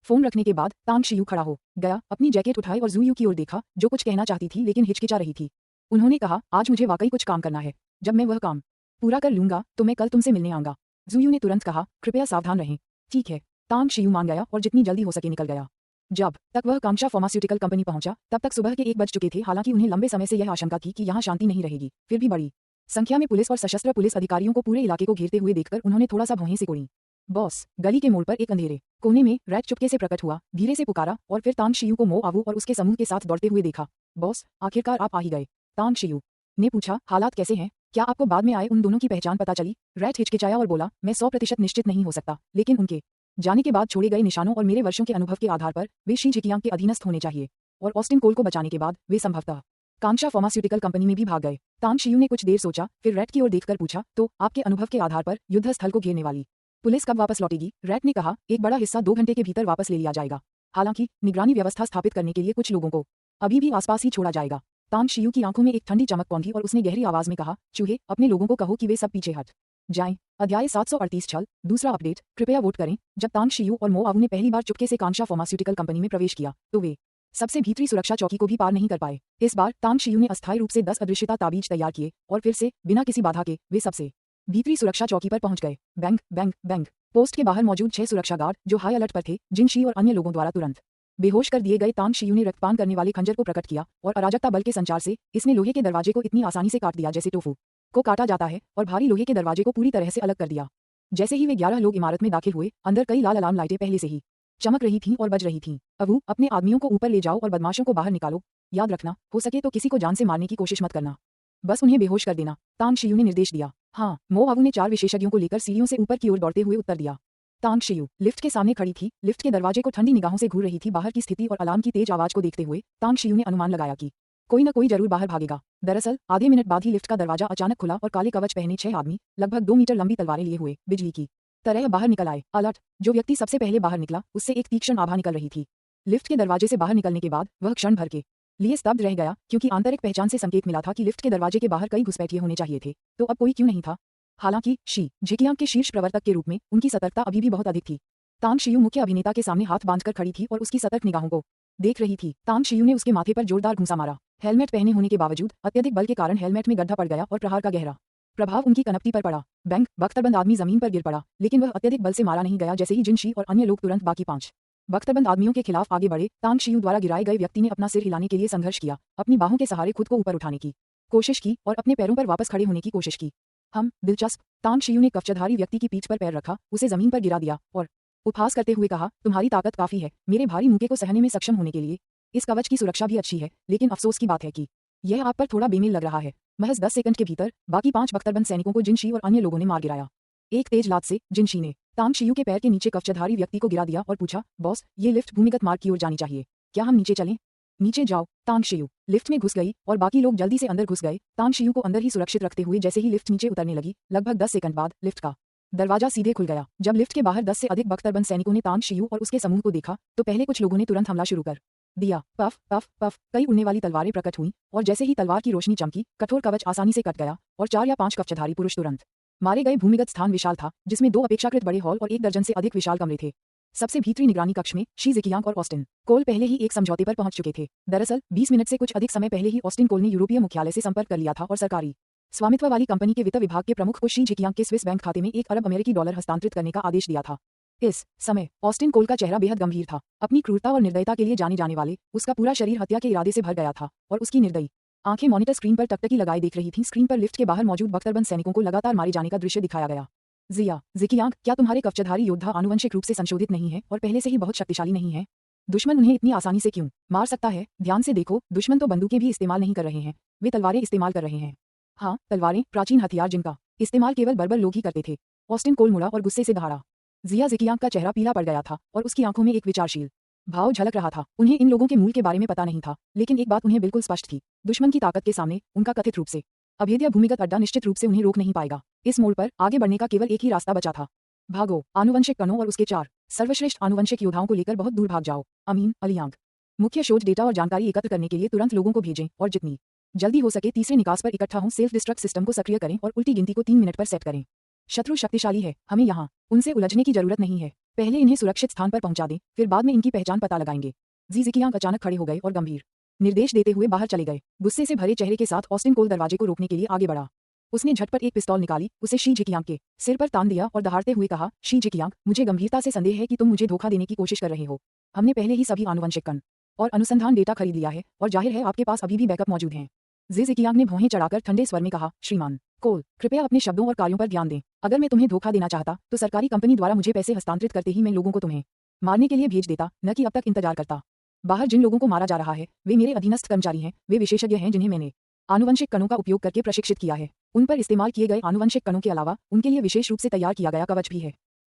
फोन रखने के बाद तांग शियू खड़ा हो गया, अपनी जैकेट उठाई और जू यू की ओर देखा, जो कुछ कहना चाहती थी लेकिन हिचकिचा रही थी। उन्होंने कहा, आज मुझे वाकई कुछ काम करना है। जब मैं वह काम पूरा कर लूंगा तो मैं कल तुमसे मिलने आऊंगा। जू यू ने तुरंत कहा, कृपया सावधान रहें। ठीक है। तांग शियू मान गया और जितनी जल्दी हो सके निकल गया। जब तक वह कांशा फार्मास्यूटिकल कंपनी पहुंचा, तब तक सुबह के 1 बज चुके थे। हालांकि उन्हें लंबे समय से यह आशंका थी कि यहां शांति नहीं रहेगी, फिर भी बड़ी संख्या में पुलिस और सशस्त्र पुलिस अधिकारियों को पूरे इलाके को घेरते हुए देखकर उन्होंने थोड़ा सा भौहें सिकोड़ी। बॉस, गली के मोड़ पर एक अंधेरे कोने में रैट चुपके से प्रकट हुआ, धीरे से पुकारा और फिर तांग शियू को मो आवू और उसके समूह के साथ दौड़ते हुए देखा। बॉस, आखिरकार आप आ ही गए। तांग शियू ने पूछा, हालात कैसे हैं? क्या आपको बाद में आए उन दोनों की पहचान पता चली? रैट हिचकिचाया और बोला, मैं 100% निश्चित नहीं हो सकता, लेकिन उनके जाने के बाद छोड़े गए निशानों और मेरे वर्षों के अनुभव के आधार पर वे शी जिकियांग के अधीनस्थ होने चाहिए, और ऑस्टिन कोल को बचाने के बाद वे संभवतः कांशा फार्मास्यूटिकल कंपनी में भी भाग गए। तांग शियू ने कुछ देर सोचा, फिर रैट की ओर देखकर पूछा, तो आपके अनुभव के आधार पर युद्ध स्थल को घेरने वाली पुलिस कब वापस लौटेगी? रैट ने कहा, एक बड़ा हिस्सा 2 घंटे के भीतर वापस ले लिया जाएगा। हालांकि निगरानी व्यवस्था स्थापित करने के लिए कुछ लोगों को अभी भी आसपास ही छोड़ा जाएगा। तांग शियू की आंखों में एक ठंडी चमक पौंधी और उसने गहरी आवाज में कहा, चूहे, अपने लोगों को कहो कि वे सब पीछे हट जाएं। अध्याय 738 छल, दूसरा अपडेट, कृपया वोट करें। जब तांग शियू और मो आवू ने पहली बार चुपके से कांशा फार्मास्यूटिकल कंपनी में प्रवेश किया, तो वे सबसे भीतरी सुरक्षा चौकी को भी पार नहीं कर पाए। इस बार तांग शियू ने अस्थायी रूप से 10 अदृश्यता ताबीज तैयार किए और फिर से बिना किसी बाधा के वे सबसे भीतरी सुरक्षा चौकी पर पहुंच गए। Bang bang bang. पोस्ट के बाहर मौजूद 6 सुरक्षा गार्ड, जो हाई अलर्ट पर थे, जिन शी और अन्य लोगों द्वारा तुरंत बेहोश कर दिए गए। तांग शियू ने रक्तपान करने वाले खंजर को प्रकट किया और अराजकता बल के संचार से इसने लोहे के दरवाजे को इतनी आसानी से काट दिया जैसे टोफू को काटा जाता है, और भारी लोहे के दरवाजे को पूरी तरह से अलग कर दिया। जैसे ही वे 11 लोग इमारत में दाखिल हुए, अंदर कई लाल अलार्म लाइटें पहले से ही चमक रही थीं और बज रही थीं। अबू, अपने आदमियों को ऊपर ले जाओ और बदमाशों को बाहर निकालो। याद रखना, हो सके तो किसी को जान से मारने की कोशिश मत करना, बस उन्हें बेहोश कर देना। तांग शियू ने निर्देश दिया। हाँ, मो आवू ने 4 विशेषज्ञों को लेकर सीढ़ियों से ऊपर की ओर दौड़ते हुए उत्तर दिया। तांग शियू लिफ्ट के सामने खड़ी थी। लिफ्ट के दरवाजे को ठंडी निगाहों से घूर रही थी। बाहर की स्थिति और अलार्म की तेज आवाज को देखते हुए तांग शियू ने अनुमान लगाया कि कोई न कोई जरूर बाहर भागेगा। दरअसल आधे मिनट बाद ही लिफ्ट का दरवाजा अचानक खुला और काले कवच पहने 6 आदमी लगभग 2 मीटर लंबी तलवारें लिए हुए बिजली की तरह बाहर निकल आए। अलर्ट! जो व्यक्ति सबसे पहले बाहर निकला उससे एक तीक्ष्ण आभा निकल रही थी। लिफ्ट के दरवाजे से बाहर निकलने के बाद वह क्षण भर के लिए स्तब्ध रह गया, क्योंकि आंतरिक पहचान से संकेत मिला था कि लिफ्ट के दरवाजे के बाहर कई घुसपैठिए होने चाहिए थे, तो अब कोई क्यों नहीं था। हालांकि शी झिकियांग के शीर्ष प्रवर्तक के रूप में उनकी सतर्कता अभी भी बहुत अधिक थी। तांग शियू मुख्य अभिनेता के सामने हाथ बांधकर खड़ी थी और उसकी सतर्क निगाहों को देख रही थी। तांग शियू ने उसके माथे पर जोरदार घूंसा मारा। हेलमेट पहने होने के बावजूद अत्यधिक बल के कारण हेलमेट में गड्ढा पड़ गया और प्रहार का गहरा प्रभाव उनकी कनपटी पर पड़ा। बैंक बख्तरबंद आदमी जमीन पर गिर पड़ा, लेकिन वह अत्यधिक बल से मारा नहीं गया। जैसे ही जिन शी और अन्य लोग तुरंत बाकी 5 बख्तरबंद आदमियों के खिलाफ आगे बढ़े, तांग शियू द्वारा गिराए गए व्यक्ति ने अपना सिर हिलाने के लिए संघर्ष किया, अपनी बाहों के सहारे खुद को ऊपर उठाने की कोशिश की और अपने पैरों पर वापस खड़े होने की कोशिश की। दिलचस्प। तांग शियू ने कवचधारी व्यक्ति की पीठ पर पैर रखा, उसे जमीन पर गिरा दिया और उपहास करते हुए कहा, तुम्हारी ताकत काफी है मेरे भारी मुके को सहने में सक्षम होने के लिए। इस कवच की सुरक्षा भी अच्छी है, लेकिन अफसोस की बात है कि यह आप पर थोड़ा बेमेल लग रहा है। महज 10 सेकंड के भीतर बाकी 5 बख्तरबंद सैनिकों को जिन शी और अन्य लोगों ने मार गिराया। एक तेज लात से जिन शी ने तांग शियू के पैर के नीचे कवचधारी व्यक्ति को गिरा दिया और पूछा, बॉस, ये लिफ्ट भूमिगत मार्ग की ओर जानी चाहिए, क्या हम नीचे चलें? नीचे जाओ। तांग शियू लिफ्ट में घुस गई और बाकी लोग जल्दी से अंदर घुस गए, तांग शियू को अंदर ही सुरक्षित रखते हुए। जैसे ही लिफ्ट नीचे उतरने लगी, लगभग 10 सेकंड बाद लिफ्ट का दरवाजा सीधे खुल गया। जब लिफ्ट के बाहर 10 से अधिक बख्तरबंद सैनिकों ने तांग शियू और उसके समूह को देखा, तो पहले कुछ लोगों ने तुरंत हमला शुरू कर दिया। पफ पफ पफ कई उड़ने वाली तलवारें प्रकट हुईं और जैसे ही तलवार की रोशनी चमकी, कठोर कवच आसानी से कट गया और 4 या 5 कवचधारी पुरुष तुरंत मारे गए। भूमिगत स्थान विशाल था, जिसमें 2 अपेक्षाकृत बड़े हॉल और 1 दर्जन से अधिक विशाल कमरे थे। सबसे भीतरी निगरानी कक्ष में शी ज़िकियांग और ऑस्टिन कोल पहले ही एक समझौते पर पहुंच चुके थे। दरअसल 20 मिनट से कुछ अधिक समय पहले ही ऑस्टिन कोल ने यूरोपीय मुख्यालय से संपर्क कर लिया था और सरकारी स्वामित्व वाली कंपनी के वित्त विभाग के प्रमुख को शी ज़िकियांग के स्विस बैंक खाते में 1 अरब अमेरिकी डॉलर हस्तांतरित करने का आदेश दिया था। इस समय ऑस्टिन कोल का चेहरा बेहद गंभीर था। अपनी क्रूरता और निर्दयता के लिए जाने जाने वाले उसका पूरा शरीर हत्या के इरादे से भर गया था और उसकी निर्दयी आंखें मॉनिटर स्क्रीन पर टकटकी लगाए देख रही थीं। स्क्रीन पर लिफ्ट के बाहर मौजूद बख्तरबंद सैनिकों को लगातार मारे जाने का दृश्य दिखाया गया। ज़िकियांग, क्या तुम्हारे कवचधारी योद्धा आनुवंशिक रूप से संशोधित नहीं है और पहले से ही बहुत शक्तिशाली नहीं है? दुश्मन उन्हें इतनी आसानी से क्यों मार सकता है? ध्यान से देखो, दुश्मन तो बंदूकें भी इस्तेमाल नहीं कर रहे हैं, वे तलवारें इस्तेमाल कर रहे हैं। हाँ, तलवारें, प्राचीन हथियार जिनका इस्तेमाल केवल बर्बर लोग ही करते थे। ऑस्टिन कोल मुड़ा और गुस्से से दहाड़ा। ज़िकियांग का चेहरा पीला पड़ गया था और उसकी आंखों में एक विचारशील भाव झलक रहा था। उन्हें इन लोगों के मूल के बारे में पता नहीं था, लेकिन एक बात उन्हें बिल्कुल स्पष्ट थी, दुश्मन की ताकत के सामने उनका कथित रूप से अभेद्य भूमिगत अड्डा निश्चित रूप से उन्हें रोक नहीं पाएगा। इस मोड़ पर आगे बढ़ने का केवल एक ही रास्ता बचा था, भागो। आनुवंशिक कणों और उसके 4 सर्वश्रेष्ठ आनुवंशिक योद्धाओं को लेकर बहुत दूर भाग जाओ। अमीन अलियांग, मुख्य शोध डेटा और जानकारी एकत्र करने के लिए तुरंत लोगों को भेजें और जितनी जल्दी हो सके तीसरे निकास पर इकट्ठा हों। सेल्फ डिस्ट्रक्ट सिस्टम को सक्रिय करें और उल्टी गिनती को 3 मिनट पर सेट करें। शत्रु शक्तिशाली है, हमें यहाँ उनसे उलझने की जरूरत नहीं है। पहले इन्हें सुरक्षित स्थान पर पहुंचा दें, फिर बाद में इनकी पहचान पता लगाएंगे। ज़िकियांग अचानक खड़े हो गए और गंभीर निर्देश देते हुए बाहर चले गए। गुस्से से भरे चेहरे के साथ ऑस्टिन कोल दरवाजे को रोकने के लिए आगे बढ़ा। उसने झटपट एक पिस्तौल निकाली, उसे शी ज़िकियांग के सिर पर तान दिया और दहाड़ते हुए कहा, शी ज़िकियांग, मुझे गंभीरता से संदेह है कि तुम मुझे धोखा देने की कोशिश कर रहे हो। हमने पहले ही सभी आनुवंशिक कण और अनुसंधान डेटा खरीद लिया है और जाहिर है आपके पास अभी भी बैकअप मौजूद हैं। ज़िकियांग ने भौहें चढ़ाकर ठंडे स्वर में कहा, श्रीमान कोल, कृपया अपने शब्दों और कार्यों पर ध्यान दें। अगर मैं तुम्हें धोखा देना चाहता तो सरकारी कंपनी द्वारा मुझे पैसे हस्तांतरित करते ही मैं लोगों को तुम्हें मारने के लिए भेज देता, न कि अब तक इंतजार करता। बाहर जिन लोगों को मारा जा रहा है वे मेरे अधीनस्थ कर्मचारी हैं, वे विशेषज्ञ हैं जिन्हें मैंने आनुवंशिक कणों का उपयोग करके प्रशिक्षित किया है। उन पर इस्तेमाल किए गए आनुवंशिक कणों के अलावा उनके लिए विशेष रूप से तैयार किया गया कवच भी है।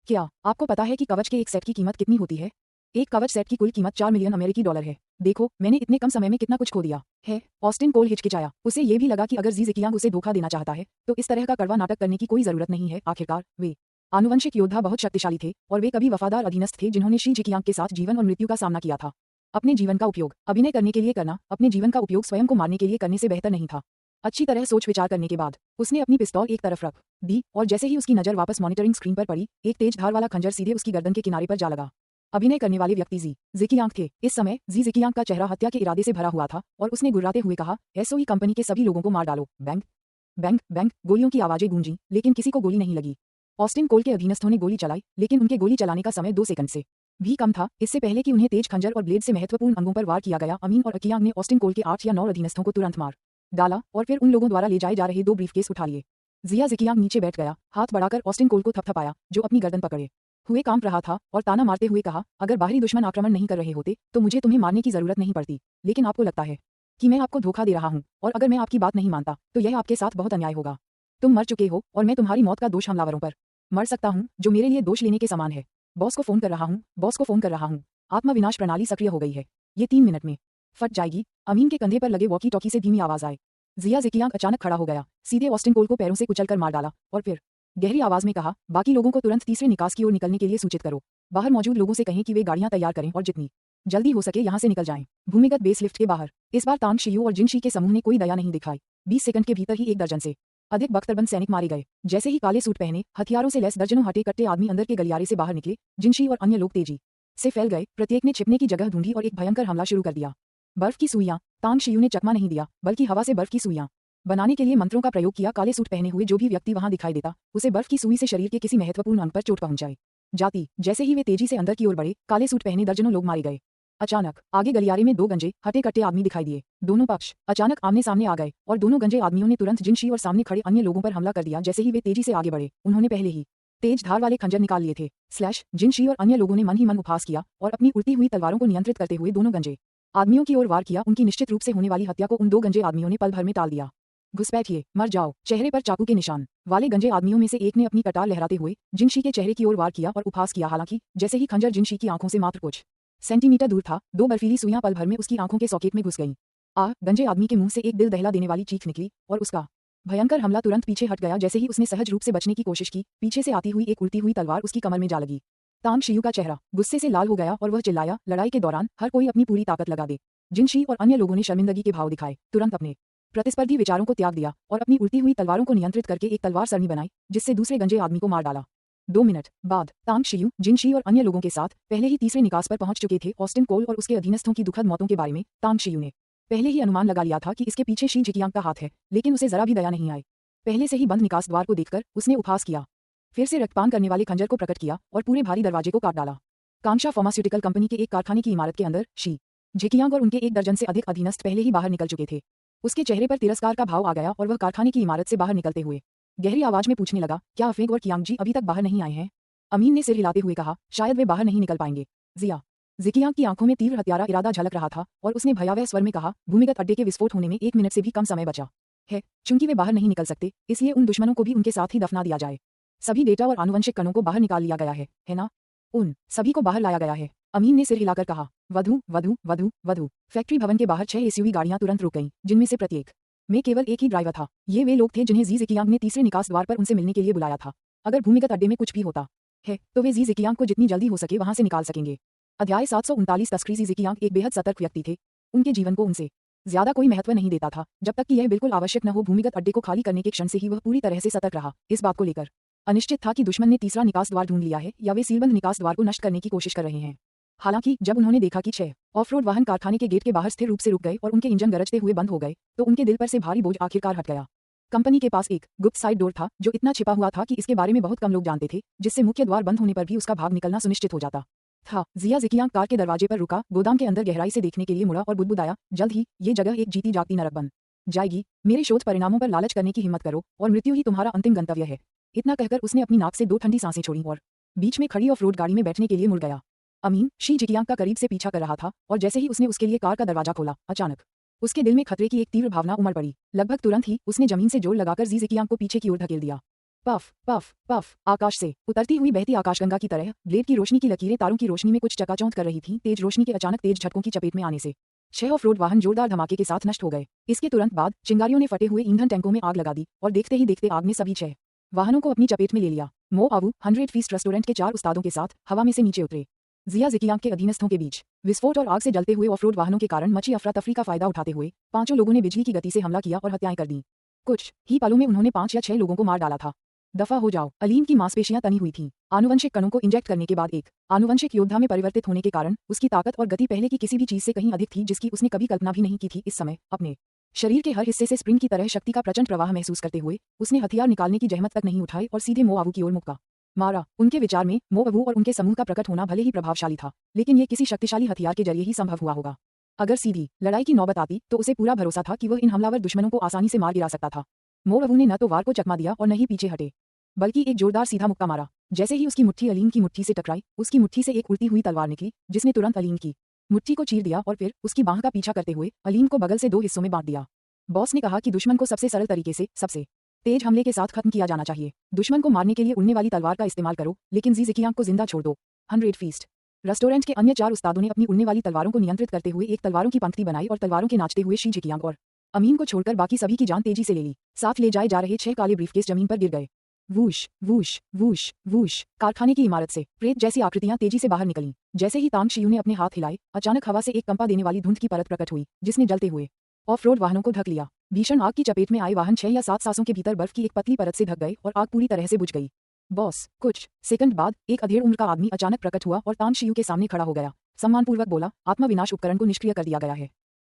क्या आपको पता है कि कवच के एक सेट की कीमत कितनी होती है? एक कवच सेट की कुल कीमत 4 मिलियन अमेरिकी डॉलर है। देखो, मैंने इतने कम समय में कितना कुछ खो दिया है। ऑस्टिन कोल हिचकिचाया। उसे ये भी लगा कि अगर ज़िकियांग उसे धोखा देना चाहता है तो इस तरह का कड़वा नाटक करने की कोई जरूरत नहीं है। आखिरकार वे आनुवंशिक योद्धा बहुत शक्तिशाली थे और वे कभी वफादार अधीनस्थ थे जिन्होंने शी ज़िकियांग के साथ जीवन और मृत्यु का सामना किया था। अपने जीवन का उपयोग अभिनय करने के लिए करना अपने जीवन का उपयोग स्वयं को मारने के लिए करने से बेहतर नहीं था। अच्छी तरह सोच विचार करने के बाद उसने अपनी पिस्तौल एक तरफ रख दी और जैसे ही उसकी नजर वापस मॉनिटरिंग स्क्रीन पर पड़ी, एक तेज धार वाला खंजर सीधे उसकी गर्दन के किनारे पर जा लगा। अभिनय करने वाले व्यक्ति ज़िकियांग थे। इस समय ज़िकियांग का चेहरा हत्या के इरादे से भरा हुआ था और उसने गुर्राते हुए कहा, एसओई कंपनी के सभी लोगों को मार डालो। बैंक बैंक बैंक गोलियों की आवाजें गूंजी, लेकिन किसी को गोली नहीं लगी। ऑस्टिन कोल के अधीनस्थों ने गोली चलाई, लेकिन उनके गोली चलाने का समय 2 सेकंड से भी कम था। इससे पहले कि उन्हें तेज खंजर और ब्लेड से महत्वपूर्ण अंगों पर वार किया गया, अमीन और अकियांग ने ऑस्टिन कोल के 8 या 9 अधीनस्थों को तुरंत मार डाला और फिर उन लोगों द्वारा ले जाए जा रहे 2 ब्रीफकेस उठा लिए। ज़िकियांग नीचे बैठ गया, हाथ बढ़ाकर ऑस्टिन कोल को थपथपाया, जो अपनी गर्दन पकड़े हुए कांप रहा था, और ताना मारते हुए कहा, अगर बाहरी दुश्मन आक्रमण नहीं कर रहे होते तो मुझे तुम्हें मारने की जरूरत नहीं पड़ती, लेकिन आपको लगता है कि मैं आपको धोखा दे रहा हूं, और अगर मैं आपकी बात नहीं मानता तो यह आपके साथ बहुत अन्याय होगा। तुम मर चुके हो और मैं तुम्हारी मौत का दोष हमलावरों पर मर सकता हूं, जो मेरे लिए दोष लेने के समान है। बॉस को फोन कर रहा हूँ, बॉस को फोन कर रहा हूँ। आत्मविनाश प्रणाली सक्रिय हो गई है। ये 3 मिनट में फट जाएगी। अमीन के कंधे पर लगे वॉकी टॉकी से धीमी आवाज आए। जिया ज़ेकियांग अचानक खड़ा हो गया, सीधे ऑस्टिन कोल को पैरों से कुचलकर मार डाला और फिर गहरी आवाज में कहा, बाकी लोगों को तुरंत तीसरे निकास की ओर निकलने के लिए सूचित करो। बाहर मौजूद लोगों से कहें कि वे गाड़ियां तैयार करें और जितनी जल्दी हो सके यहां से निकल जाएं। भूमिगत बेस लिफ्ट के बाहर इस बार तांग शियू और जिनशी के समूह ने कोई दया नहीं दिखाई। 20 सेकंड के भीतर ही 1 दर्जन से अधिक बख्तरबंद सैनिक मारे गए। जैसे ही काले सूट पहने, हथियारों से लैस दर्जनों हटे कट्टे आदमी अंदर के गलियारे से बाहर निकले, जिनशी और अन्य लोग तेजी से फैल गए। प्रत्येक ने छिपने की जगह ढूंढी और एक भयंकर हमला शुरू कर दिया। बर्फ की सुइयां। तांग शियू ने चकमा नहीं दिया, बल्कि हवा से बर्फ की सुइयां बनाने के लिए मंत्रों का प्रयोग किया। काले सूट पहने हुए जो भी व्यक्ति वहां दिखाई देता, उसे बर्फ की सुई से शरीर के किसी महत्वपूर्ण अंग पर चोट पहुंचाई जाती। जैसे ही वे तेजी से अंदर की ओर बढ़े, काले सूट पहने दर्जनों लोग मारे गए। अचानक आगे गलियारे में 2 गंजे हटे कट्टे आदमी दिखाई दिए। दोनों पक्ष अचानक आमने सामने आ गए और दोनों गंजे आदमियों ने तुरंत जिनशी और सामने खड़े अन्य लोगों पर हमला कर दिया। जैसे ही वे तेजी से आगे बढ़े, उन्होंने पहले ही तेज धार वाले खंजर निकाल लिए थे। स्लैश। जिनशी और अन्य लोगों ने मन ही मन उपहास किया और अपनी उड़ती हुई तलवारों को नियंत्रित करते हुए दोनों गंजे आदमियों की ओर वार किया। उनकी निश्चित रूप से होने वाली हत्या को उन 2 गंजे आदमियों ने पल भर में टाल दिया। घुसपैठिए, मर जाओ। चेहरे पर चाकू के निशान वाले गंजे आदमियों में से एक ने अपनी कटार लहराते हुए जिनशी के चेहरे की ओर वार किया और उपहास किया। हालांकि जैसे ही खंजर जिनशी की आंखों से मात्र कुछ सेंटीमीटर दूर था, 2 बर्फीली सुइयां पल भर में उसकी आंखों के सॉकेट में घुस गईं। गंजे आदमी के मुंह से एक दिल दहला देने वाली चीख निकली और उसका भयंकर हमला तुरंत पीछे हट गया। जैसे ही उसने सहज रूप से बचने की कोशिश की, पीछे से आती हुई एक उड़ती हुई तलवार उसकी कमर में जा लगी। तांग शियू का चेहरा गुस्से से लाल हो गया और वह चिल्लाया, लड़ाई के दौरान हर कोई अपनी पूरी ताकत लगा दे। जिनशी और अन्य लोगों ने शर्मिंदगी के भाव दिखाए, तुरंत अपने प्रतिस्पर्धी विचारों को त्याग दिया और अपनी उड़ती हुई तलवारों को नियंत्रित करके एक तलवार सरनी बनाई, जिससे दूसरे गंजे आदमी को मार डाला। 2 मिनट बाद तांग शियू, जिनशी और अन्य लोगों के साथ पहले ही तीसरे निकास पर पहुंच चुके थे। ऑस्टिन कोल और उसके अधीनस्थों की दुखद मौतों के बारे में तांग शियू ने पहले ही अनुमान लगा लिया था कि इसके पीछे शी जिकियांग का हाथ है, लेकिन उसे जरा भी दया नहीं आई। पहले से ही बंद निकास द्वार को देखकर उसने उपहास किया, फिर से रक्तपान करने वाले खंजर को प्रकट किया और पूरे भारी दरवाजे को काट डाला। कांक्षा फार्मास्यूटिकल कंपनी के एक कारखाने की इमारत के अंदर शी जिकियांग और उनके 1 दर्जन से अधिक अधीनस्थ पहले ही बाहर निकल चुके थे। उसके चेहरे पर तिरस्कार का भाव आ गया और वह कारखाने की इमारत से बाहर निकलते हुए गहरी आवाज में पूछने लगा, क्या अफेंग और कियांग जी अभी तक बाहर नहीं आए हैं? अमीन ने सिर हिलाते हुए कहा, शायद वे बाहर नहीं निकल पाएंगे। जिया ज़ेकियांग की आंखों में तीव्र हत्यारा इरादा झलक रहा था और उसने भयावह स्वर में कहा, भूमिगत अड्डे के विस्फोट होने में 1 मिनट से भी कम समय बचा है। चूंकि वे बाहर नहीं निकल सकते, इसलिए उन दुश्मनों को भी उनके साथ ही दफना दिया जाए। सभी डेटा और आनुवंशिक कणों को बाहर निकाल लिया गया है ना? उन सभी को बाहर लाया गया है। अमीन ने सिर हिलाकर कहा, वधु वधु वधु वधु। फैक्ट्री भवन के बाहर 6 एसयूवी गाड़ियां तुरंत रुक गईं, जिनमें से प्रत्येक में केवल एक ही ड्राइवर था। ये वे लोग थे जिन्हें जी ज़ेकियांग ने तीसरे निकास द्वार पर उनसे मिलने के लिए बुलाया था। अगर भूमिगत अड्डे में कुछ भी होता है तो वे जी ज़ेकियांग को जितनी जल्दी हो सके वहां से निकाल सकेंगे। अध्याय 739। तस्करी। जी ज़ेकियांग एक बेहद सतर्क व्यक्ति थे। उनके जीवन को उनसे ज्यादा कोई महत्व नहीं देता था, जब तक कि यह बिल्कुल आवश्यक न हो। भूमिगत अड्डे को खाली करने के क्षण से ही वह पूरी तरह से सतर्क रहा। इस बात को लेकर अनिश्चित था कि दुश्मन ने तीसरा निकास द्वार ढूंढ लिया है या वे सीलबंद निकास द्वार को नष्ट करने की कोशिश कर रहे हैं। हालांकि जब उन्होंने देखा कि 6 ऑफ-रोड वाहन कारखाने के गेट के बाहर स्थिर रूप से रुक गए और उनके इंजन गरजते हुए बंद हो गए, तो उनके दिल पर से भारी बोझ आखिरकार हट गया। कंपनी के पास एक गुप्त साइड डोर था जो इतना छिपा हुआ था कि इसके बारे में बहुत कम लोग जानते थे, जिससे मुख्य द्वार बंद होने पर भी उसका भाग निकलना सुनिश्चित हो जाता था। जिया ज़ेकियांग कार के दरवाजे पर रुका, गोदाम के अंदर गहराई से देखने के लिए मुड़ा और बुदबुदाया, जल्द ही ये जगह एक जीती जागती नरक बन जाएगी। मेरे शोध परिणामों पर लालच करने की हिम्मत करो और मृत्यु ही तुम्हारा अंतिम गंतव्य है। इतना कहकर उसने अपनी नाक से 2 ठंडी सांसें छोड़ी और बीच में खड़ी ऑफ रोड गाड़ी में बैठने के लिए मुड़ गया। अमीन शी जिकियांग का करीब से पीछा कर रहा था और जैसे ही उसने उसके लिए कार का दरवाजा खोला, अचानक उसके दिल में खतरे की एक तीव्र भावना उमड़ पड़ी। लगभग तुरंत ही उसने जमीन से जोर लगाकर जी ज़ेकियांग को पीछे की ओर धकेल दिया। Puff puff puff. आकाश से उतरती हुई बहती आकाशगंगा की तरह ब्लेड की रोशनी की लकीरें तारों की रोशनी में कुछ चकाचौंध कर रही थीं। तेज रोशनी के अचानक तेज झटकों की चपेट में आने से 6 ऑफ रोड वाहन जोरदार धमाके के साथ नष्ट हो गए। इसके तुरंत बाद चिंगारियों ने फटे हुए ईंधन टैंकों में आग लगा दी और देखते ही देखते आग ने सभी 6 वाहनों को अपनी चपेट में ले लिया। मो आवू 100 फीस्ट रेस्टोरेंट के 4 उस्तादों के साथ हवा में से नीचे उतरे। जिया ज़ेकियांग के अधीनस्थों के बीच विस्फोट और आग से जलते हुए ऑफ रोड वाहनों के कारण मची अफरा तफरी का फायदा उठाते हुए 5 लोगों ने बिजली की गति से हमला किया और हत्याएं कर दी। कुछ ही पलों में उन्होंने 5 या 6 लोगों को मार डाला था। दफा हो जाओ। अलीम की मांसपेशियां तनी हुई थीं। आनुवंशिक कणों को इंजेक्ट करने के बाद एक आनुवंशिक योद्धा में परिवर्तित होने के कारण उसकी ताकत और गति पहले की किसी भी चीज से कहीं अधिक थी, जिसकी उसने कभी कल्पना भी नहीं की थी। इस समय अपने शरीर के हर हिस्से से स्प्रिंग की तरह शक्ति का प्रचंड प्रवाह महसूस करते हुए उसने हथियार निकालने की जहमत तक नहीं उठाई और सीधे मोआवू की ओर मुक्का मारा। उनके विचार में मोआवू और उनके समूह का प्रकट होना भले ही प्रभावशाली था, लेकिन ये किसी शक्तिशाली हथियार के जरिए ही संभव हुआ होगा। अगर सीधी लड़ाई की नौबत आती तो उसे पूरा भरोसा था कि वह इन हमलावर दुश्मनों को आसानी से मार गिरा सकता था। मोआवू ने न तो वार को चकमा दिया और न ही पीछे हटे, बल्कि एक जोरदार सीधा मुक्का मारा। जैसे ही उसकी मुट्ठी अलीम की मुट्ठी से टकराई, उसकी मुट्ठी से एक उड़ती हुई तलवार निकली, जिसने तुरंत अलीम की मुट्ठी को चीर दिया और फिर उसकी बाह का पीछा करते हुए अलीम को बगल से 2 हिस्सों में बांट दिया। बॉस ने कहा कि दुश्मन को सबसे सरल तरीके से सबसे तेज हमले के साथ खत्म किया जाना चाहिए। दुश्मन को मारने के लिए उड़ने वाली तलवार का इस्तेमाल करो, लेकिन जी ज़ेकियांग को जिंदा छोड़ दो। 100 फीस्ट। रेस्टोरेंट के अन्य 4 उस्तादों ने अपनी उड़ने वाली तलवारों को नियंत्रित करते हुए एक तलवारों की पंक्ति बनाई और तलवारों के नाचते हुए शी जिकियांग और अमीन को छोड़कर बाकी सभी की जान तेजी से ले ली। साथ ले जाए जा रहे 6 काले ब्रीफकेस जमीन पर गिर गए। Whoosh whoosh whoosh whoosh. कारखाने की इमारत से प्रेत जैसी आकृतियां तेजी से बाहर निकलीं। जैसे ही तांग शियू ने अपने हाथ हिलाए, अचानक हवा से एक कंपा देने वाली धुंध की परत प्रकट हुई, जिसने जलते हुए ऑफ रोड वाहनों को ढक लिया। भीषण आग की चपेट में आए वाहन 6 या 7 सांसों के भीतर बर्फ की एक पतली परत से ढक गए और आग पूरी तरह से बुझ गई। बॉस, कुछ सेकंड बाद एक अधेड़ उम्र का आदमी अचानक प्रकट हुआ और तांग शियू के सामने खड़ा हो गया। सम्मानपूर्वक बोला, आत्मा विनाश उपकरण को निष्क्रिय कर दिया गया है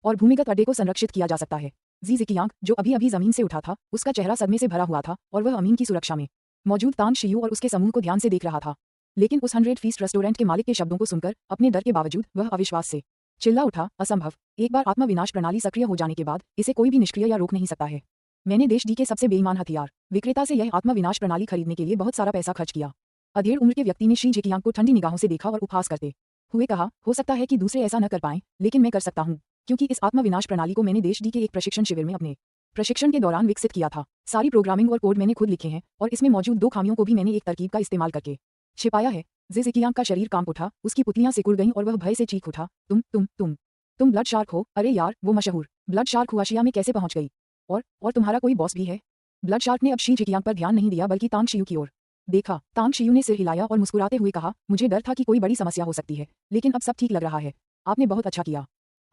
और भूमिगत अड्डे को संरक्षित किया जा सकता है। जी जिकियांग, जो अभी अभी जमीन से उठा था, उसका चेहरा सदमे से भरा हुआ था और वह अमीन की सुरक्षा में मौजूद तांग शियू और उसके समूह को ध्यान से देख रहा था। लेकिन उस 100 फीस्ट रेस्टोरेंट के मालिक के शब्दों को सुनकर अपने डर के बावजूद वह अविश्वास से चिल्ला उठा, असंभव। एक बार आत्मा विनाश प्रणाली सक्रिय हो जाने के बाद इसे कोई भी निष्क्रिय या रोक नहीं सकता है। मैंने देश डी के सबसे बेईमान हथियार विक्रेता से यह आत्मा विनाश प्रणाली खरीदने के लिए बहुत सारा पैसा खर्च किया। अधेड़ उम्र के व्यक्ति ने शी जिकियांग को ठंडी निगाहों से देखा और उपहास करते हुए कहा, हो सकता है कि दूसरे ऐसा न कर पाएं, लेकिन मैं कर सकता हूं, क्योंकि इस आत्मा विनाश प्रणाली को मैंने देश डी के एक प्रशिक्षण शिविर में अपने प्रशिक्षण के दौरान विकसित किया था। सारी प्रोग्रामिंग और कोड मैंने खुद लिखे हैं और इसमें मौजूद 2 खामियों को भी मैंने एक तरकीब का इस्तेमाल करके छिपाया है। जिकियांग का शरीर कांप उठा, उसकी पुतलियां सिकुड़ गईं और वह भय से चीख उठा, तुम ब्लड शार्क हो? अरे यार, वो मशहूर ब्लड शार्क हुआशिया में कैसे पहुंच गई? और तुम्हारा कोई बॉस भी है? ब्लड शार्क ने अब शी जिकियांग पर ध्यान नहीं दिया बल्कि तांग शियू की ओर देखा। तांग शियू ने सिर हिलाया और मुस्कुराते हुए कहा, मुझे डर था कि कोई बड़ी समस्या हो सकती है, लेकिन अब सब ठीक लग रहा है। आपने बहुत अच्छा किया।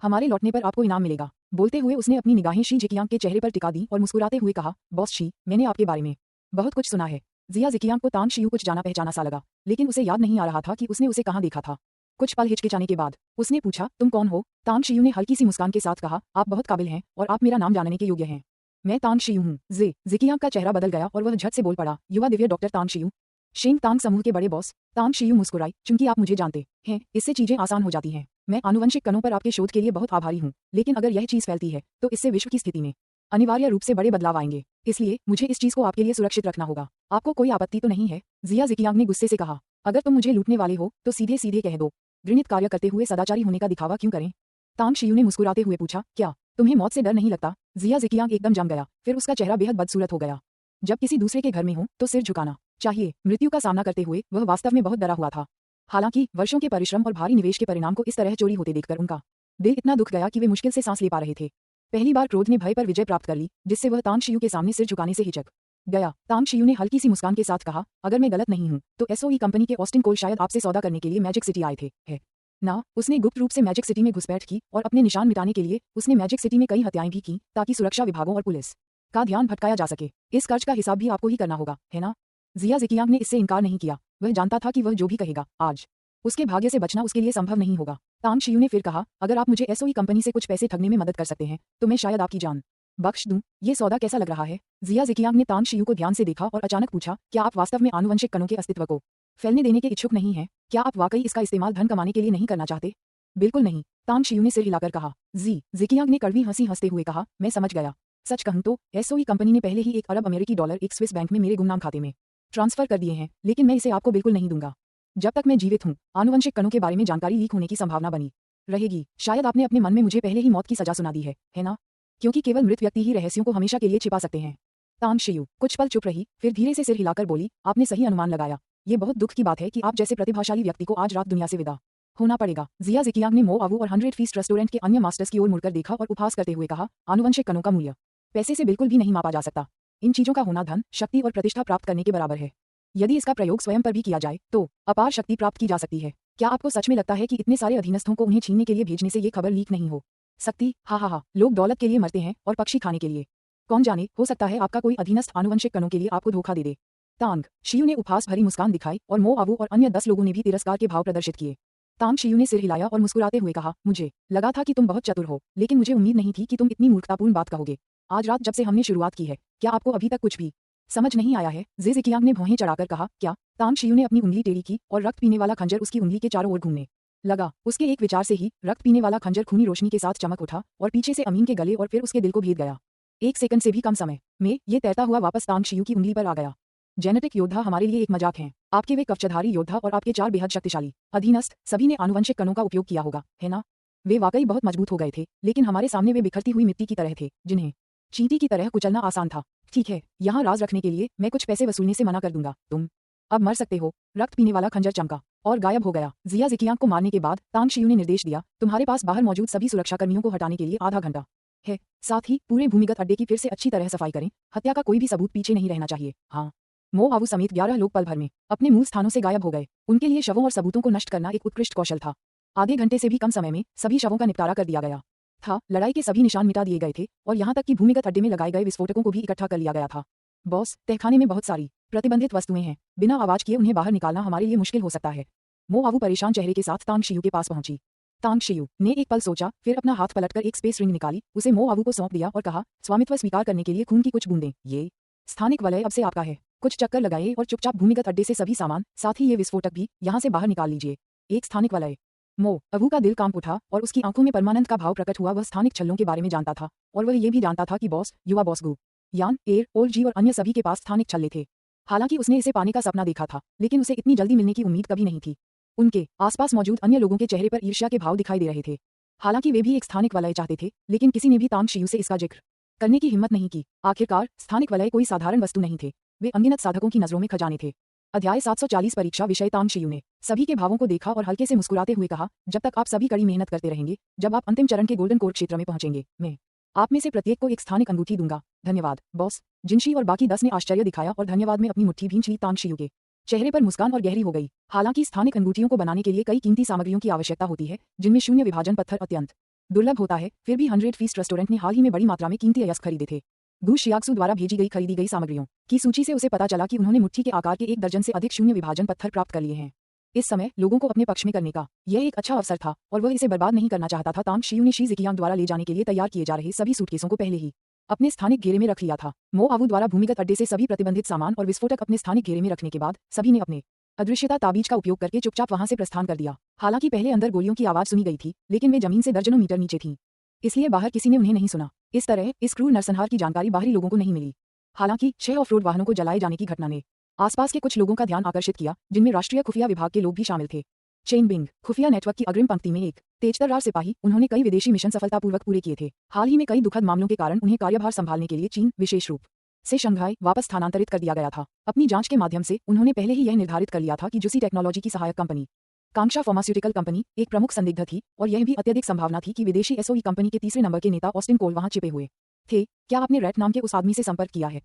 हमारे लौटने पर आपको इनाम मिलेगा। बोलते हुए उसने अपनी निगाहें शी जिकियांग के चेहरे पर टिका दी और मुस्कुराते हुए कहा, बॉस शी, मैंने आपके बारे में बहुत कुछ सुना है। जिकियांग को तांग शियू कुछ जाना पहचाना सा लगा, लेकिन उसे याद नहीं आ रहा था कि उसने उसे कहाँ देखा था। कुछ पल हिचकिचाने के बाद उसने पूछा, तुम कौन हो? तांग शियू ने हल्की सी मुस्कान के साथ कहा, आप बहुत काबिल हैं और आप मेरा नाम जानने के योग्य हैं। मैं तांग शियू हूँ। जिकियांग का चेहरा बदल गया और वह झट से बोल पड़ा, युवा दिव्य डॉक्टर तांग शियू, शेंग तांग समूह के बड़े बॉस। तांग शियू मुस्कुराई, चूंकि आप मुझे जानते हैं, इससे चीजें आसान हो जाती हैं। मैं आनुवंशिक कणों पर आपके शोध के लिए बहुत आभारी हूँ, लेकिन अगर यह चीज फैलती है तो इससे विश्व की स्थिति में अनिवार्य रूप से बड़े बदलाव आएंगे। इसलिए मुझे इस चीज को आपके लिए सुरक्षित रखना होगा। आपको कोई आपत्ति तो नहीं है? जिकियांग ने गुस्से से कहा, अगर तुम मुझे लूटने वाले हो तो सीधे सीधे कह दो। घृणित कार्य करते हुए सदाचारी होने का दिखावा क्यों करें? तांग शियू ने मुस्कुराते हुए पूछा, क्या तुम्हें मौत से डर नहीं लगता? जिकियांग एकदम जम गया, फिर उसका चेहरा बेहद बदसूरत हो गया। जब किसी दूसरे के घर में हो तो सिर झुकाना चाहिए। मृत्यु का सामना करते हुए वह वास्तव में बहुत डरा हुआ था। हालांकि वर्षों के परिश्रम और भारी निवेश के परिणाम को इस तरह चोरी होते देखकर उनका दिल इतना दुख गया कि वे मुश्किल से सांस ले पा रहे थे। पहली बार क्रोध ने भय पर विजय प्राप्त कर ली, जिससे वह तांग शियू के सामने सिर झुकाने से हिचक गया। तांग शियू ने हल्की सी मुस्कान के साथ कहा, अगर मैं गलत नहीं हूं तो एसओई कंपनी के ऑस्टिन कोल शायद आपसे सौदा करने के लिए मैजिक सिटी आए थे, है ना? उसने गुप्त रूप से मैजिक सिटी में घुसपैठ की और अपने निशान मिटाने के लिए उसने मैजिक सिटी में कई हत्याएं भी की, ताकि सुरक्षा विभागों और पुलिस का ध्यान भटकाया जा सके। इस कर्ज का हिसाब भी आपको ही करना होगा, है ना? जिकियांग ने इससे इनकार नहीं किया। वह जानता था कि वह जो भी कहेगा आज उसके भाग्य से बचना उसके लिए संभव नहीं होगा। तांग शियू ने फिर कहा, अगर आप मुझे एसओई कंपनी से कुछ पैसे ठगने में मदद कर सकते हैं तो मैं शायद आपकी जान बख्श दूं। ये सौदा कैसा लग रहा है? जिकियांग ने तांग शियू को ध्यान से देखा और अचानक पूछा, क्या आप वास्तव में आनुवंशिक कणों के अस्तित्व को फैलने देने के इच्छुक नहीं हैं? क्या आप वाकई इसका इस्तेमाल धन कमाने के लिए नहीं करना चाहते? बिल्कुल नहीं, तांग शियू ने सिर हिलाकर कहा। जिकियांग ने कड़वी हंसी हंसते हुए कहा, मैं समझ गया। सच कहूं तो एसओई कंपनी ने पहले ही 1 अरब अमेरिकी डॉलर एक स्विस बैंक में मेरे गुमनाम खाते में ट्रांसफर कर दिए हैं, लेकिन मैं इसे आपको बिल्कुल नहीं दूंगा। जब तक मैं जीवित हूं, आनुवंशिक कणों के बारे में जानकारी लीक होने की संभावना बनी रहेगी। शायद आपने अपने मन में मुझे पहले ही मौत की सजा सुना दी है ना? क्योंकि केवल मृत व्यक्ति ही रहस्यों को हमेशा के लिए छिपा सकते हैं। तांग शियू कुछ पल चुप रही, फिर धीरे से सिर हिलाकर बोली, आपने सही अनुमान लगाया। ये बहुत दुख की बात है कि आप जैसे प्रतिभाशाली व्यक्ति को आज रात दुनिया से विदा होना पड़ेगा। जिकियांग ने मो आवू और 100 फीस्ट रेस्टोरेंट के अन्य मास्टर्स की ओर मुड़कर देखा और उपहास करते हुए कहा, आनुवंशिक कणों का मूल्य पैसे से बिल्कुल भी नहीं मापा जा सकता। इन चीजों का होना धन, शक्ति और प्रतिष्ठा प्राप्त करने के बराबर है। यदि इसका प्रयोग स्वयं पर भी किया जाए तो अपार शक्ति प्राप्त की जा सकती है। क्या आपको सच में लगता है कि इतने सारे अधीनस्थों को उन्हें छीनने के लिए भेजने से ये खबर लीक नहीं हो सकती? हा, लोग दौलत के लिए मरते हैं और पक्षी खाने के लिए। कौन जाने, हो सकता है आपका कोई अधीनस्थ आनुवंशिक कणों के लिए आपको धोखा दे दे। तांग शियू ने उपहास भरी मुस्कान दिखाई और मो आवू और अन्य 10 लोगों ने भी तिरस्कार के भाव प्रदर्शित किए। तांग शियू ने सिर हिलाया और मुस्कुराते हुए कहा, मुझे लगा था कि तुम बहुत चतुर हो, लेकिन मुझे उम्मीद नहीं थी कि तुम इतनी मूर्खतापूर्ण बात कहोगे। आज रात जब से हमने शुरुआत की है, क्या आपको अभी तक कुछ भी समझ नहीं आया है? जिकियांग ने भौहें चढ़ाकर कहा, क्या? तांग शियू ने अपनी उंगली टेढ़ी की और रक्त पीने वाला खंजर उसकी उंगली के चारों ओर घूमने लगा। उसके एक विचार से ही रक्त पीने वाला खंजर खूनी रोशनी के साथ चमक उठा और पीछे से अमीन के गले और फिर उसके दिल को भेद गया। 1 सेकंड से भी कम समय में ये तैरता हुआ वापस तांग शियू की उंगली पर आ गया। जेनेटिक योद्धा हमारे लिए एक मजाक हैं। आपके वे कवचधारी योद्धा और आपके 4 बेहद शक्तिशाली अधीनस्थ, सभी ने आनुवंशिक कणों का उपयोग किया होगा, है ना? वे वाकई बहुत मजबूत हो गए थे, लेकिन हमारे सामने वे बिखरती हुई मिट्टी की तरह थे, जिन्हें चींटी की तरह कुचलना आसान था। ठीक है, यहाँ राज रखने के लिए मैं कुछ पैसे वसूलने से मना कर दूंगा। तुम अब मर सकते हो। रक्त पीने वाला खंजर चमका और गायब हो गया। जिया जिकियांग को मारने के बाद तांग शियू ने निर्देश दिया, तुम्हारे पास बाहर मौजूद सभी सुरक्षाकर्मियों को हटाने के लिए आधा घंटा है। साथ ही पूरे भूमिगत अड्डे की फिर से अच्छी तरह सफाई करें। हत्या का कोई भी सबूत पीछे नहीं रहना चाहिए। हाँ, मो आबू समेत 11 लोग पल भर में अपने मूल स्थानों से गायब हो गए। उनके लिए शवों और सबूतों को नष्ट करना एक उत्कृष्ट कौशल था। आधे घंटे से भी कम समय में सभी शवों का निपटारा कर दिया गया था। लड़ाई के सभी निशान मिटा दिए गए थे और यहाँ तक कि भूमिगत अड्डे में लगाए गए विस्फोटकों को भी इकट्ठा कर लिया गया था। बॉस, तहखाने में बहुत सारी प्रतिबंधित वस्तुएं हैं। बिना आवाज किए उन्हें बाहर निकालना हमारे लिए मुश्किल हो सकता है। मो आबू परेशान चेहरे के साथ तांग शियू के पास पहुंची। तांग शियू ने एक पल सोचा, फिर अपना हाथ पलटकर एक स्पेस रिंग निकाली, उसे मो आबू को सौंप दिया और कहा, स्वामित्व स्वीकार करने के लिए खून की कुछ बूंदें। ये स्थानिक वलय अब से आपका है। कुछ चक्कर लगाइए और चुपचाप भूमिगत अड्डे से सभी सामान, साथ ही ये विस्फोटक भी यहाँ से बाहर निकाल लीजिए। एक स्थानिक वलय। मो आबू का दिल कांप उठा और उसकी आंखों में परमानंद का भाव प्रकट हुआ। वह स्थानिक छल्लों के बारे में जानता था और वह ये भी जानता था कि बॉस, युवा बॉस गु, यान, एयर, ओल्ड और अन्य सभी के पास स्थानिक छल्ले थे। हालांकि उसने इसे पाने का सपना देखा था, लेकिन उसे इतनी जल्दी मिलने की उम्मीद कभी नहीं थी। उनके आसपास मौजूद अन्य लोगों के चेहरे पर ईर्ष्या के भाव दिखाई दे रहे थे। हालांकि वे भी एक स्थानिक वलय चाहते थे, लेकिन किसी ने भी तांग शियू से इसका जिक्र करने की हिम्मत नहीं की। आखिरकार स्थानिक वलय कोई साधारण वस्तु नहीं थे, वे अनगिनत साधकों की नजरों में खजाने थे। अध्याय 740 परीक्षा विषय। तांग शियू ने सभी के भावों को देखा और हल्के से मुस्कुराते हुए कहा, जब तक आप सभी कड़ी मेहनत करते रहेंगे, जब आप अंतिम चरण के गोल्डन कोर क्षेत्र में पहुंचेंगे, मैं आप में से प्रत्येक को एक स्थानिक अंगूठी दूंगा। धन्यवाद बॉस। जिनशी और बाकी 10 ने आश्चर्य दिखाया और धन्यवाद में अपनी मुट्ठी भींच ली। तांग शियू के चेहरे पर मुस्कान और गहरी हो गई। हालांकि स्थानिक अंगूठियों को बनाने के लिए कई कीमती सामग्रियों की आवश्यकता होती है, जिनमें शून्य विभाजन पत्थर अत्यंत दुर्लभ होता है, फिर भी 100 फीस्ट रेस्टोरेंट ने हाल ही में बड़ी मात्रा में कीमती अयस्क खरीदे थे। गु शियाक्सू द्वारा भेजी गई खरीदी गई सामग्रियों की सूची से उसे पता चला कि उन्होंने मुट्ठी के आकार के 1 दर्जन से अधिक शून्य विभाजन पत्थर प्राप्त कर लिए हैं। इस समय लोगों को अपने पक्ष में करने का यह एक अच्छा अवसर था और वह इसे बर्बाद नहीं करना चाहता था। तांग शियू ने शी जिकियांग द्वारा ले जाने के लिए तैयार किए जा रहे सभी सूटकेसों को पहले ही अपने स्थानिक घेरे में रख लिया था। मो आबू द्वारा भूमिगत अड्डे से सभी प्रतिबंधित सामान और विस्फोटक अपने स्थानिक घेरे में रखने के बाद सभी ने अपने अदृश्यता ताबीज का उपयोग करके चुपचाप वहां से प्रस्थान कर दिया। हालांकि पहले अंदर गोलियों की आवाज सुनी गई थी, लेकिन वे जमीन से दर्जनों मीटर नीचे थीं, इसलिए बाहर किसी ने उन्हें नहीं सुना। इस तरह इस क्रूर नरसंहार की जानकारी बाहरी लोगों को नहीं मिली। हालांकि 6 ऑफ रोड वाहनों को जलाए जाने की घटना ने आसपास के कुछ लोगों का ध्यान आकर्षित किया, जिनमें राष्ट्रीय खुफिया विभाग के लोग भी शामिल थे। चेन बिंग खुफिया नेटवर्क की अग्रिम पंक्ति में एक तेजतर्रार सिपाही, उन्होंने कई विदेशी मिशन सफलतापूर्वक पूरे किए थे। हाल ही में कई दुखद मामलों के कारण उन्हें कार्यभार संभालने के लिए चीन, विशेष रूप से शंघाई, वापस स्थानांतरित कर दिया गया था। अपनी जांच के माध्यम से उन्होंने पहले ही यह निर्धारित कर लिया था कि जुसी टेक्नोलॉजी की सहायक कंपनी कांक्षा फार्मास्यूटिकल कंपनी एक प्रमुख संदिग्ध थी और यह भी अत्यधिक संभावना थी कि विदेशी एसओई कंपनी के तीसरे नंबर के नेता ऑस्टिन कोल वहां छिपे हुए थे। क्या आपने रैट नाम के उस आदमी से संपर्क किया है?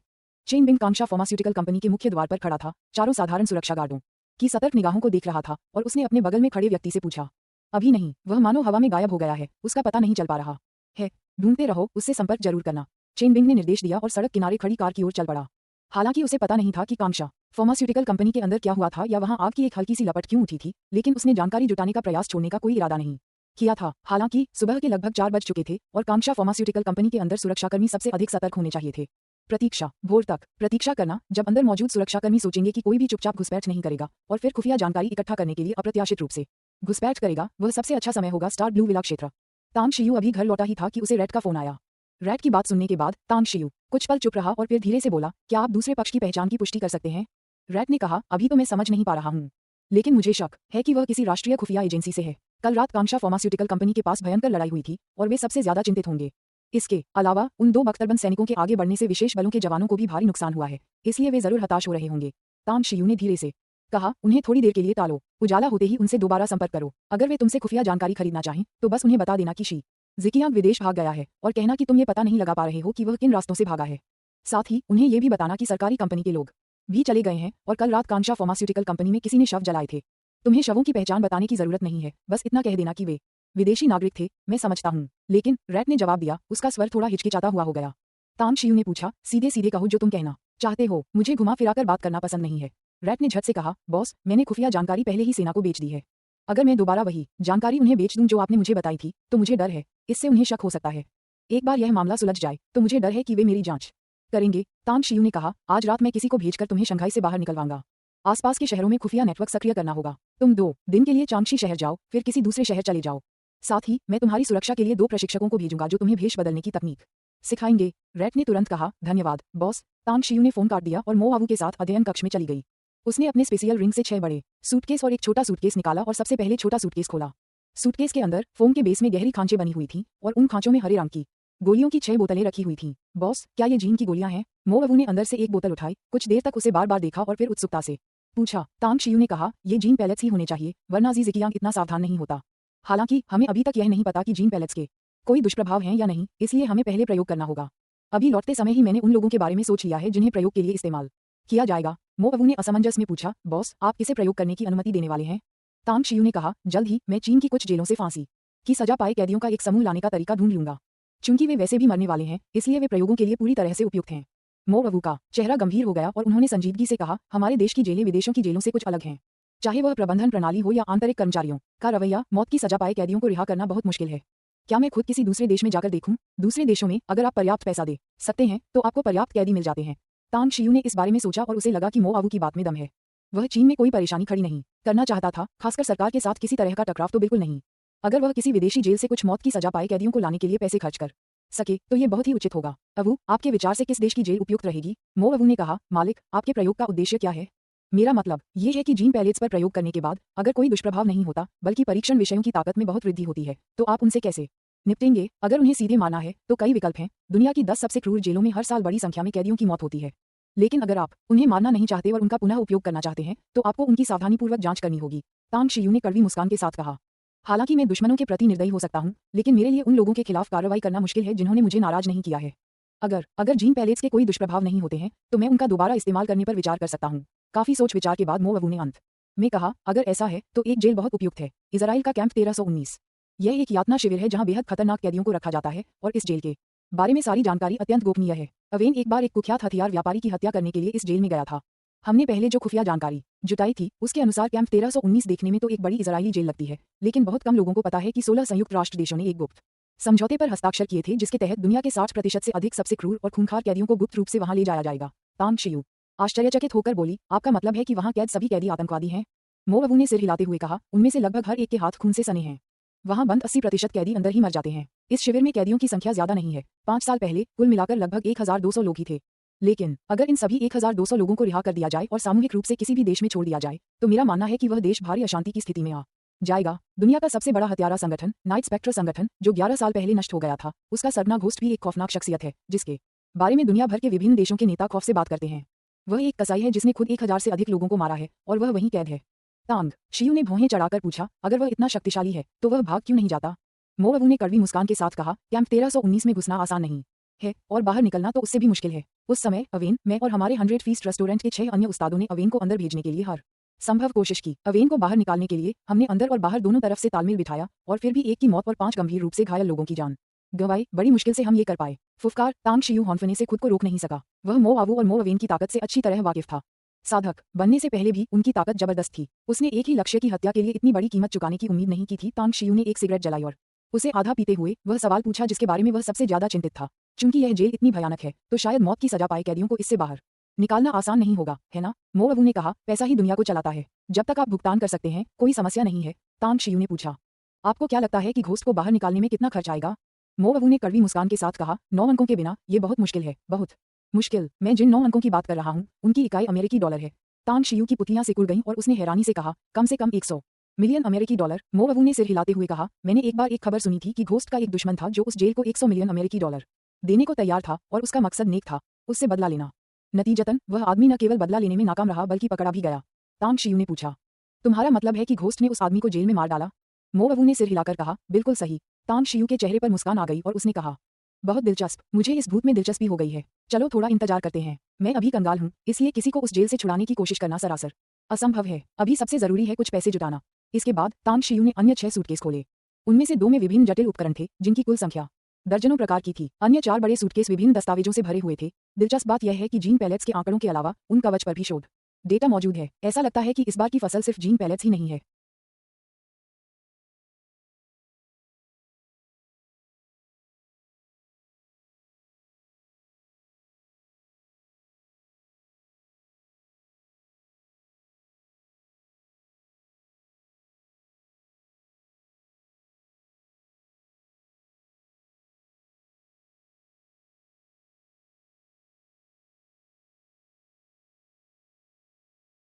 चेन बिंग कांक्षा फार्मास्यूटिकल कंपनी के मुख्य द्वार पर खड़ा था, चारों साधारण सुरक्षा गार्डों की सतर्क निगाहों को देख रहा था और उसने अपने बगल में खड़े व्यक्ति से पूछा। अभी नहीं, वह मानो हवा में गायब हो गया है, उसका पता नहीं चल पा रहा है। ढूंढते रहो, उससे संपर्क जरूर करना। चेन बिंग ने निर्देश दिया और सड़क किनारे खड़ी कार की ओर चल पड़ा। हालांकि उसे पता नहीं था कि कांक्षा फार्मास्यूटिकल कंपनी के अंदर क्या हुआ था या वहां आग की एक हल्की सी लपट क्यों उठी थी, लेकिन उसने जानकारी जुटाने का प्रयास छोड़ने का कोई इरादा नहीं किया था। हालांकि सुबह के लगभग 4 बज चुके थे और कांक्षा फार्मास्यूटिकल कंपनी के अंदर सुरक्षाकर्मी सबसे अधिक सतर्क होने चाहिए थे। प्रतीक्षा, भोर तक प्रतीक्षा करना, जब अंदर मौजूद सुरक्षाकर्मी सोचेंगे कि कोई भी चुपचाप घुसपैठ नहीं करेगा और फिर खुफिया जानकारी इकट्ठा करने के लिए अप्रत्याशित रूप से घुसपैठ करेगा, वह सबसे अच्छा समय होगा। स्टार ब्लू विला क्षेत्र। तांग शियू अभी घर लौटा ही था कि उसे रैट का फोन आया। रैट की बात सुनने के बाद तांग शियू कुछ पल चुप रहा और फिर धीरे से बोला, क्या आप दूसरे पक्ष की पहचान की पुष्टि कर सकते हैं? रैट ने कहा, अभी तो मैं समझ नहीं पा रहा हूँ, लेकिन मुझे शक है कि वह किसी राष्ट्रीय खुफिया एजेंसी से है। कल रात कांक्षा फार्मास्यूटिकल कंपनी के पास भयंकर लड़ाई हुई थी और वे सबसे ज्यादा चिंतित होंगे। इसके अलावा उन 2 बख्तरबंद सैनिकों के आगे बढ़ने से विशेष बलों के जवानों को भी भारी नुकसान हुआ है, इसलिए वे जरूर हताश हो रहे होंगे। तांग शियू ने धीरे से कहा, उन्हें थोड़ी देर के लिए टालो, उजाला होते ही उनसे दोबारा संपर्क करो। अगर वे तुमसे खुफिया जानकारी खरीदना चाहें तो बस उन्हें बता देना कि शी जिकियांग विदेश भाग गया है और कहना कि तुम ये पता नहीं लगा पा रहे हो कि वह किन रास्तों से भागा है। साथ ही उन्हें ये भी बताना कि सरकारी कंपनी के लोग भी चले गए हैं और कल रात कांक्षा फार्मास्यूटिकल कंपनी में किसी ने शव जलाए थे। तुम्हें शवों की पहचान बताने की जरूरत नहीं है, बस इतना कह देना कि वे विदेशी नागरिक थे। मैं समझता हूँ, लेकिन रैट ने जवाब दिया, उसका स्वर थोड़ा हिचकिचाता हुआ हो गया। तांग शियू ने पूछा, सीधे सीधे कहो जो तुम कहना चाहते हो, मुझे घुमा फिराकर बात करना पसंद नहीं है। रैट ने झट से कहा, बॉस, मैंने खुफिया जानकारी पहले ही सेना को बेच दी है। अगर मैं दोबारा वही जानकारी उन्हें बेच दूं जो आपने मुझे बताई थी, तो मुझे डर है इससे उन्हें शक हो सकता है। एक बार यह मामला सुलझ जाए तो मुझे डर है कि वे मेरी जांच करेंगे। तांग शियू ने कहा, आज रात मैं किसी को भेजकर तुम्हें शंघाई से बाहर निकलवाऊंगा। आसपास के शहरों में खुफिया नेटवर्क सक्रिय करना होगा। तुम 2 दिन के लिए चांगशी शहर जाओ, फिर किसी दूसरे शहर चले जाओ। साथ ही मैं तुम्हारी सुरक्षा के लिए 2 प्रशिक्षकों को भेजूंगा जो तुम्हें भेष बदलने की तकनीक सिखाएंगे। रैट ने तुरंत कहा, धन्यवाद बॉस। तांग शियू ने फोन काट दिया और मो आबू के साथ अध्ययन कक्ष में चली गई। उसने अपने स्पेशियल रिंग से 6 बड़े सूटकेस और एक छोटा सूटकेस निकाला और सबसे पहले छोटा सूटकेस खोला। सूटकेस के अंदर फोम के बेस में गहरी खांचे बनी हुई थीं और उन खांचों में हरे रंग की गोलियों की 6 बोतलें रखी हुई थीं। बॉस, क्या ये जीन की गोलियां हैं? मो आबू ने अंदर से एक बोतल उठाई, कुछ देर तक उसे बार बार देखा और फिर उत्सुकता से पूछा। तांग शियू ने कहा, ये जीन पैलेट्स ही होने चाहिए, वरना जी ज़िकियांग इतना सावधान नहीं होता। हालांकि हमें अभी तक यह नहीं पता कि जीन पैलेट्स के कोई दुष्प्रभाव हैं या नहीं, इसलिए हमें पहले प्रयोग करना होगा। अभी लौटते समय ही मैंने उन लोगों के बारे में सोच लिया है जिन्हें प्रयोग के लिए इस्तेमाल किया जाएगा। मो अवू ने असमंजस में पूछा, बॉस, आप किसे प्रयोग करने की अनुमति देने वाले हैं? तांग शियू ने कहा, जल्द ही मैं चीन की कुछ जेलों से फांसी की सजा पाए कैदियों का एक समूह लाने का तरीका ढूंढ लूंगा। चूंकि वे वैसे भी मरने वाले हैं, इसलिए वे प्रयोगों के लिए पूरी तरह से उपयुक्त हैं। मो अवू का चेहरा गंभीर हो गया और उन्होंने संजीदगी से कहा, हमारे देश की जेलें विदेशों की जेलों से कुछ अलग हैं। चाहे वह प्रबंधन प्रणाली हो या आंतरिक कर्मचारियों का रवैया, मौत की सजा पाए कैदियों को रिहा करना बहुत मुश्किल है। क्या मैं खुद किसी दूसरे देश में जाकर देखूं? दूसरे देशों में अगर आप पर्याप्त पैसा दे सकते हैं तो आपको पर्याप्त कैदी मिल जाते हैं। तांग शियू ने इस बारे में सोचा और उसे लगा कि मो अवू की बात में दम है। वह चीन में कोई परेशानी खड़ी नहीं करना चाहता था, खासकर सरकार के साथ किसी तरह का टकराव तो बिल्कुल नहीं। अगर वह किसी विदेशी जेल से कुछ मौत की सजा पाए कैदियों को लाने के लिए पैसे खर्च कर सके तो ये बहुत ही उचित होगा। अवू, आपके विचार से किस देश की जेल उपयुक्त रहेगी? मो अवू ने कहा, मालिक, आपके प्रयोग का उद्देश्य क्या है? मेरा मतलब ये है कि जीन पैलेट्स पर प्रयोग करने के बाद अगर कोई दुष्प्रभाव नहीं होता बल्कि परीक्षण विषयों की ताकत में बहुत वृद्धि होती है तो आप उनसे कैसे निपटेंगे? अगर उन्हें सीधे मारना है तो कई विकल्प हैं। दुनिया की 10 सबसे क्रूर जेलों में हर साल बड़ी संख्या में कैदियों की मौत होती है। लेकिन अगर आप उन्हें मारना नहीं चाहते और उनका पुनः उपयोग करना चाहते हैं तो आपको उनकी सावधानीपूर्वक जांच करनी होगी। तांग शियू ने कड़वी मुस्कान के साथ कहा, हालांकि मैं दुश्मनों के प्रति निर्दयी हो सकता हूं, लेकिन मेरे लिए उन लोगों के खिलाफ कार्रवाई करना मुश्किल है जिन्होंने मुझे नाराज नहीं किया है। अगर जीन पैलेट्स के कोई दुष्प्रभाव नहीं होते हैं तो मैं उनका दोबारा इस्तेमाल करने पर विचार कर सकता हूं। काफी सोच विचार के बाद मो अवू ने अंत में कहा, अगर ऐसा है तो एक जेल बहुत उपयुक्त है, इजराइल का कैंप 1319। यह एक यातना शिविर है जहां बेहद खतरनाक कैदियों को रखा जाता है और इस जेल के बारे में सारी जानकारी अत्यंत गोपनीय है। अवेन एक बार एक कुख्यात हथियार व्यापारी की हत्या करने के लिए इस जेल में गया था। हमने पहले जो खुफिया जानकारी जुटाई थी उसके अनुसार कैंप 1319 देखने में तो एक बड़ी इजरायली जेल लगती है, लेकिन बहुत कम लोगों को पता है कि 16 संयुक्त राष्ट्र देशों ने एक गुप्त समझौते पर हस्ताक्षर किए थे जिसके तहत दुनिया के 60% से अधिक सबसे क्रूर और खूंखार कैदियों को गुप्त रूप से वहां ले जाया जाएगा। तांग शियू आश्चर्यचकित होकर बोली, आपका मतलब है कि वहां कैद सभी कैदी आतंकवादी हैं? मो अवू ने सिर हिलाते हुए कहा, उनमें से लगभग हर एक के हाथ खून से सने हैं। वहां बंद 80% कैदी अंदर ही मर जाते हैं। इस शिविर में कैदियों की संख्या ज्यादा नहीं है। 5 साल पहले कुल मिलाकर लगभग 1200 लोग ही थे। लेकिन अगर इन सभी 1200 लोगों को रिहा कर दिया जाए और सामूहिक रूप से किसी भी देश में छोड़ दिया जाए तो मेरा मानना है कि वह देश भारी अशांति की स्थिति में आ जाएगा। दुनिया का सबसे बड़ा हत्यारा संगठन नाइट स्पेक्टर संगठन जो 11 साल पहले नष्ट हो गया था, उसका सरना घोस्ट भी एक खौफनाक शख्सियत है जिसके बारे में दुनिया भर के विभिन्न देशों के नेता खौफ से बात करते हैं। वह एक कसाई है जिसने खुद 1000 से अधिक लोगों को मारा है और वह वहीं कैद है। तांग शियू ने भौहें चढ़ाकर पूछा, अगर वह इतना शक्तिशाली है तो वह भाग क्यों नहीं जाता? मो अवू ने कड़वी मुस्कान के साथ कहा, कैंप 1319 में घुसना आसान नहीं है और बाहर निकलना तो उससे भी मुश्किल है। उस समय अवेन, मैं और हमारे 100 फीस्ट रेस्टोरेंट के 6 अन्य उस्तादों ने अवेन को अंदर भेजने के लिए हर संभव कोशिश की। अवेन को बाहर निकालने के लिए हमने अंदर और बाहर दोनों तरफ से तालमेल बिठाया और फिर भी एक की मौत और 5 गंभीर रूप से घायल लोगों की जान गंवाई। बड़ी मुश्किल से हम ये कर पाए। फुफकार। तांग शियू हौंफने से खुद को रोक नहीं सका। वह मो अवू और मो अवेन की ताकत से अच्छी तरह वाकिफ था। साधक बनने से पहले भी उनकी ताकत जबरदस्त थी। उसने एक ही लक्ष्य की हत्या के लिए इतनी बड़ी कीमत चुकाने की उम्मीद नहीं की थी। तांग शियू ने एक सिगरेट जलाई और उसे आधा पीते हुए वह सवाल पूछा जिसके बारे में वह सबसे ज्यादा चिंतित था। चूंकि यह जेल इतनी भयानक है तो शायद मौत की सजा पाए कैदियों को इससे बाहर निकालना आसान नहीं होगा, है ना? मो अवू ने कहा, पैसा ही दुनिया को चलाता है। जब तक आप भुगतान कर सकते हैं कोई समस्या नहीं है। तांग शियू ने पूछा, आपको क्या लगता है कि घोस्ट को बाहर निकालने में कितना खर्च आएगा? मो अवू ने कड़वी मुस्कान के साथ कहा, 9 अंकों के बिना ये बहुत मुश्किल है, बहुत मुश्किल। मैं जिन 9 अंकों की बात कर रहा हूँ उनकी इकाई अमेरिकी डॉलर है। तांग शियू की पुतलियां सिकुड़ गईं और उसने हैरानी से कहा, कम से कम 100 मिलियन अमेरिकी डॉलर। मो अवू ने सिर हिलाते हुए कहा, मैंने एक बार एक खबर सुनी थी कि घोस्ट का एक दुश्मन था जो उस जेल को 100 मिलियन अमेरिकी डॉलर देने को तैयार था और उसका मकसद नेक था, उससे बदला लेना। नतीजतन वह आदमी न केवल बदला लेने में नाकाम रहा बल्कि पकड़ा भी गया। तांग शियू ने पूछा, तुम्हारा मतलब है कि घोस्ट ने उस आदमी को जेल में मार डाला? मो अवू ने सिर हिलाकर कहा, बिल्कुल सही। तांग शियू के चेहरे पर मुस्कान आ गई और उसने कहा, बहुत दिलचस्प, मुझे इस भूत में दिलचस्पी हो गई है। चलो थोड़ा इंतजार करते हैं। मैं अभी कंगाल हूँ, इसलिए किसी को उस जेल से छुड़ाने की कोशिश करना सरासर असंभव है। अभी सबसे जरूरी है कुछ पैसे जुटाना। इसके बाद तांग शियू ने अन्य 6 सूटकेस खोले। उनमें से 2 में विभिन्न जटिल उपकरण थे जिनकी कुल संख्या दर्जनों प्रकार की थी। अन्य 4 बड़े सूटकेस विभिन्न दस्तावेजों से भरे हुए थे। दिलचस्प बात यह है कि जीन पैलेट्स के आंकड़ों के अलावा उन कवच पर भी शोध डेटा मौजूद है। ऐसा लगता है कि इस बार की फसल सिर्फ जीन पैलेट्स ही नहीं है